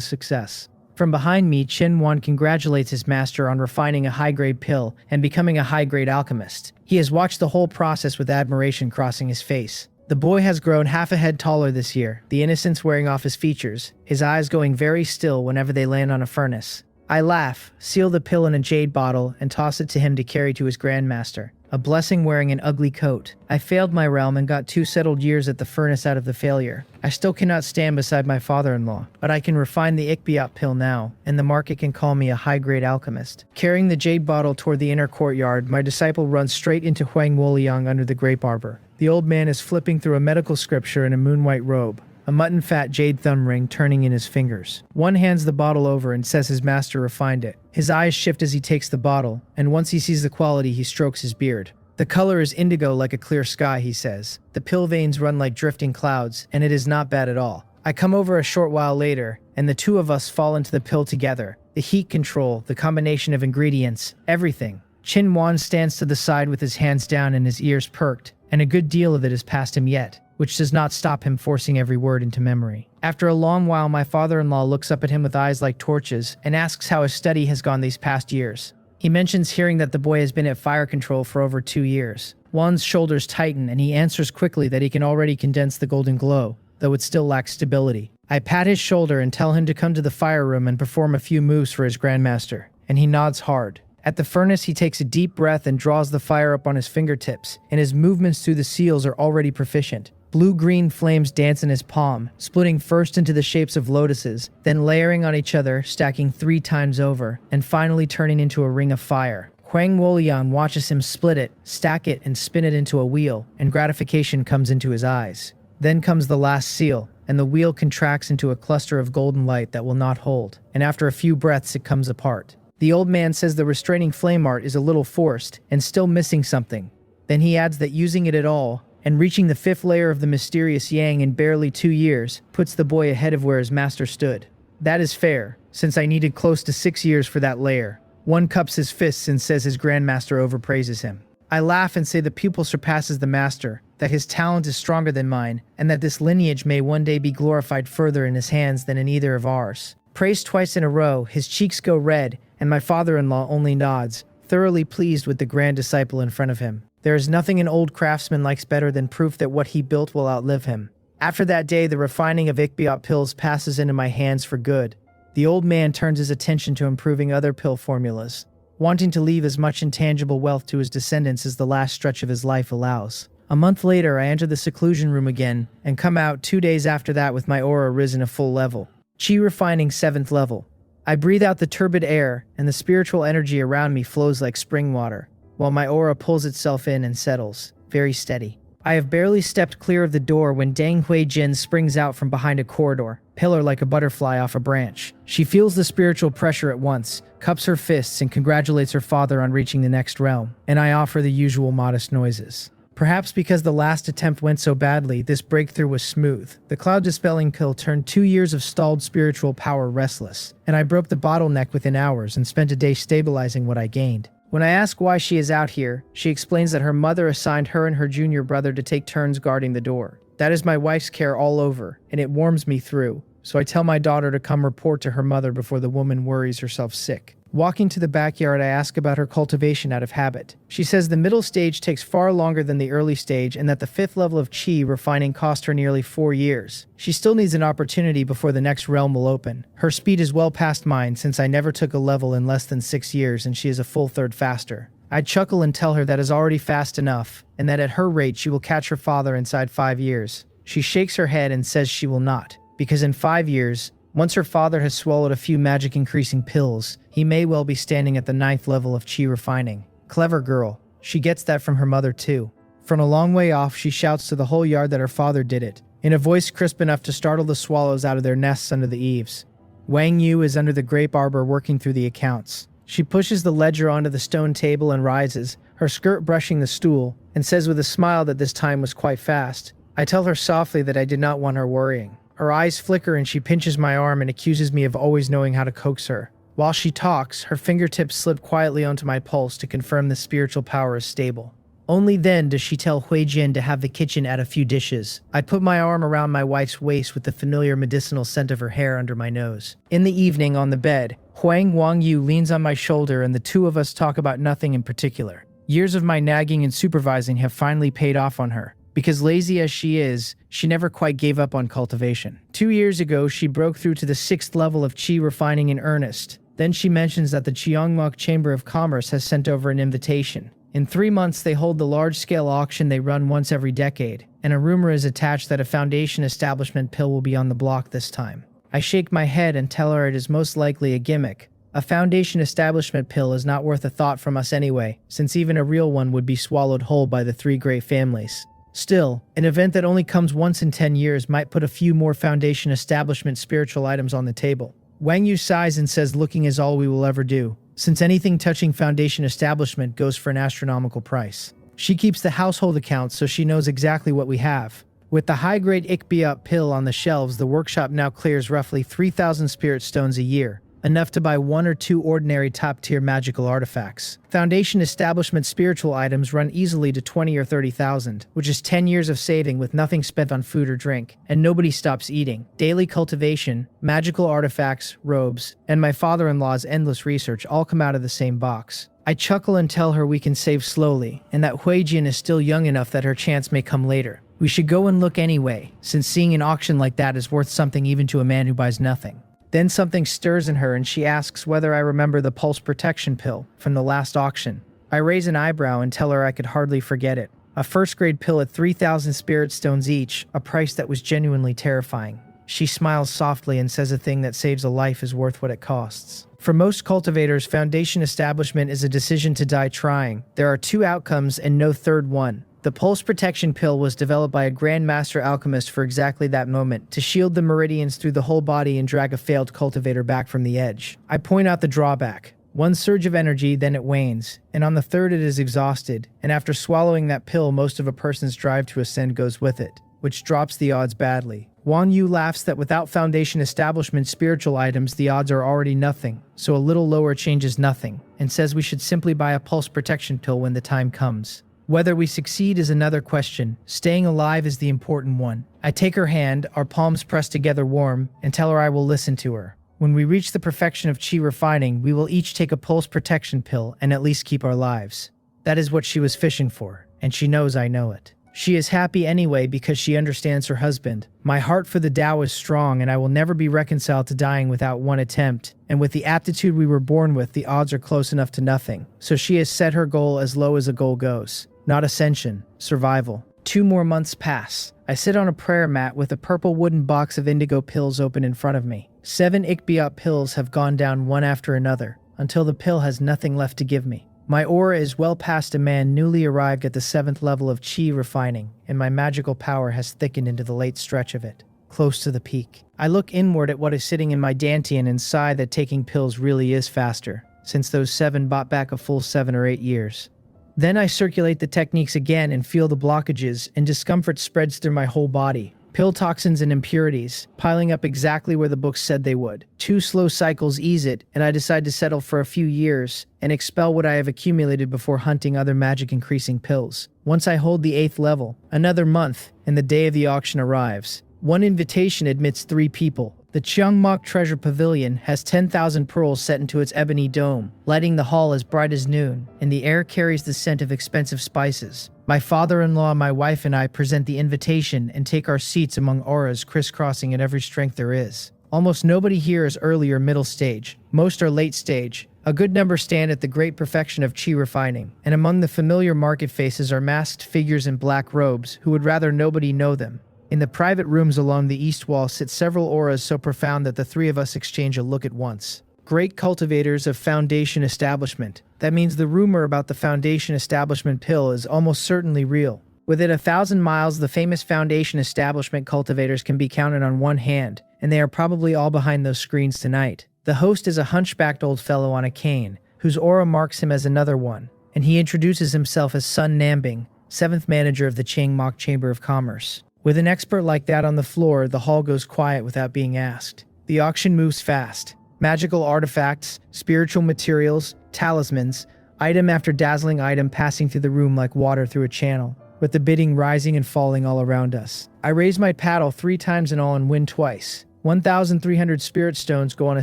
A: success. From behind me, Chin-Wan congratulates his master on refining a high-grade pill and becoming a high-grade alchemist. He has watched the whole process with admiration crossing his face. The boy has grown half a head taller this year, the innocence wearing off his features, his eyes going very still whenever they land on a furnace. I laugh, seal the pill in a jade bottle, and toss it to him to carry to his grandmaster, a blessing wearing an ugly coat. I failed my realm and got 2 settled years at the furnace out of the failure. I still cannot stand beside my father-in-law, but I can refine the AnimeCapped pill now, and the market can call me a high-grade alchemist. Carrying the jade bottle toward the inner courtyard, my disciple runs straight into Huang Woliang under the grape arbor. The old man is flipping through a medical scripture in a moon-white robe, a mutton-fat jade thumb ring turning in his fingers. One hands the bottle over and says his master refined it. His eyes shift as he takes the bottle, and once he sees the quality, he strokes his beard. The color is indigo like a clear sky, he says. The pill veins run like drifting clouds, and it is not bad at all. I come over a short while later, and the 2 of us fall into the pill together. The heat control, the combination of ingredients, everything. Chin-Wan stands to the side with his hands down and his ears perked, and a good deal of it is past him yet, which does not stop him forcing every word into memory. After a long while, my father-in-law looks up at him with eyes like torches and asks how his study has gone these past years. He mentions hearing that the boy has been at fire control for over 2 years. Wan's shoulders tighten and he answers quickly that he can already condense the golden glow, though it still lacks stability. I pat his shoulder and tell him to come to the fire room and perform a few moves for his grandmaster, and he nods hard. At the furnace, he takes a deep breath and draws the fire up on his fingertips, and his movements through the seals are already proficient. Blue-green flames dance in his palm, splitting first into the shapes of lotuses, then layering on each other, stacking 3 times over, and finally turning into a ring of fire. Huang Wolian watches him split it, stack it, and spin it into a wheel, and gratification comes into his eyes. Then comes the last seal, and the wheel contracts into a cluster of golden light that will not hold, and after a few breaths it comes apart. The old man says the restraining flame art is a little forced, and still missing something. Then he adds that using it at all, and reaching the 5th layer of the mysterious yang in barely 2 years, puts the boy ahead of where his master stood. That is fair, since I needed close to 6 years for that layer. One cups his fists and says his grandmaster overpraises him. I laugh and say the pupil surpasses the master, that his talent is stronger than mine, and that this lineage may one day be glorified further in his hands than in either of ours. Praised twice in a row, his cheeks go red, and my father-in-law only nods, thoroughly pleased with the grand disciple in front of him. There is nothing an old craftsman likes better than proof that what he built will outlive him. After that day, the refining of AnimeCapped pills passes into my hands for good. The old man turns his attention to improving other pill formulas, wanting to leave as much intangible wealth to his descendants as the last stretch of his life allows. A month later, I enter the seclusion room again, and come out 2 days after that with my aura risen a full level. Chi refining 7th level. I breathe out the turbid air, and the spiritual energy around me flows like spring water, while my aura pulls itself in and settles, very steady. I have barely stepped clear of the door when Deng Huijin springs out from behind a corridor, pillar like a butterfly off a branch. She feels the spiritual pressure at once, cups her fists, and congratulates her father on reaching the next realm, and I offer the usual modest noises. Perhaps because the last attempt went so badly, this breakthrough was smooth. The cloud-dispelling pill turned 2 years of stalled spiritual power restless, and I broke the bottleneck within hours and spent a day stabilizing what I gained. When I ask why she is out here, she explains that her mother assigned her and her junior brother to take turns guarding the door. That is my wife's care all over, and it warms me through, so I tell my daughter to come report to her mother before the woman worries herself sick. Walking to the backyard, I ask about her cultivation out of habit. She says the middle stage takes far longer than the early stage and that the 5th level of Chi refining cost her nearly 4 years. She still needs an opportunity before the next realm will open. Her speed is well past mine since I never took a level in less than 6 years and she is a full third faster. I chuckle and tell her that is already fast enough and that at her rate she will catch her father inside 5 years. She shakes her head and says she will not, because in 5 years, once her father has swallowed a few magic-increasing pills, he may well be standing at the 9th level of Chi refining. Clever girl. She gets that from her mother too. From a long way off, she shouts to the whole yard that her father did it, in a voice crisp enough to startle the swallows out of their nests under the eaves. Wang Yu is under the grape arbor working through the accounts. She pushes the ledger onto the stone table and rises, her skirt brushing the stool, and says with a smile that this time was quite fast. I tell her softly that I did not want her worrying. Her eyes flicker and she pinches my arm and accuses me of always knowing how to coax her. While she talks, her fingertips slip quietly onto my pulse to confirm the spiritual power is stable. Only then does she tell Huijin to have the kitchen add a few dishes. I put my arm around my wife's waist with the familiar medicinal scent of her hair under my nose. In the evening, on the bed, Huang Wangyu leans on my shoulder and the two of us talk about nothing in particular. Years of my nagging and supervising have finally paid off on her. Because lazy as she is, she never quite gave up on cultivation. 2 years ago, she broke through to the 6th level of Chi refining in earnest. Then she mentions that the Cheongmok Chamber of Commerce has sent over an invitation. In 3 months, they hold the large-scale auction they run once every decade, and a rumor is attached that a foundation establishment pill will be on the block this time. I shake my head and tell her it is most likely a gimmick. A foundation establishment pill is not worth a thought from us anyway, since even a real one would be swallowed whole by the 3 great families. Still, an event that only comes once in 10 years might put a few more foundation establishment spiritual items on the table. Wang Yu sighs and says looking is all we will ever do, since anything touching foundation establishment goes for an astronomical price. She keeps the household accounts so she knows exactly what we have. With the high-grade AnimeCapped pill on the shelves, the workshop now clears roughly 3,000 spirit stones a year, enough to buy 1 or 2 ordinary top-tier magical artifacts. Foundation establishment spiritual items run easily to 20 or 30,000, which is 10 years of saving with nothing spent on food or drink, and nobody stops eating. Daily cultivation, magical artifacts, robes, and my father-in-law's endless research all come out of the same box. I chuckle and tell her we can save slowly, and that Huijian is still young enough that her chance may come later. We should go and look anyway, since seeing an auction like that is worth something even to a man who buys nothing. Then something stirs in her and she asks whether I remember the pulse protection pill from the last auction. I raise an eyebrow and tell her I could hardly forget it. A first-grade pill at 3,000 spirit stones each, a price that was genuinely terrifying. She smiles softly and says a thing that saves a life is worth what it costs. For most cultivators, foundation establishment is a decision to die trying. There are two outcomes and no third one. The pulse protection pill was developed by a grandmaster alchemist for exactly that moment, to shield the meridians through the whole body and drag a failed cultivator back from the edge. I point out the drawback. One surge of energy, then it wanes, and on the third it is exhausted, and after swallowing that pill most of a person's drive to ascend goes with it, which drops the odds badly. Wan Yu laughs that without foundation establishment spiritual items the odds are already nothing, so a little lower changes nothing, and says we should simply buy a pulse protection pill when the time comes. Whether we succeed is another question. Staying alive is the important one. I take her hand, our palms pressed together warm, and tell her I will listen to her. When we reach the perfection of chi refining, we will each take a pulse protection pill and at least keep our lives. That is what she was fishing for, and she knows I know it. She is happy anyway because she understands her husband. My heart for the Tao is strong and I will never be reconciled to dying without one attempt, and with the aptitude we were born with, the odds are close enough to nothing. So she has set her goal as low as a goal goes. Not ascension, survival. 2 more months pass. I sit on a prayer mat with a purple wooden box of indigo pills open in front of me. 7 Ikbiot pills have gone down one after another, until the pill has nothing left to give me. My aura is well past a man newly arrived at the 7th level of chi refining, and my magical power has thickened into the late stretch of it, close to the peak. I look inward at what is sitting in my dantian and sigh that taking pills really is faster, since those 7 bought back a full 7 or 8 years. Then I circulate the techniques again and feel the blockages, and discomfort spreads through my whole body. Pill toxins and impurities, piling up exactly where the books said they would. 2 slow cycles ease it, and I decide to settle for a few years and expel what I have accumulated before hunting other magic-increasing pills. Once I hold the 8th level, another month, and the day of the auction arrives. One invitation admits 3 people. The Cheongmok Treasure Pavilion has 10,000 pearls set into its ebony dome, lighting the hall as bright as noon, and the air carries the scent of expensive spices. My father-in-law, my wife, and I present the invitation and take our seats among auras crisscrossing at every strength there is. Almost nobody here is early or middle stage. Most are late stage. A good number stand at the great perfection of chi refining, and among the familiar market faces are masked figures in black robes who would rather nobody know them. In the private rooms along the east wall sit several auras so profound that the 3 of us exchange a look at once. Great cultivators of foundation establishment. That means the rumor about the foundation establishment pill is almost certainly real. Within 1,000 miles, the famous foundation establishment cultivators can be counted on one hand, and they are probably all behind those screens tonight. The host is a hunchbacked old fellow on a cane, whose aura marks him as another one, and he introduces himself as Sun Nambing, 7th manager of the Cheongmok Chamber of Commerce. With an expert like that on the floor, the hall goes quiet without being asked. The auction moves fast. Magical artifacts, spiritual materials, talismans, item after dazzling item passing through the room like water through a channel, with the bidding rising and falling all around us. I raise my paddle 3 times in all and win twice. 1,300 spirit stones go on a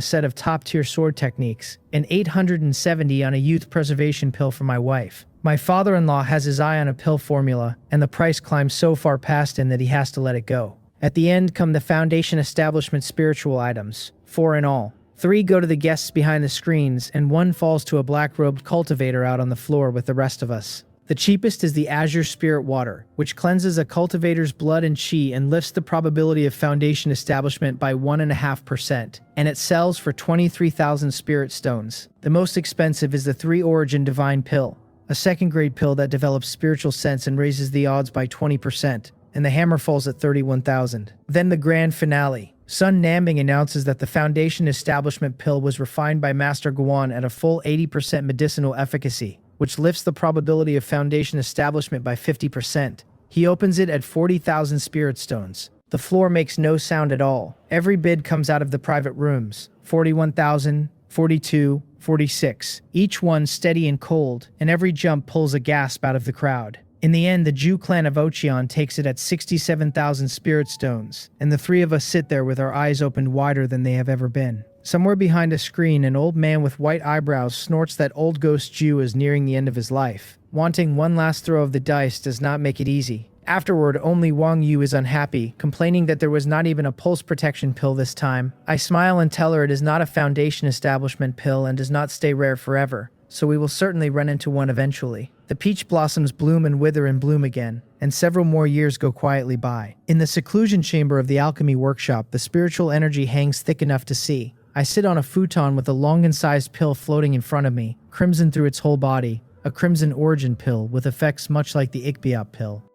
A: set of top-tier sword techniques, and 870 on a youth preservation pill for my wife. My father-in-law has his eye on a pill formula, and the price climbs so far past him that he has to let it go. At the end come the foundation establishment spiritual items, 4 in all. 3 go to the guests behind the screens, and 1 falls to a black-robed cultivator out on the floor with the rest of us. The cheapest is the Azure Spirit Water, which cleanses a cultivator's blood and chi and lifts the probability of foundation establishment by 1.5%, and it sells for 23,000 spirit stones. The most expensive is the 3 Origin Divine Pill, a 2nd-grade pill that develops spiritual sense and raises the odds by 20%, and the hammer falls at 31,000. Then the grand finale. Sun Nambing announces that the foundation establishment pill was refined by Master Guan at a full 80% medicinal efficacy, which lifts the probability of foundation establishment by 50%. He opens it at 40,000 spirit stones. The floor makes no sound at all. Every bid comes out of the private rooms. 41,000, 42, 46. Each one steady and cold, and every jump pulls a gasp out of the crowd. In the end, the Jew clan of Ocheon takes it at 67,000 spirit stones, and the 3 of us sit there with our eyes opened wider than they have ever been. Somewhere behind a screen, an old man with white eyebrows snorts that old ghost Jew is nearing the end of his life. Wanting one last throw of the dice does not make it easy. Afterward, only Wang Yu is unhappy, complaining that there was not even a pulse protection pill this time. I smile and tell her it is not a Foundation establishment pill and does not stay rare forever, so we will certainly run into one eventually. The peach blossoms bloom and wither and bloom again, and several more years go quietly by. In the seclusion chamber of the alchemy workshop, the spiritual energy hangs thick enough to see. I sit on a futon with a long-incised pill floating in front of me, crimson through its whole body, a crimson origin pill with effects much like the Ikbiop pill.